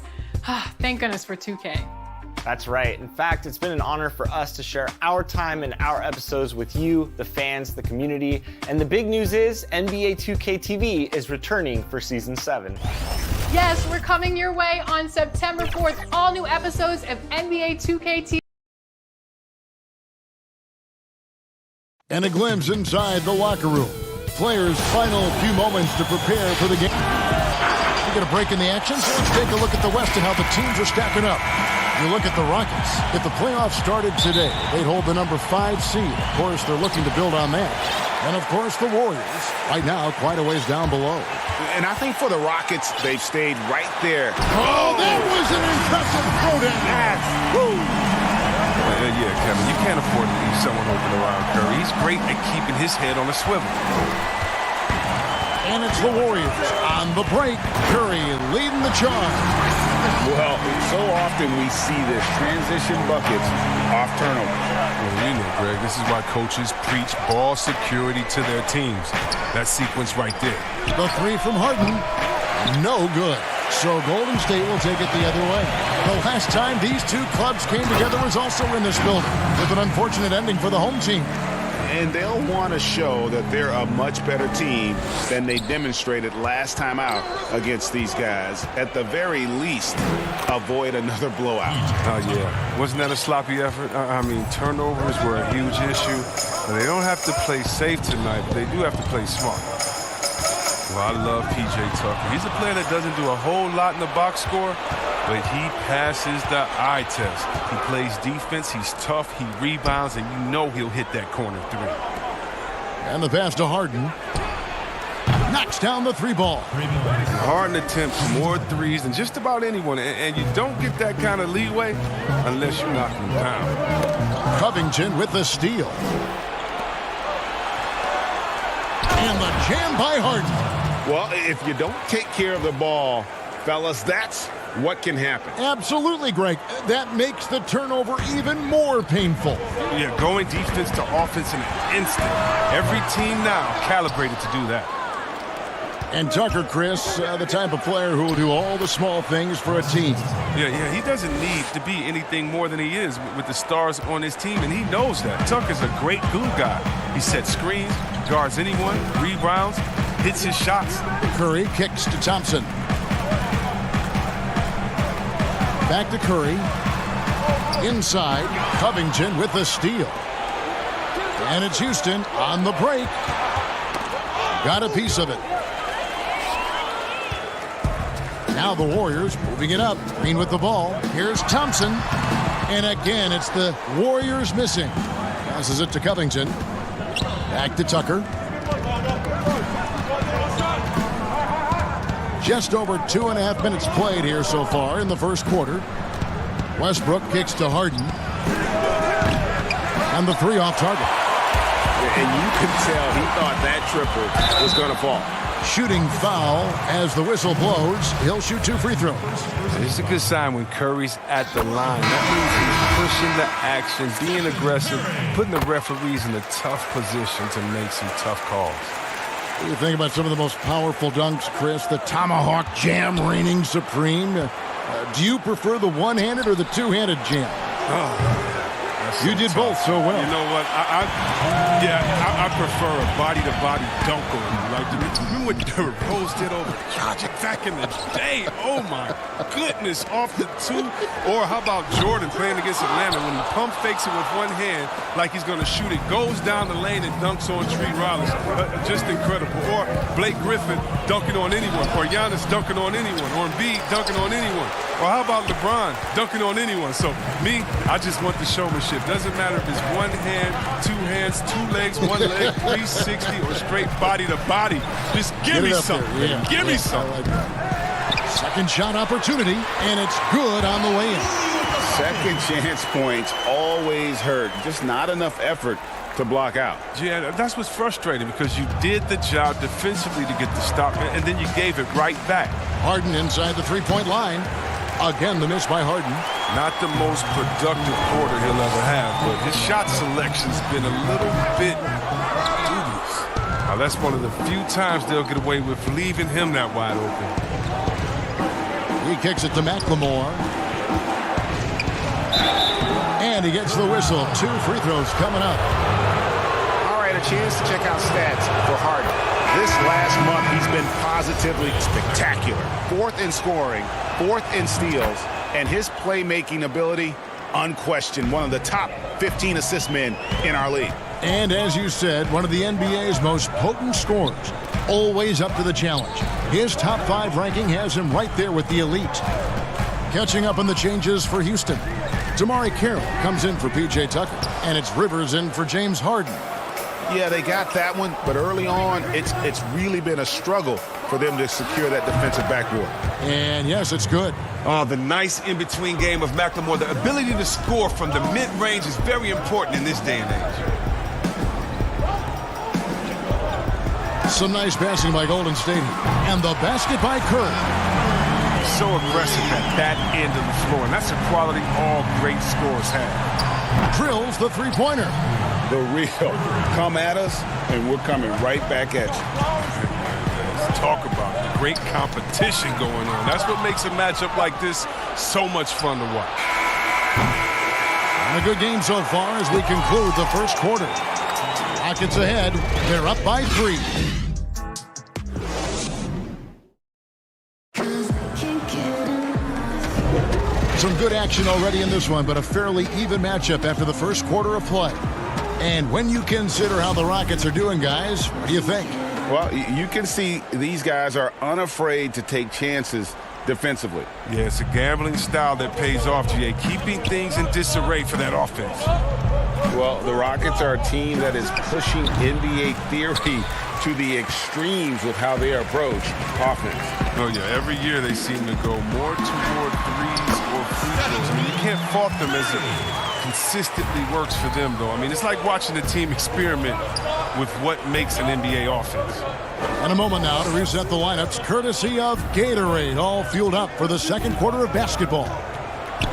Thank goodness for 2K. That's right. In fact, it's been an honor for us to share our time and our episodes with you, the fans, the community. And the big news is NBA 2K TV is returning for Season 7. Yes, we're coming your way on September 4th. All new episodes of NBA 2K TV. And a glimpse inside the locker room. Players' final few moments to prepare for the game. We get a break in the action, so let's take a look at the West and how the teams are stacking up. You look at the Rockets. If the playoffs started today, they'd hold the number 5 seed. Of course, they're looking to build on that. And, of course, the Warriors, right now, quite a ways down below. And I think for the Rockets, they've stayed right there. Oh, that was an impressive throwdown. Yeah, Kevin, you can't afford to leave someone open around Curry. He's great at keeping his head on a swivel. And it's the Warriors on the break. Curry leading the charge. Well, so often we see this transition buckets off turnovers. Well, you know, Greg, this is why coaches preach ball security to their teams. That sequence right there. The three from Harden, no good. So Golden State will take it the other way. The last time these two clubs came together was also in this building, with an unfortunate ending for the home team. And they'll want to show that they're a much better team than they demonstrated last time out against these guys. At the very least, avoid another blowout. Oh, yeah. Wasn't that a sloppy effort? I mean, turnovers were a huge issue. They don't have to play safe tonight, but they do have to play smart. Well, I love P.J. Tucker. He's a player that doesn't do a whole lot in the box score, but he passes the eye test. He plays defense, he's tough, he rebounds, and you know he'll hit that corner three. And the pass to Harden. Knocks down the three ball. Harden attempts more threes than just about anyone, and you don't get that kind of leeway unless you knock him down. Covington with the steal. And the jam by Harden. Well, if you don't take care of the ball, fellas, that's what can happen. Absolutely, Greg. That makes the turnover even more painful. Yeah, going defense to offense in an instant. Every team now calibrated to do that. And Tucker, Chris, the type of player who will do all the small things for a team. Yeah, he doesn't need to be anything more than he is with the stars on his team, and he knows that. Tucker's a great glue guy. He sets screens, guards anyone, rebounds, hits his shots. Curry kicks to Thompson. Back to Curry. Inside, Covington with the steal. And it's Houston on the break. Got a piece of it. Now the Warriors moving it up. Green with the ball. Here's Thompson. And again, it's the Warriors missing. Passes it to Covington. Back to Tucker. Just over 2.5 minutes played here so far in the first quarter. Westbrook kicks to Harden. And the three off target. And you can tell he thought that triple was going to fall. Shooting foul as the whistle blows. He'll shoot 2 free throws. It's a good sign when Curry's at the line. That means he's pushing the action, being aggressive, putting the referees in a tough position to make some tough calls. What do you think about some of the most powerful dunks, Chris? The tomahawk jam reigning supreme. Do you prefer the one-handed or the two-handed jam? You did both so well. You know what? I prefer a body-to-body dunk on you. Like, remember what Derrick Rose did over Jokic back in the day? Oh, my goodness, off the two. Or how about Jordan playing against Atlanta when he pump fakes it with one hand like he's going to shoot it, goes down the lane and dunks on Tree Rollins. Just incredible. Or Blake Griffin dunking on anyone. Or Giannis dunking on anyone. Or Embiid dunking on anyone. Or how about LeBron dunking on anyone? So, me, I just want the showmanship. Doesn't matter if it's one hand, two hands, two legs, one leg, 360, or straight body to body. Just give me something. Yeah. Give me something. Like second shot opportunity, and it's good on the way in. Second chance points always hurt. Just not enough effort to block out. Yeah, that's what's frustrating because you did the job defensively to get the stop, and then you gave it right back. Harden inside the three-point line. Again, the miss by Harden. Not the most productive quarter he'll ever have, but his shot selection's been a little bit dubious. Now, that's one of the few times they'll get away with leaving him that wide open. He kicks it to McLemore. And he gets the whistle. 2 free throws coming up. All right, a chance to check out stats for Harden. This last month, he's been positively spectacular. 4th in scoring, 4th in steals, and his playmaking ability, unquestioned, one of the top 15 assist men in our league. And as you said, one of the NBA's most potent scorers, always up to the challenge. His top 5 ranking has him right there with the elite. Catching up on the changes for Houston. Jamari Carroll comes in for P.J. Tucker, and it's Rivers in for James Harden. Yeah, they got that one, but early on, it's really been a struggle for them to secure that defensive backboard. And yes, it's good. Oh, the nice in-between game of McLemore. The ability to score from the mid-range is very important in this day and age. Some nice passing by Golden State. And the basket by Curry. So aggressive at that end of the floor, and that's a quality all great scorers have. Drills the three-pointer. The real. Come at us, and we're coming right back at you. Let's talk about great competition going on. That's what makes a matchup like this so much fun to watch. And a good game so far as we conclude the first quarter. Rockets ahead. They're up by 3. Some good action already in this one, but a fairly even matchup after the first quarter of play. And when you consider how the Rockets are doing, guys, what do you think? Well, you can see these guys are unafraid to take chances defensively. Yeah, it's a gambling style that pays off, GA, keeping things in disarray for that offense. Well, the Rockets are a team that is pushing NBA theory to the extremes with how they approach offense. Oh, yeah, every year they seem to go more toward threes or free throws. I mean, you can't fault them as it consistently works for them, though. I mean, it's like watching a team experiment with what makes an NBA offense. And a moment now to reset the lineups, courtesy of Gatorade, all fueled up for the second quarter of basketball.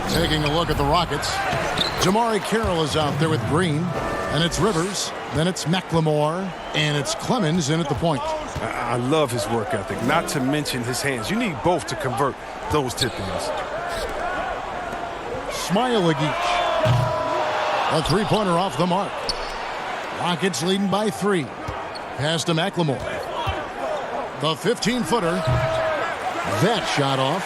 Taking a look at the Rockets, Jamari Carroll is out there with Green, and it's Rivers, then it's McLemore, and it's Clemens in at the point. I love his work ethic, not to mention his hands. You need both to convert those tip-ins. Smailagic. A three-pointer off the mark. Rockets leading by 3. Pass to McLemore. The 15-footer. That shot off.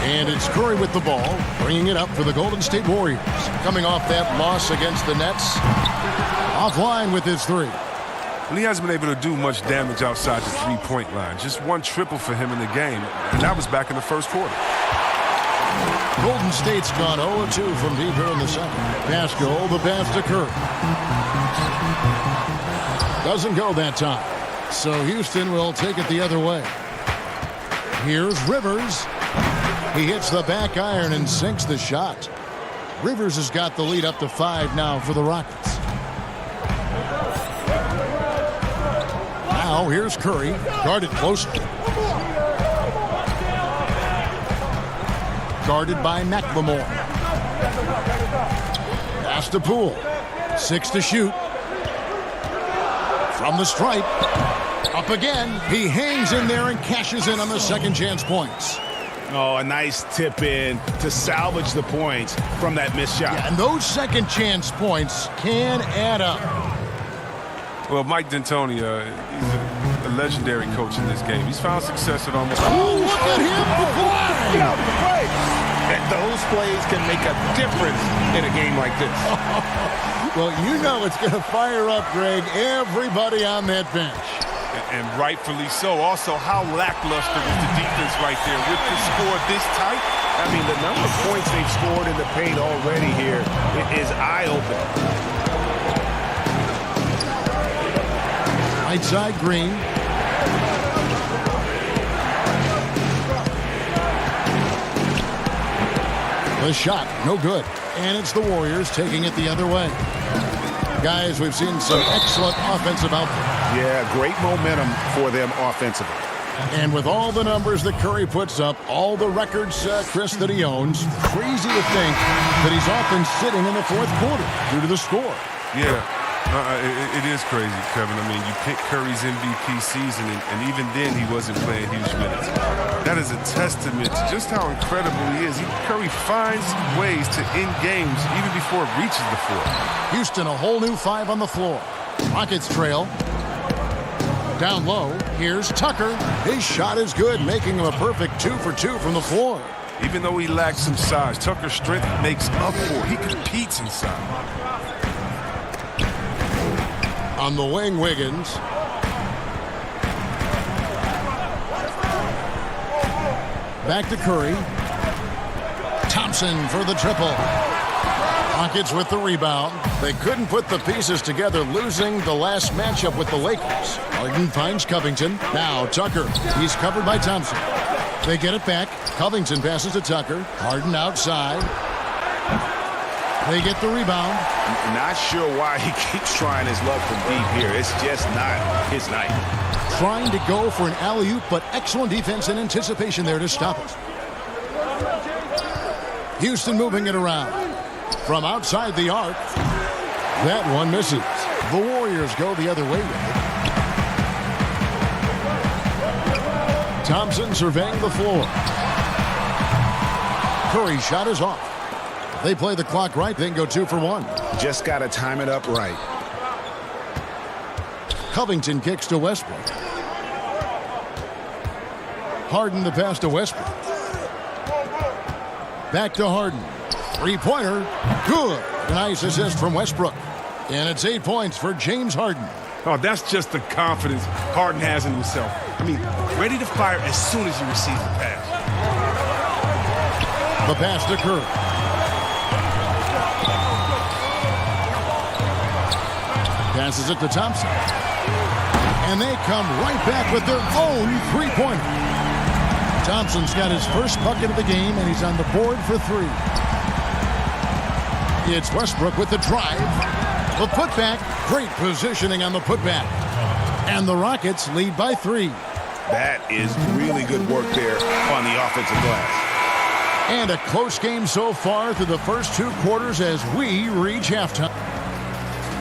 And it's Curry with the ball, bringing it up for the Golden State Warriors. Coming off that loss against the Nets. Offline with his 3. Well, he hasn't been able to do much damage outside the three-point line. Just 1 triple for him in the game, and that was back in the first quarter. Golden State's gone 0-2 from deep here in the second. Pascal, the pass to Curry. Doesn't go that time. So Houston will take it the other way. Here's Rivers. He hits the back iron and sinks the shot. Rivers has got the lead up to 5 now for the Rockets. Now here's Curry, guarded closely. Guarded by McLemore. Pass to Poole. 6 to shoot. From the stripe. Up again. He hangs in there and cashes in on the second chance points. Oh, a nice tip in to salvage the points from that missed shot. Yeah, and those second chance points can add up. Well, Mike D'Antoni, he's a legendary coach in this game. He's found success at almost... Oh, look at him! Get out the play! And those plays can make a difference in a game like this. Well, you know it's going to fire up, Greg, everybody on that bench. And rightfully so. Also, how lackluster was the defense right there with the score this tight? I mean, the number of points they've scored in the paint already here is eye-opening. Right side, Green. The shot, no good. And it's the Warriors taking it the other way. Guys, we've seen some excellent offensive output. Yeah, great momentum for them offensively. And with all the numbers that Curry puts up, all the records, Chris, that he owns, crazy to think that he's often sitting in the fourth quarter due to the score. Yeah, It is crazy, Kevin. I mean, you pick Curry's MVP season, and even then he wasn't playing huge minutes. That is a testament to just how incredible he is. Curry finds ways to end games even before it reaches the floor. Houston, a whole new 5 on the floor. Rockets trail. Down low, here's Tucker. His shot is good, making him a perfect 2 for 2 from the floor. Even though he lacks some size, Tucker's strength makes up for it. He competes inside. On the wing, Wiggins. Back to Curry. Thompson for the triple. Rockets with the rebound. They couldn't put the pieces together, losing the last matchup with the Lakers. Harden finds Covington. Now Tucker. He's covered by Thompson. They get it back. Covington passes to Tucker. Harden outside. They get the rebound. Not sure why he keeps trying his luck from deep here. It's just not his night. Trying to go for an alley-oop, but excellent defense and anticipation there to stop it. Houston moving it around. From outside the arc. That one misses. The Warriors go the other way with it. Thompson surveying the floor. Curry's shot is off. They play the clock right, then go 2 for 1. Just got to time it up right. Covington kicks to Westbrook. Harden the pass to Westbrook. Back to Harden. Three-pointer. Good. Nice assist from Westbrook. And it's 8 points for James Harden. Oh, that's just the confidence Harden has in himself. I mean, ready to fire as soon as he receives the pass. The pass to Curry. Passes it to Thompson. And they come right back with their own three-pointer. Thompson's got his first bucket of the game, and he's on the board for 3. It's Westbrook with the drive. The putback. Great positioning on the putback. And the Rockets lead by 3. That is really good work there on the offensive glass. And a close game so far through the first 2 quarters as we reach halftime.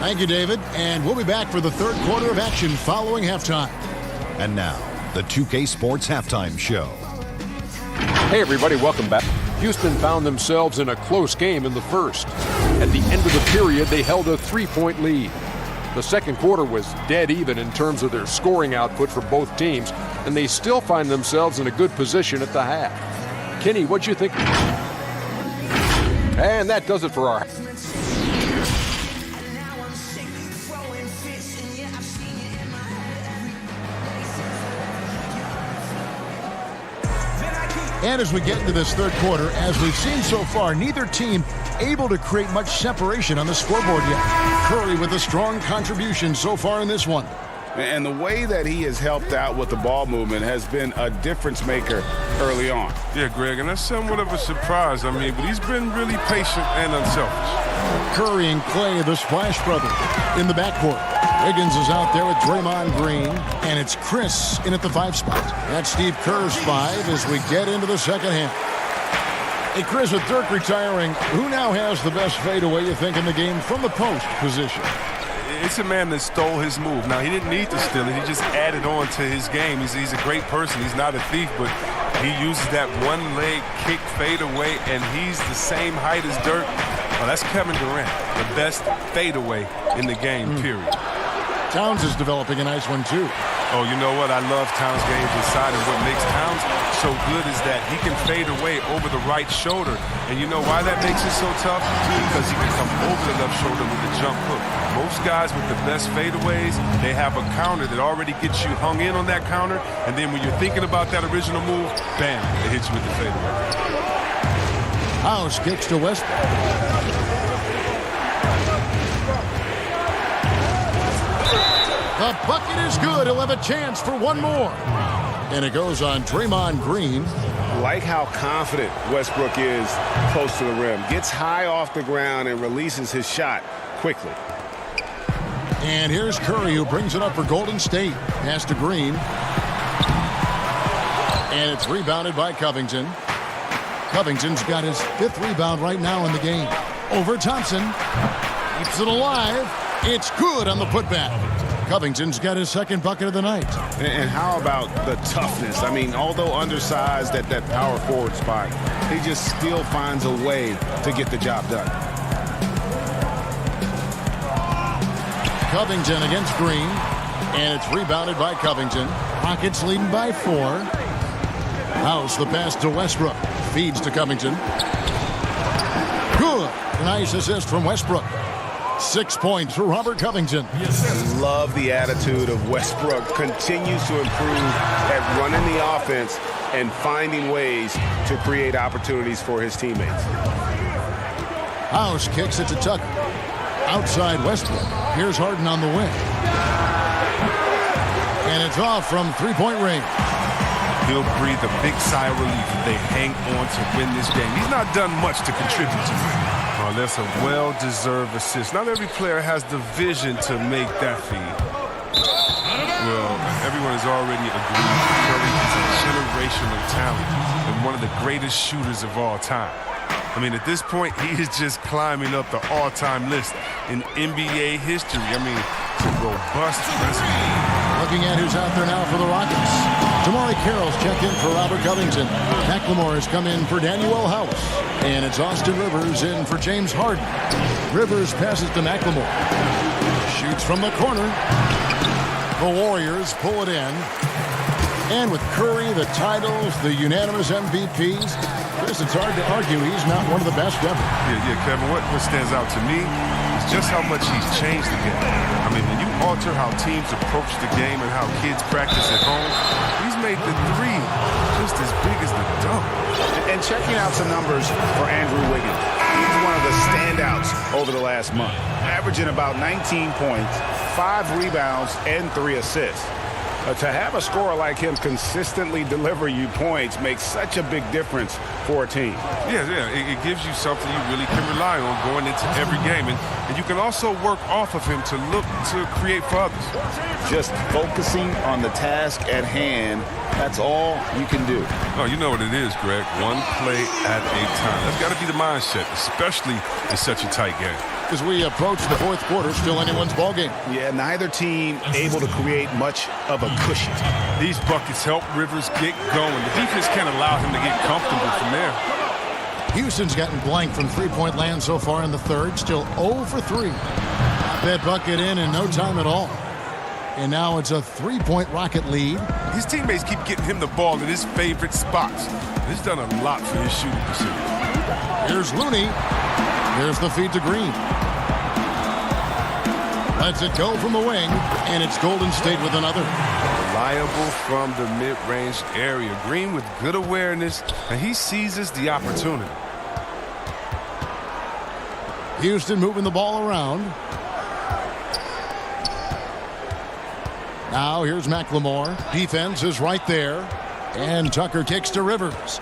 Thank you, David. And we'll be back for the third quarter of action following halftime. And now, the 2K Sports Halftime Show. Hey, everybody, welcome back. Houston found themselves in a close game in the first. At the end of the period, they held a 3-point lead. The second quarter was dead even in terms of their scoring output for both teams, and they still find themselves in a good position at the half. Kenny, what'd you think? And that does it for our... And as we get into this third quarter, as we've seen so far, neither team able to create much separation on the scoreboard yet. Curry with a strong contribution so far in this one. And the way that he has helped out with the ball movement has been a difference maker early on. Yeah, Greg, and that's somewhat of a surprise. I mean, but he's been really patient and unselfish. Curry and Clay, the Splash Brothers, in the backcourt. Wiggins is out there with Draymond Green, and it's Chris in at the 5 spot. That's Steve Kerr's 5 as we get into the second half. Hey, Chris, with Dirk retiring, who now has the best fadeaway, you think, in the game from the post position? It's a man that stole his move. Now, he didn't need to steal it. He just added on to his game. He's a great person. He's not a thief, but he uses that one-leg kick fadeaway, and he's the same height as Dirk. Well, that's Kevin Durant, the best fadeaway in the game, period. Towns is developing a nice one, too. Oh, you know what? I love Towns' games inside, and what makes Towns so good is that he can fade away over the right shoulder. And you know why that makes it so tough? Because he can come over the left shoulder with a jump hook. Most guys with the best fadeaways, they have a counter that already gets you hung in on that counter, and then when you're thinking about that original move, bam, it hits you with the fadeaway. House kicks to Westbrook. The bucket is good. He'll have a chance for one more. And it goes on Draymond Green. Like how confident Westbrook is close to the rim. Gets high off the ground and releases his shot quickly. And here's Curry, who brings it up for Golden State. Pass to Green. And it's rebounded by Covington. Covington's got his 5th rebound right now in the game. Over Thompson. Keeps it alive. It's good on the putback. Covington's got his second bucket of the night. And how about the toughness? I mean, although undersized at that power forward spot, he just still finds a way to get the job done. Covington against Green, and it's rebounded by Covington. Rockets leading by 4. House the pass to Westbrook. Feeds to Covington. Good. Nice assist from Westbrook. 6 points for Robert Covington. Love the attitude of Westbrook. Continues to improve at running the offense and finding ways to create opportunities for his teammates. House kicks it to Tucker. Outside Westbrook. Here's Harden on the wing. And it's off from three-point range. He'll breathe a big sigh of relief if they hang on to win this game. He's not done much to contribute to it. Oh, that's a well-deserved assist. Not every player has the vision to make that feed. Well, everyone has already agreed Curry is a generational talent and one of the greatest shooters of all time. I mean, at this point, he is just climbing up the all-time list in NBA history. I mean, it's a robust resume. Looking at who's out there now for the Rockets. Damari Carroll's checked in for Robert Covington. McLemore has come in for Daniel House. And it's Austin Rivers in for James Harden. Rivers passes to McLemore. Shoots from the corner. The Warriors pull it in. And with Curry, the titles, the unanimous MVPs, Chris, it's hard to argue he's not one of the best ever. Yeah, Kevin, what stands out to me is just how much he's changed the game. I mean, when you alter how teams approach the game and how kids practice at home, he's made the three just as big as the dunk. And checking out some numbers for Andrew Wiggins. He's one of the standouts over the last month, averaging about 19 points, 5 rebounds, and 3 assists. To have a scorer like him consistently deliver you points makes such a big difference for a team. Yeah, it gives you something you really can rely on going into every game. And you can also work off of him to look to create for others. Just focusing on the task at hand, that's all you can do. Oh, you know what it is, Greg. One play at a time. That's got to be the mindset, especially in such a tight game. As we approach the fourth quarter, still anyone's ballgame. Yeah, neither team able to create much of a cushion. These buckets help Rivers get going. The defense can't allow him to get comfortable from there. Houston's gotten blank from three-point land so far in the third. Still 0 for 3. That bucket in no time at all. And now it's a 3-point Rocket lead. His teammates keep getting him the ball in his favorite spots. He's done a lot for his shooting percentage. Here's Looney. Here's the feed to Green. Lets it go from the wing, and it's Golden State with another. Reliable from the mid-range area. Green with good awareness, and he seizes the opportunity. Houston moving the ball around. Now here's McLemore. Defense is right there. And Tucker kicks to Rivers.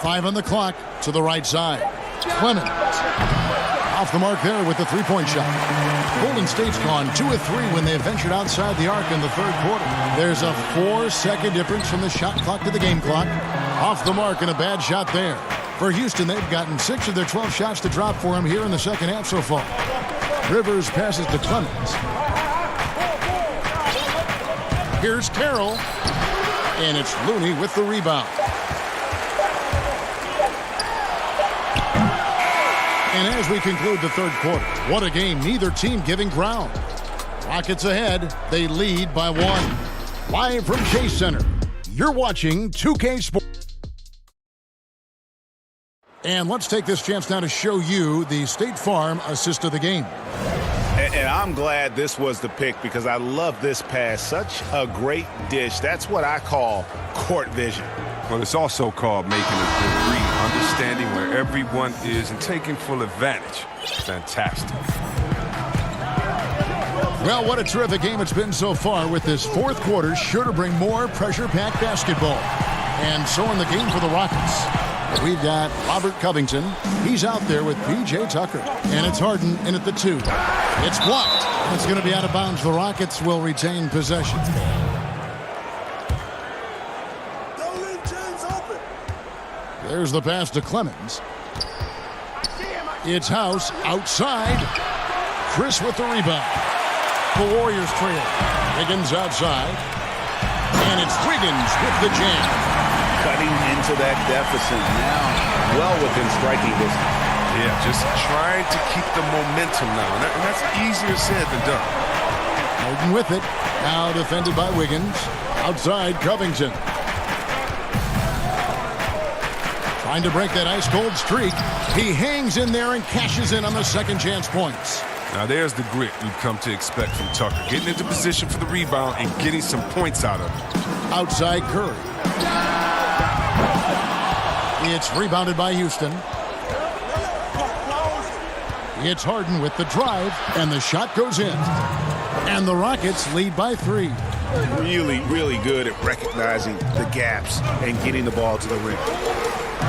5 on the clock to the right side. Clemens off the mark there with the three-point shot. Golden State's gone 2 of 3 when they ventured outside the arc in the third quarter. There's a 4-second difference from the shot clock to the game clock. Off the mark and a bad shot there. For Houston, they've gotten 6 of their 12 shots to drop for him here in the second half so far. Rivers passes to Clemens. Here's Carroll. And it's Looney with the rebound. And as we conclude the third quarter, what a game. Neither team giving ground. Rockets ahead. They lead by 1. Live from Chase Center, you're watching 2K Sports. And let's take this chance now to show you the State Farm assist of the game. And I'm glad this was the pick because I love this pass. Such a great dish. That's what I call court vision. Well, it's also called making a good read, understanding where everyone is and taking full advantage. Fantastic. Well, what a terrific game it's been so far, with this fourth quarter sure to bring more pressure-packed basketball. And so in the game for the Rockets, we've got Robert Covington. He's out there with P.J. Tucker. And it's Harden in at the 2. It's blocked. It's going to be out of bounds. The Rockets will retain possession. There's the pass to Clemens. It's House outside. Chris with the rebound. The Warriors trail. Wiggins outside. And it's Wiggins with the jam. Cutting into that deficit now. Well within striking distance. Yeah, just trying to keep the momentum now. And that's easier said than done. Harden with it. Now defended by Wiggins. Outside, Covington. Trying to break that ice-cold streak. He hangs in there and cashes in on the second chance points. Now there's the grit we've come to expect from Tucker. Getting into position for the rebound and getting some points out of it. Outside Curry. It's rebounded by Houston. It's Harden with the drive, and the shot goes in. And the Rockets lead by 3. Really, really good at recognizing the gaps and getting the ball to the rim.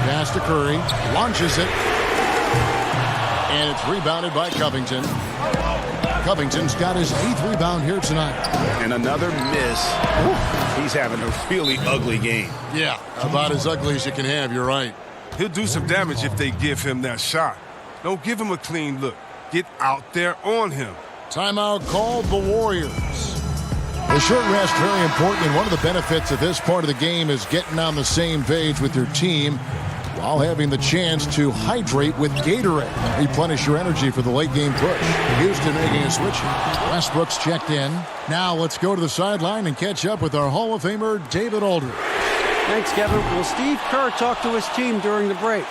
Pass to Curry, launches it, and it's rebounded by Covington. Covington's got his 8th rebound here tonight. And another miss. He's having a really ugly game. Yeah, about as ugly as you can have, you're right. He'll do some damage if they give him that shot. Don't give him a clean look. Get out there on him. Timeout called the Warriors. The short rest, very important, and one of the benefits of this part of the game is getting on the same page with your team while having the chance to hydrate with Gatorade. Replenish your energy for the late game push. Houston making a switch. Westbrook's checked in. Now let's go to the sideline and catch up with our Hall of Famer, David Aldridge. Thanks, Kevin. Well, Steve Kerr talked to his team during the break.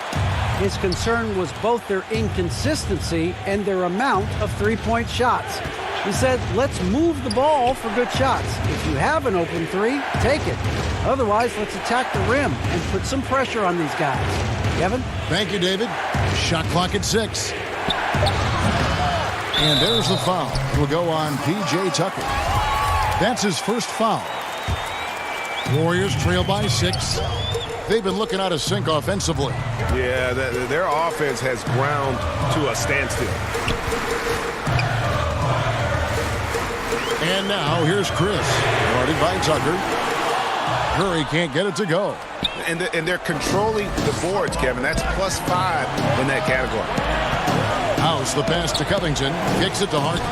His concern was both their inconsistency and their amount of three-point shots. He said, let's move the ball for good shots. If you have an open three, take it. Otherwise, let's attack the rim and put some pressure on these guys. Kevin? Thank you, David. Shot clock at 6. And there's the foul. Will go on P.J. Tucker. That's his first foul. Warriors trail by 6. They've been looking out of sync offensively. Yeah, their offense has ground to a standstill. And now here's Chris, guarded by Tucker. Curry can't get it to go. And they're controlling the boards, Kevin. That's +5 in that category. House the pass to Covington. Kicks it to Harden.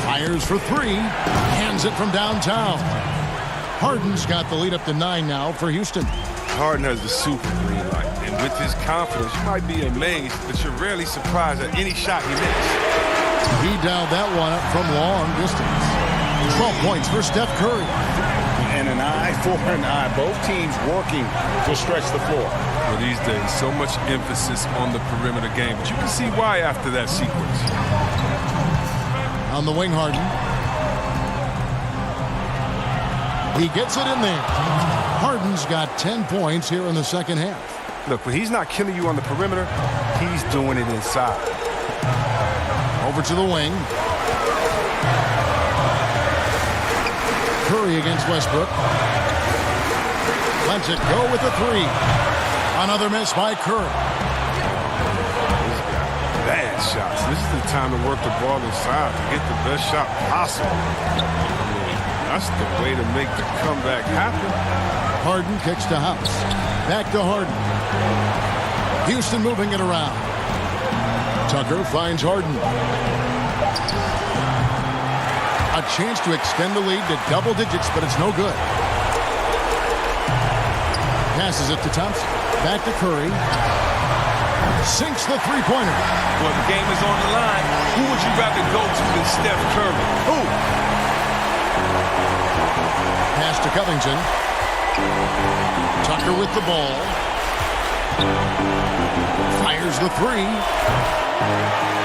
Fires for 3. Hands it from downtown. Harden's got the lead up to 9 now for Houston. Harden has the super green light. And with his confidence, you might be amazed, but you're rarely surprised at any shot he makes. He dialed that one up from long distance. 12 points for Steph Curry. And an eye for an eye. Both teams working to stretch the floor. Well, these days, so much emphasis on the perimeter game. But you can see why after that sequence. On the wing, Harden. He gets it in there. Harden's got 10 points here in the second half. Look, when he's not killing you on the perimeter, he's doing it inside. Over to the wing. Curry against Westbrook. Lets it go with a 3. Another miss by Curry. Bad shots. This is the time to work the ball inside to get the best shot possible. That's the way to make the comeback happen. Harden kicks to House. Back to Harden. Houston moving it around. Tucker finds Harden. A chance to extend the lead to double digits, but it's no good. Passes it to Thompson. Back to Curry. Sinks the three-pointer. Well, the game is on the line. Who would you rather go to than Steph Curry? Who? Pass to Covington. Tucker with the ball. Fires the 3.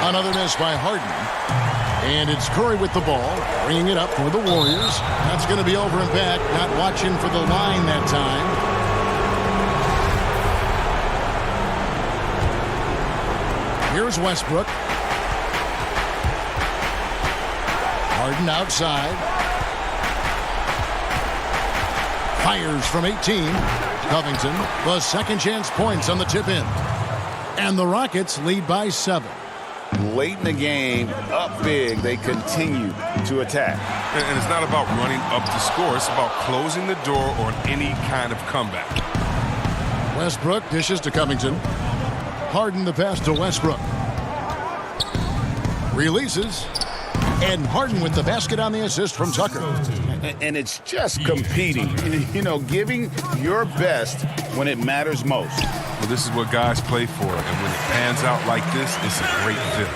Another miss by Harden. And it's Curry with the ball, bringing it up for the Warriors. That's going to be over and back. Not watching for the line that time. Here's Westbrook. Harden outside. Fires from 18. Covington, the second chance points on the tip in. And the Rockets lead by 7. Late in the game, up big, they continue to attack. And it's not about running up to score. It's about closing the door on any kind of comeback. Westbrook dishes to Covington. Harden the pass to Westbrook. Releases. And Harden with the basket on the assist from Tucker. And it's just competing, you know, giving your best when it matters most. Well, this is what guys play for, and when it pans out like this, it's a great fit.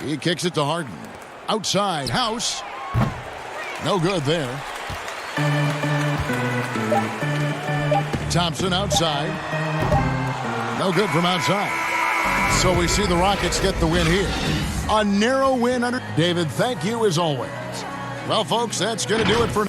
He kicks it to Harden. Outside, House. No good there. Thompson outside. No good from outside. So we see the Rockets get the win here. A narrow win under David. Thank you as always. Well, folks, that's going to do it for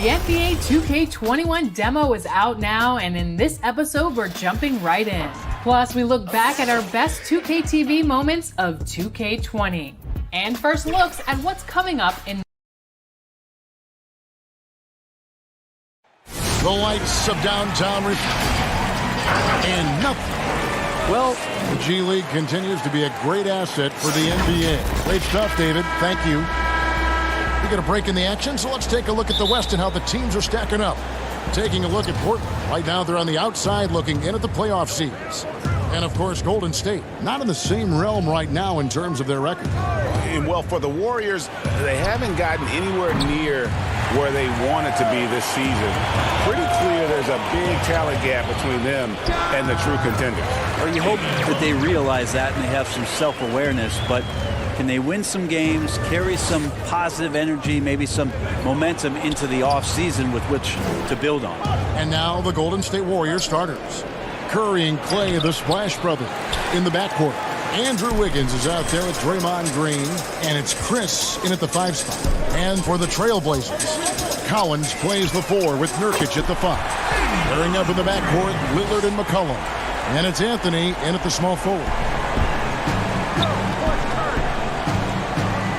The NBA 2K21 demo is out now, and in this episode, we're jumping right in. Plus, we look back at our best 2K TV moments of 2K20. And first looks at what's coming up in the lights of downtown and nothing. Well, the G League continues to be a great asset for the NBA. Great stuff, David. Thank you. We got a break in the action, so let's take a look at the West and how the teams are stacking up. Taking a look at Portland. Right now, they're on the outside looking in at the playoff seeds. And, of course, Golden State. Not in the same realm right now in terms of their record. And, well, for the Warriors, they haven't gotten anywhere near where they wanted to be this season. Pretty clear there's a big talent gap between them and the true contenders. Well, you hope that they realize that and they have some self-awareness, but can they win some games, carry some positive energy, maybe some momentum into the offseason with which to build on? And now the Golden State Warriors starters. Curry and Clay, the Splash Brothers, in the backcourt. Andrew Wiggins is out there with Draymond Green, and it's Chris in at the 5 spot. And for the Trailblazers, Collins plays the 4 with Nurkic at the 5. Pairing up in the backcourt, Lillard and McCollum. And it's Anthony in at the small forward.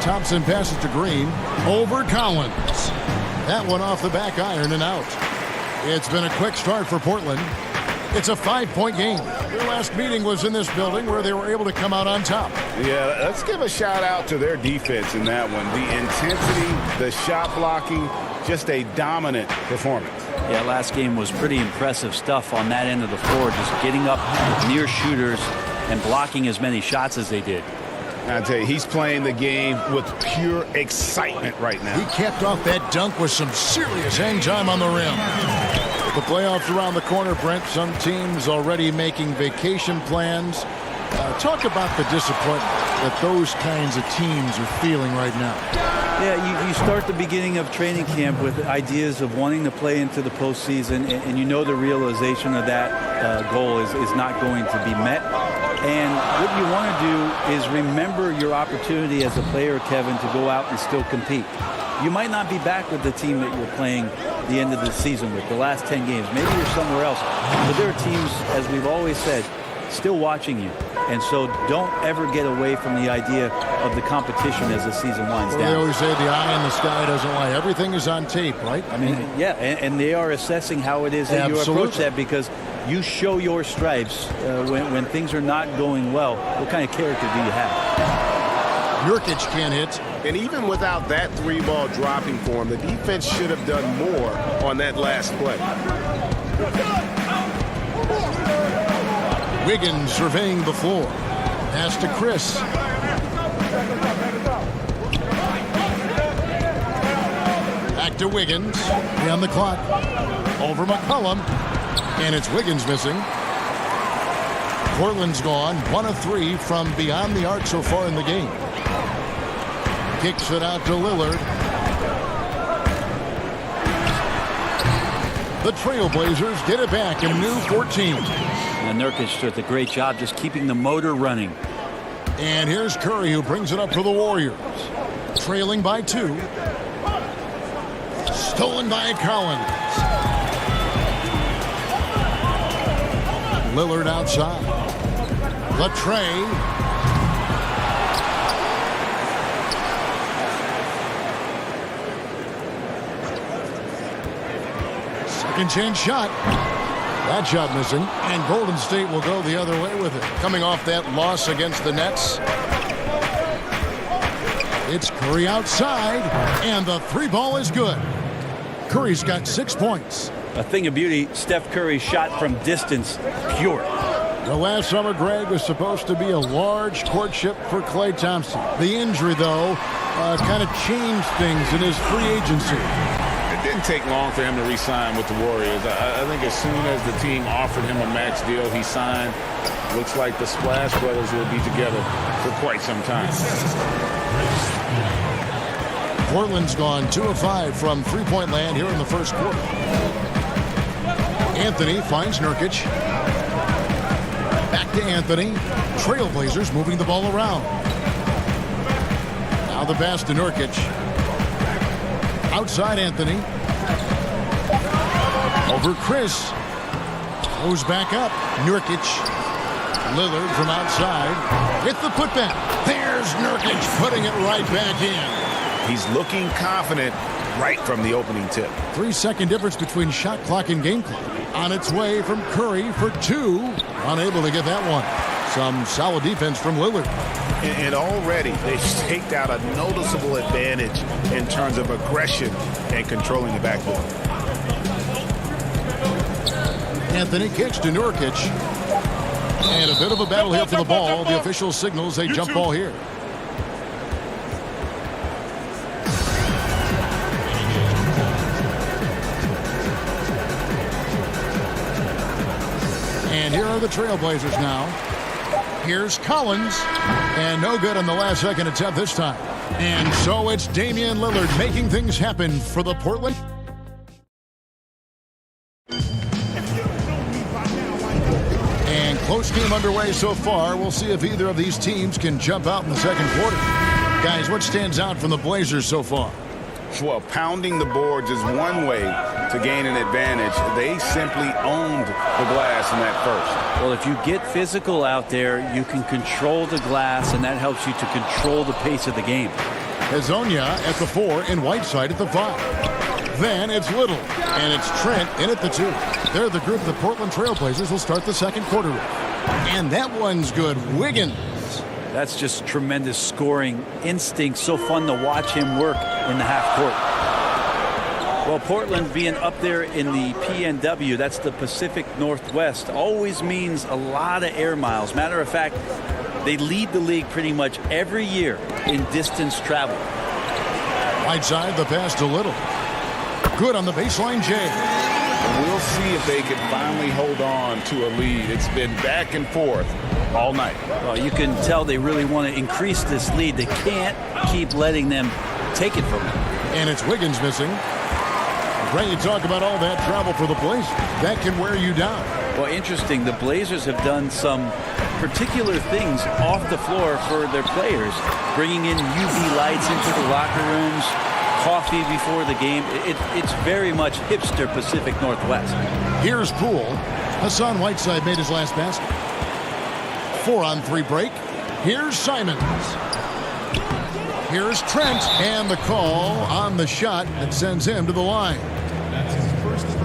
Thompson passes to Green, over Collins. That one off the back iron and out. It's been a quick start for Portland. It's a 5-point game. Their last meeting was in this building where they were able to come out on top. Yeah, let's give a shout out to their defense in that one. The intensity, the shot blocking, just a dominant performance. Yeah, last game was pretty impressive stuff on that end of the floor, just getting up near shooters and blocking as many shots as they did. I tell you, he's playing the game with pure excitement right now. He capped off that dunk with some serious hang time on the rim. The playoffs around the corner, Brent. Some teams already making vacation plans. Talk about the disappointment that those kinds of teams are feeling right now. Yeah, you start the beginning of training camp with ideas of wanting to play into the postseason, and you know the realization of that goal is not going to be met. And what you want to do is remember your opportunity as a player, Kevin, to go out and still compete. You might not be back with the team that you're playing the end of the season with, the last 10 games. Maybe you're somewhere else. But there are teams, as we've always said, still watching you. And so don't ever get away from the idea of the competition as the season winds down. They always say the eye in the sky doesn't lie. Everything is on tape, right? I mean, yeah, and they are assessing how it is that you approach that, because you show your stripes when things are not going well. What kind of character do you have? Nurkic can't hit. And even without that 3-ball dropping for him, the defense should have done more on that last play. Wiggins surveying the floor. Pass to Chris. Back to Wiggins. On the clock. Over McCollum. And it's Wiggins missing. Portland's gone 1 of 3 from beyond the arc so far in the game. Kicks it out to Lillard. The Trailblazers get it back in new 14. And Nurkic did a great job just keeping the motor running. And here's Curry, who brings it up for the Warriors. Trailing by 2. Stolen by Collins. Lillard outside. Latrey. Second chance shot. That shot missing. And Golden State will go the other way with it. Coming off that loss against the Nets. It's Curry outside. And the 3-ball is good. Curry's got 6 points. A thing of beauty, Steph Curry's shot from distance, pure. The last summer, Greg, was supposed to be a large courtship for Klay Thompson. The injury, though, kind of changed things in his free agency. It didn't take long for him to re-sign with the Warriors. I think as soon as the team offered him a max deal, he signed. Looks like the Splash Brothers will be together for quite some time. Portland's gone 2 of 5 from three-point land here in the first quarter. Anthony finds Nurkic. Back to Anthony. Trailblazers moving the ball around. Now the pass to Nurkic. Outside Anthony. Over Chris. Goes back up. Nurkic. Lillard from outside. With the putback. There's Nurkic putting it right back in. He's looking confident right from the opening tip. 3-second difference between shot clock and game clock. On its way from Curry for two. Unable to get that one. Some solid defense from Lillard. And already they've staked out a noticeable advantage in terms of aggression and controlling the backboard. Anthony kicks to Nurkic. And a bit of a battle here for the ball. The official signals a jump ball here. And here are the Trailblazers now. Here's Collins. And no good on the last second attempt this time. And so it's Damian Lillard making things happen for the Portland. And close game underway so far. We'll see if either of these teams can jump out in the second quarter. Guys, what stands out from the Blazers so far? Well, pounding the boards is one way to gain an advantage. They simply owned the glass in that first. Well, if you get physical out there, you can control the glass, and that helps you to control the pace of the game. Hezonja at the 4 and Whiteside at the 5. Then it's Little, and it's Trent in at the 2. They're the group the Portland Trailblazers will start the second quarter with. And that one's good. Wiggins. That's just tremendous scoring instinct. So fun to watch him work in the half court. Well, Portland being up there in the PNW, that's the Pacific Northwest, always means a lot of air miles. Matter of fact, they lead the league pretty much every year in distance travel. Whiteside, the pass to Little. Good on the baseline, Jay. We'll see if they can finally hold on to a lead. It's been back and forth all night. Well, you can tell they really want to increase this lead. They can't keep letting them take it from them. And it's Wiggins missing. Ray, you talk about all that travel for the Blazers. That can wear you down. Well, interesting. The Blazers have done some particular things off the floor for their players, bringing in UV lights into the locker rooms, coffee before the game. It's very much hipster Pacific Northwest. Here's Poole. Hassan Whiteside made his last basket. 4-on-3 break. Here's Simons. Here's Trent. And the call on the shot that sends him to the line.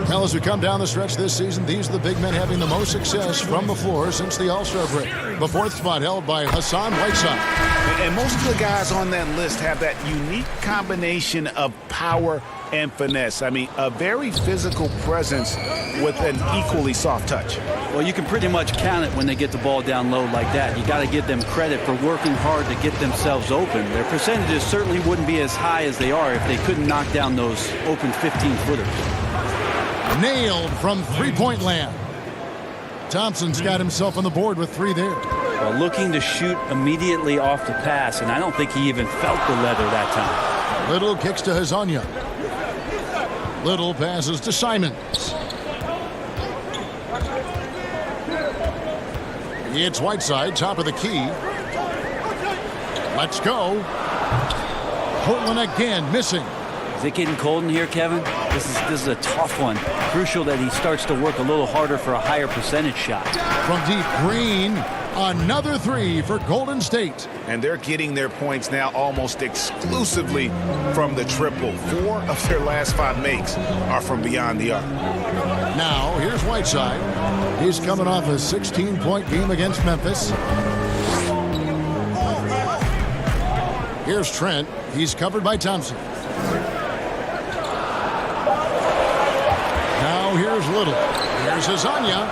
Well, as we come down the stretch this season, these are the big men having the most success from the floor since the All-Star break. The fourth spot held by Hassan Whiteside. And most of the guys on that list have that unique combination of power and finesse. I mean, a very physical presence with an equally soft touch. Well, you can pretty much count it when they get the ball down low like that. You got to give them credit for working hard to get themselves open. Their percentages certainly wouldn't be as high as they are if they couldn't knock down those open 15-footers. Nailed from three-point land. Thompson's got himself on the board with 3 there. Well, looking to shoot immediately off the pass, and I don't think he even felt the leather that time. Little kicks to Hezonja. Little passes to Simons. It's Whiteside, top of the key. Let's go. Portland again missing. Is it getting cold in here, Kevin? This is a tough one. Crucial that he starts to work a little harder for a higher percentage shot. From deep, Green. Another 3 for Golden State. And they're getting their points now almost exclusively from the triple. 4 of their last 5 makes are from beyond the arc. Now, here's Whiteside. He's coming off a 16-point game against Memphis. Here's Trent. He's covered by Thompson. Now here's Little. Here's Hezonja.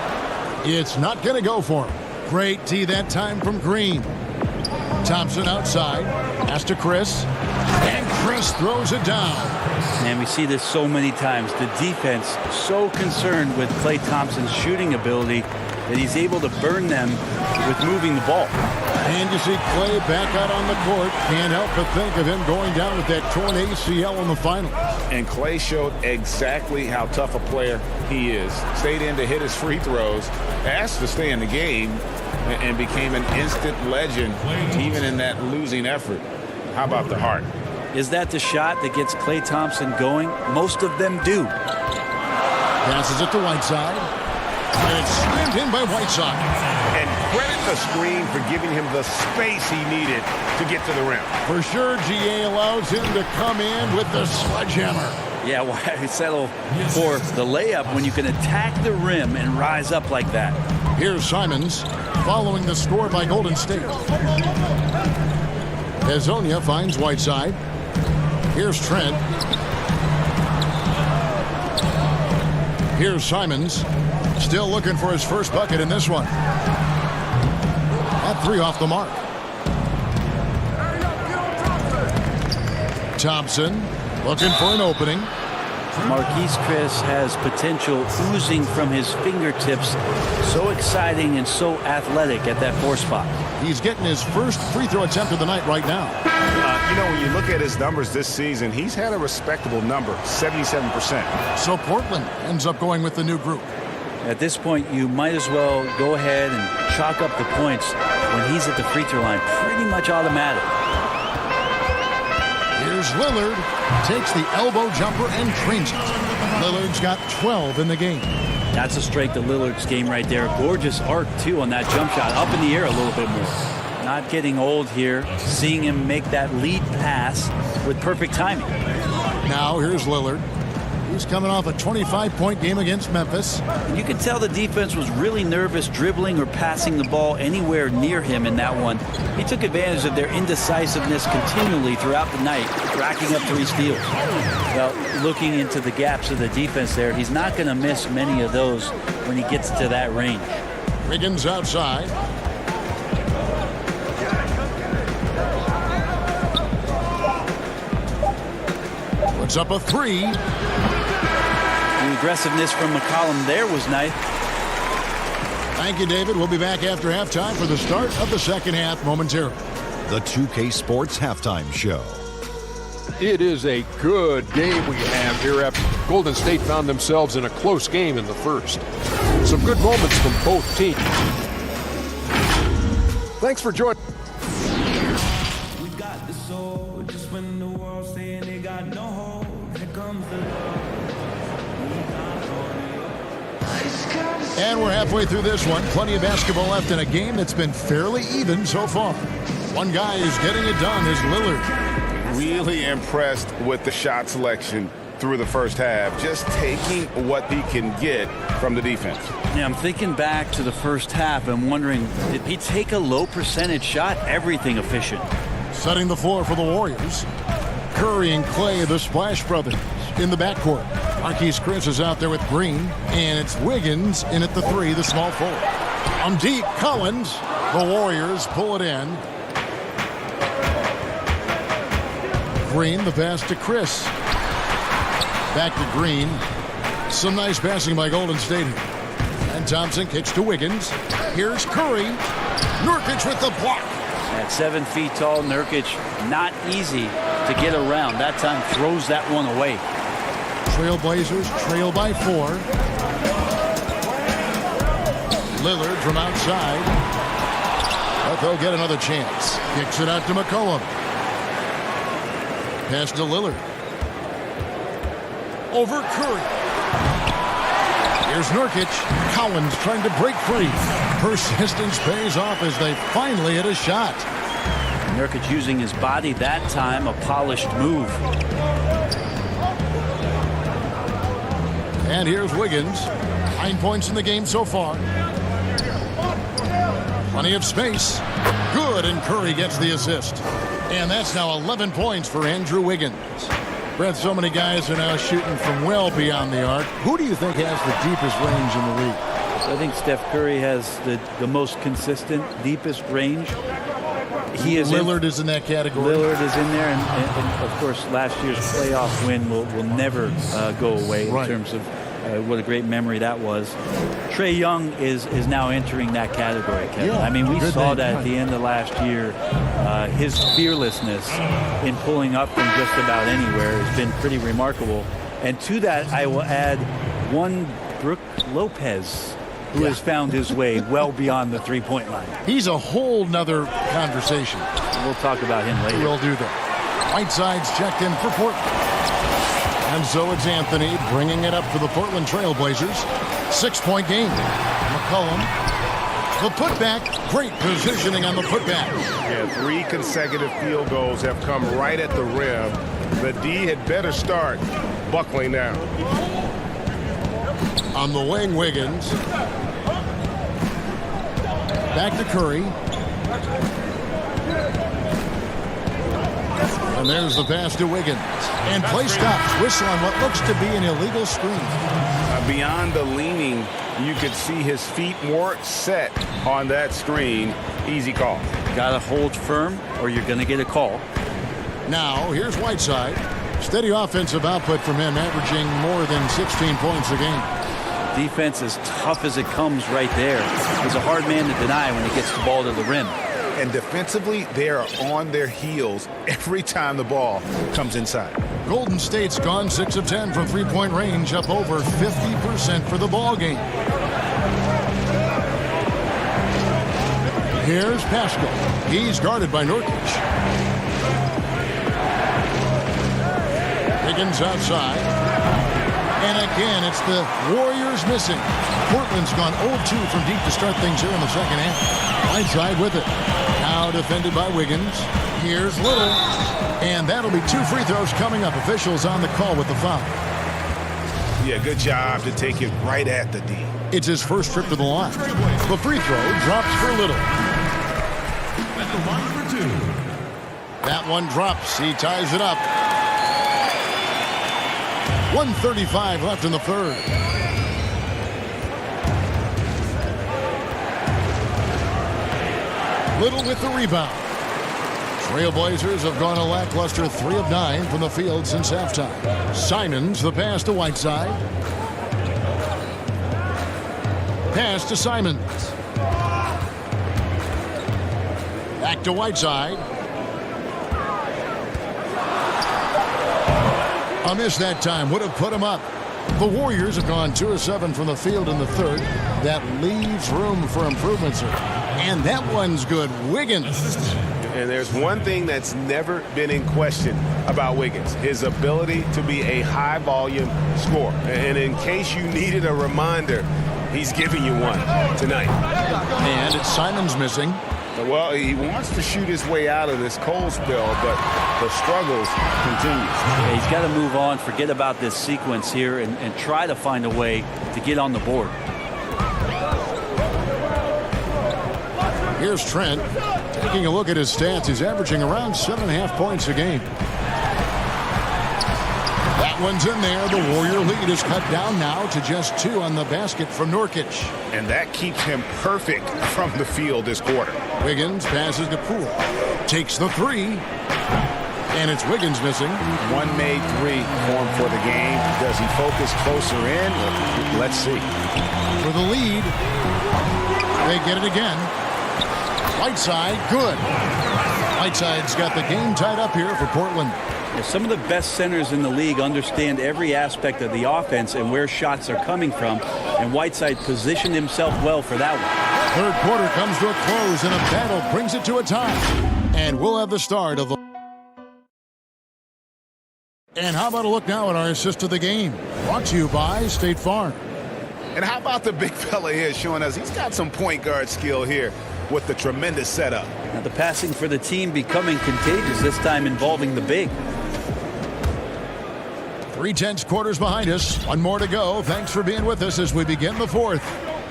It's not going to go for him. Great D that time from Green. Thompson outside. Pass to Chris. And Chris throws it down. Man, we see this so many times. The defense so concerned with Klay Thompson's shooting ability that he's able to burn them with moving the ball. And you see Klay back out on the court. Can't help but think of him going down with that torn ACL in the finals. And Klay showed exactly how tough a player he is. Stayed in to hit his free throws, asked to stay in the game, and became an instant legend even in that losing effort. How about the heart? Is that the shot that gets Klay Thompson going? Most of them do. Passes it to Whiteside. And it's screened in by Whiteside. And credit the screen for giving him the space he needed to get to the rim. For sure, GA allows him to come in with the sledgehammer. Yeah, why settle for the layup when you can attack the rim and rise up like that? Here's Simons following the score by Golden State. Hezonja finds Whiteside. Here's Trent. Here's Simons. Still looking for his first bucket in this one. That three off the mark. Thompson looking for an opening. Marquise Chris has potential oozing from his fingertips. So exciting and so athletic at that 4 spot. He's getting his first free throw attempt of the night right now. When you look at his numbers this season, he's had a respectable number, 77%. So Portland ends up going with the new group. At this point, you might as well go ahead and chalk up the points when he's at the free throw line. Pretty much automatic. Here's Lillard. Takes the elbow jumper and drains it. Lillard's got 12 in the game. That's a strength of Lillard's game right there. Gorgeous arc, too, on that jump shot. Up in the air a little bit more. Not getting old here. Seeing him make that lead pass with perfect timing. Now here's Lillard. He's coming off a 25-point game against Memphis. And you can tell the defense was really nervous dribbling or passing the ball anywhere near him in that one. He took advantage of their indecisiveness continually throughout the night, racking up 3 steals. Well, looking into the gaps of the defense there, he's not going to miss many of those when he gets to that range. Wiggins outside. Puts up a 3. The aggressiveness from McCollum there was nice. Thank you, David. We'll be back after halftime for the start of the second half momentarily. The 2K Sports Halftime Show. It is a good game we have here after Golden State found themselves in a close game in the first. Some good moments from both teams. Thanks for joining. And we're halfway through this one. Plenty of basketball left in a game that's been fairly even so far. One guy who's getting it done is Lillard. Really impressed with the shot selection through the first half. Just taking what he can get from the defense. Yeah, I'm thinking back to the first half and wondering, did he take a low percentage shot? Everything efficient. Setting the floor for the Warriors. Curry and Klay, the Splash Brothers, in the backcourt. Marquise Chris is out there with Green, and it's Wiggins in at the 3, the small forward. On deep, Collins. The Warriors pull it in. Green, the pass to Chris. Back to Green. Some nice passing by Golden State here. And Thompson kicks to Wiggins. Here's Curry. Nurkic with the block. At 7 feet tall, Nurkic, not easy to get around. That time throws that one away. Trailblazers trail by 4. Lillard from outside. But they'll get another chance. Kicks it out to McCollum. Pass to Lillard. Over Curry. Here's Nurkic. Collins trying to break free. Persistence pays off as they finally hit a shot. Nurkic using his body that time, a polished move. And here's Wiggins. 9 points in the game so far. Plenty of space. Good, and Curry gets the assist. And that's now 11 points for Andrew Wiggins. Brett, so many guys are now shooting from well beyond the arc. Who do you think has the deepest range in the league? I think Steph Curry has the most consistent, deepest range. Lillard is in that category. Lillard is in there, and of course, last year's playoff win will never go away in terms of what a great memory that was. Trae Young is now entering that category, Kevin. Yeah, I mean, we saw that at the end of last year. His fearlessness in pulling up from just about anywhere has been pretty remarkable. And to that, I will add one Brook Lopez, who has found his way well beyond the three-point line. He's a whole nother conversation. We'll talk about him later. We'll do that. Whiteside's checked in for Portland. And so it's Anthony bringing it up for the Portland Trailblazers. 6-point game. McCollum. The putback. Great positioning on the putback. Yeah, 3 consecutive field goals have come right at the rim. The D had better start buckling down. On the wing, Wiggins. Back to Curry. And there's the pass to Wiggins. And play stops. Whistle on what looks to be an illegal screen. Beyond the leaning, you could see his feet more set on that screen. Easy call. Got to hold firm or you're going to get a call. Now, here's Whiteside. Steady offensive output from him, averaging more than 16 points a game. Defense as tough as it comes right there. He's a hard man to deny when he gets the ball to the rim. And defensively, they are on their heels every time the ball comes inside. Golden State's gone 6 of 10 from three-point range, up over 50% for the ball game. Here's Pascal. He's guarded by Nurkic. Wiggins outside. And again, it's the Warriors missing. Portland's gone 0-2 from deep to start things here in the second half. Whiteside with it. Now defended by Wiggins. Here's Little. And that'll be 2 free throws coming up. Officials on the call with the foul. Yeah, good job to take it right at the D. It's his first trip to the line. The free throw drops for Little. At the line for 2. That one drops. He ties it up. 1:35 left in the third. Little with the rebound. Trailblazers have gone a lackluster 3 of 9 from the field since halftime. Simons the pass to Whiteside. Pass to Simons. Back to Whiteside. A miss that time would have put him up. The Warriors have gone 2 of 7 from the field in the third. That leaves room for improvement, sir. And that one's good. Wiggins. And there's one thing that's never been in question about Wiggins, his ability to be a high-volume scorer. And in case you needed a reminder, he's giving you one tonight. And it's Simons missing. Well, he wants to shoot his way out of this cold spell, but the struggles continue. Yeah, he's got to move on, forget about this sequence here, and try to find a way to get on the board. Here's Trent. Taking a look at his stats, he's averaging around 7.5 points a game. That one's in there. The Warrior lead is cut down now to just 2 on the basket from Nurkic. And that keeps him perfect from the field this quarter. Wiggins passes to Poole. Takes the 3. And it's Wiggins missing. One made 3 for him for the game. Does he focus closer in? Let's see. For the lead, they get it again. Whiteside, good. Whiteside's got the game tied up here for Portland. Yeah, some of the best centers in the league understand every aspect of the offense and where shots are coming from. And Whiteside positioned himself well for that one. Third quarter comes to a close, and a battle brings it to a tie. And we'll have the start of the... And how about a look now at our assist of the game? Brought to you by State Farm. And how about the big fella here showing us he's got some point guard skill here with the tremendous setup. Now the passing for the team becoming contagious, this time involving the big. 3/10 quarters behind us. One more to go. Thanks for being with us as we begin the fourth.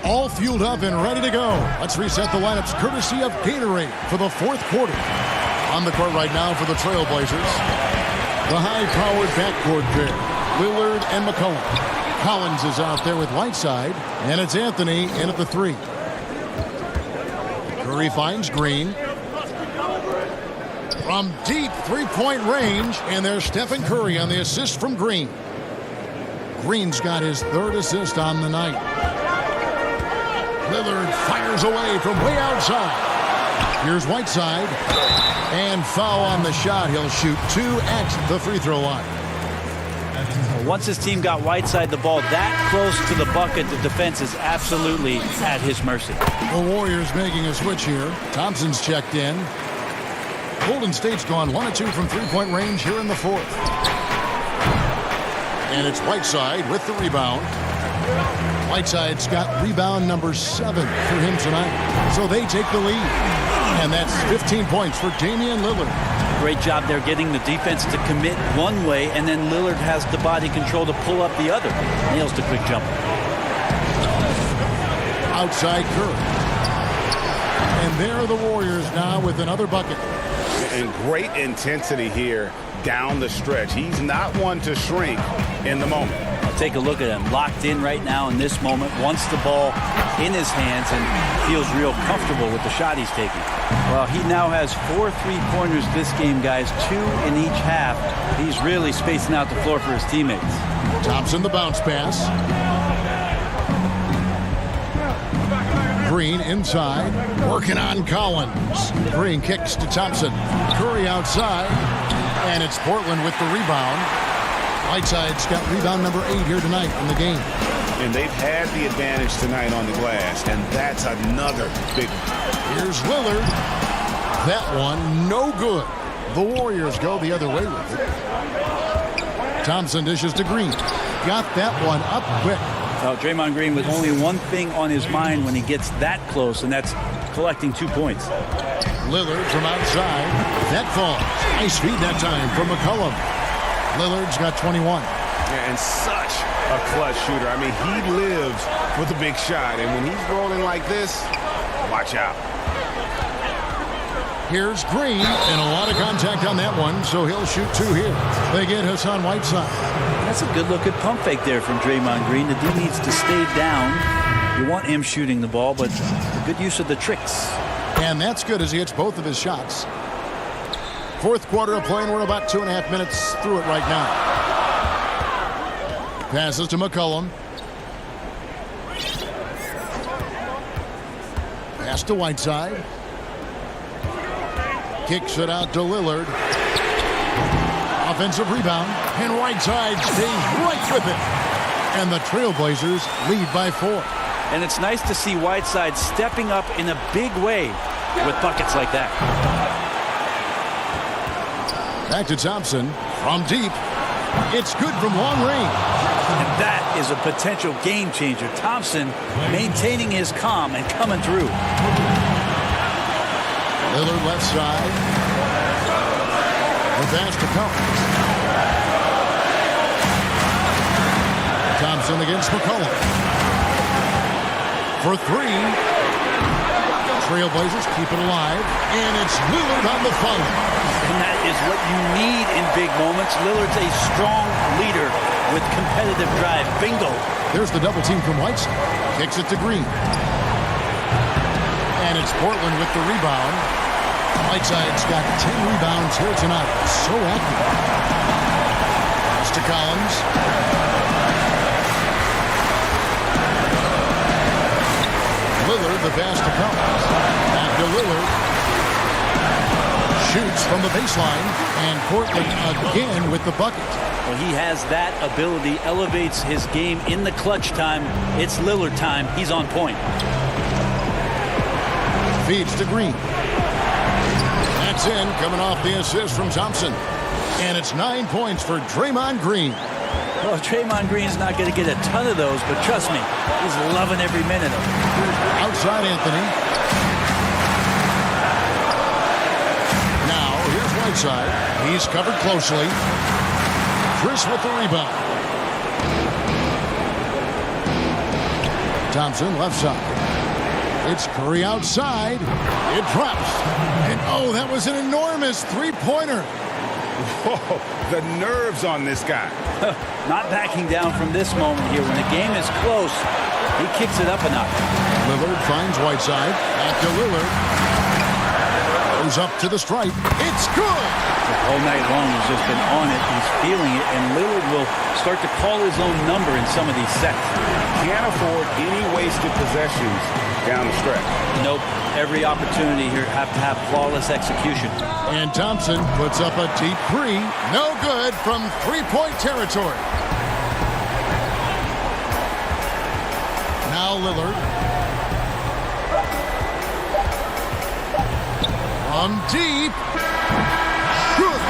All fueled up and ready to go. Let's reset the lineups courtesy of Gatorade for the fourth quarter. On the court right now for the Trailblazers. The high-powered backcourt pair, Lillard and McCollum. Collins is out there with Whiteside, and it's Anthony in at the 3. Curry finds Green. From deep three-point range, and there's Stephen Curry on the assist from Green. Green's got his 3rd assist on the night. Lillard fires away from way outside. Here's Whiteside. And foul on the shot. He'll shoot 2 at the free throw line. Once his team got Whiteside the ball that close to the bucket, the defense is absolutely at his mercy. The Warriors making a switch here. Thompson's checked in. Golden State's gone 1 of 2 from three-point range here in the fourth. And it's Whiteside with the rebound. Whiteside's got rebound number 7 for him tonight. So they take the lead. And that's 15 points for Damian Lillard. Great job there getting the defense to commit one way, and then Lillard has the body control to pull up the other. Nails the quick jumper. Outside Curry. And there are the Warriors now with another bucket. And great intensity here down the stretch. He's not one to shrink in the moment. Take a look at him, locked in right now in this moment, wants the ball in his hands and feels real comfortable with the shot he's taking. Well, he now has 4 3-pointers this game, guys, 2 in each half. He's really spacing out the floor for his teammates. Thompson the bounce pass. Green inside, working on Collins. Green kicks to Thompson. Curry outside, and it's Portland with the rebound. Whiteside's got rebound number 8 here tonight in the game. And they've had the advantage tonight on the glass, and that's another big one. Here's Lillard. That one, no good. The Warriors go the other way with it. Thompson dishes to Green. Got that one up quick. Well, Draymond Green with only one thing on his mind when he gets that close, and that's collecting 2 points. Lillard from outside. That falls. Nice feed that time from McCollum. Lillard's got 21. Yeah, and such a clutch shooter. I mean, he lives with a big shot, and when he's rolling like this, watch out. Here's Green, and a lot of contact on that one, so he'll shoot 2 here. They get Hassan Whiteside. That's a good-looking pump fake there from Draymond Green. The dude needs to stay down. You want him shooting the ball, but good use of the tricks. And that's good as he hits both of his shots. Fourth quarter of play, and we're about 2.5 minutes through it right now. Passes to McCollum. Pass to Whiteside. Kicks it out to Lillard. Offensive rebound, and Whiteside stays right with it. And the Trailblazers lead by 4. And it's nice to see Whiteside stepping up in a big way with buckets like that. Back to Thompson from deep. It's good from long range. And that is a potential game changer. Thompson maintaining his calm and coming through. Lillard left side. The pass to Collins. Thompson against McCollum. For 3. Trailblazers keep it alive. And it's Lillard on the follow. And that is what you need in big moments. Lillard's a strong leader with competitive drive. Bingo. There's the double team from Whiteside. Kicks it to Green. And it's Portland with the rebound. Whiteside's got 10 rebounds here tonight. So active. Pass to Collins. Lillard, the pass to Collins. Back to Lillard. Shoots from the baseline, and Portland again with the bucket. Well, he has that ability, elevates his game in the clutch time. It's Lillard time. He's on point. Feeds to Green. That's in, coming off the assist from Thompson. And it's 9 points for Draymond Green. Well, Draymond Green's not going to get a ton of those, but trust me, he's loving every minute of it. Outside Anthony. Whiteside. He's covered closely. Chris with the rebound. Thompson left side. It's Curry outside. It drops. And oh, that was an enormous three-pointer. Whoa, the nerves on this guy. Not backing down from this moment here. When the game is close, he kicks it up a notch. Lillard finds Whiteside. Back to Lillard. Goes up to the stripe. It's good. All night long, he's just been on it. He's feeling it, and Lillard will start to call his own number in some of these sets. Can't afford any wasted possessions down the stretch. Nope. Every opportunity here have to have flawless execution. And Thompson puts up a deep three. No good from three-point territory. Now Lillard. From deep. Good.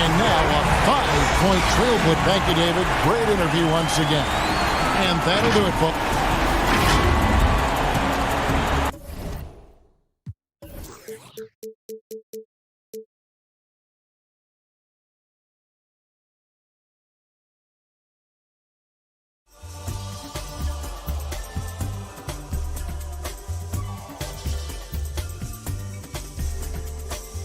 And now a 5-point trail put. Thank you, David. Great interview once again. And that'll do it, folks.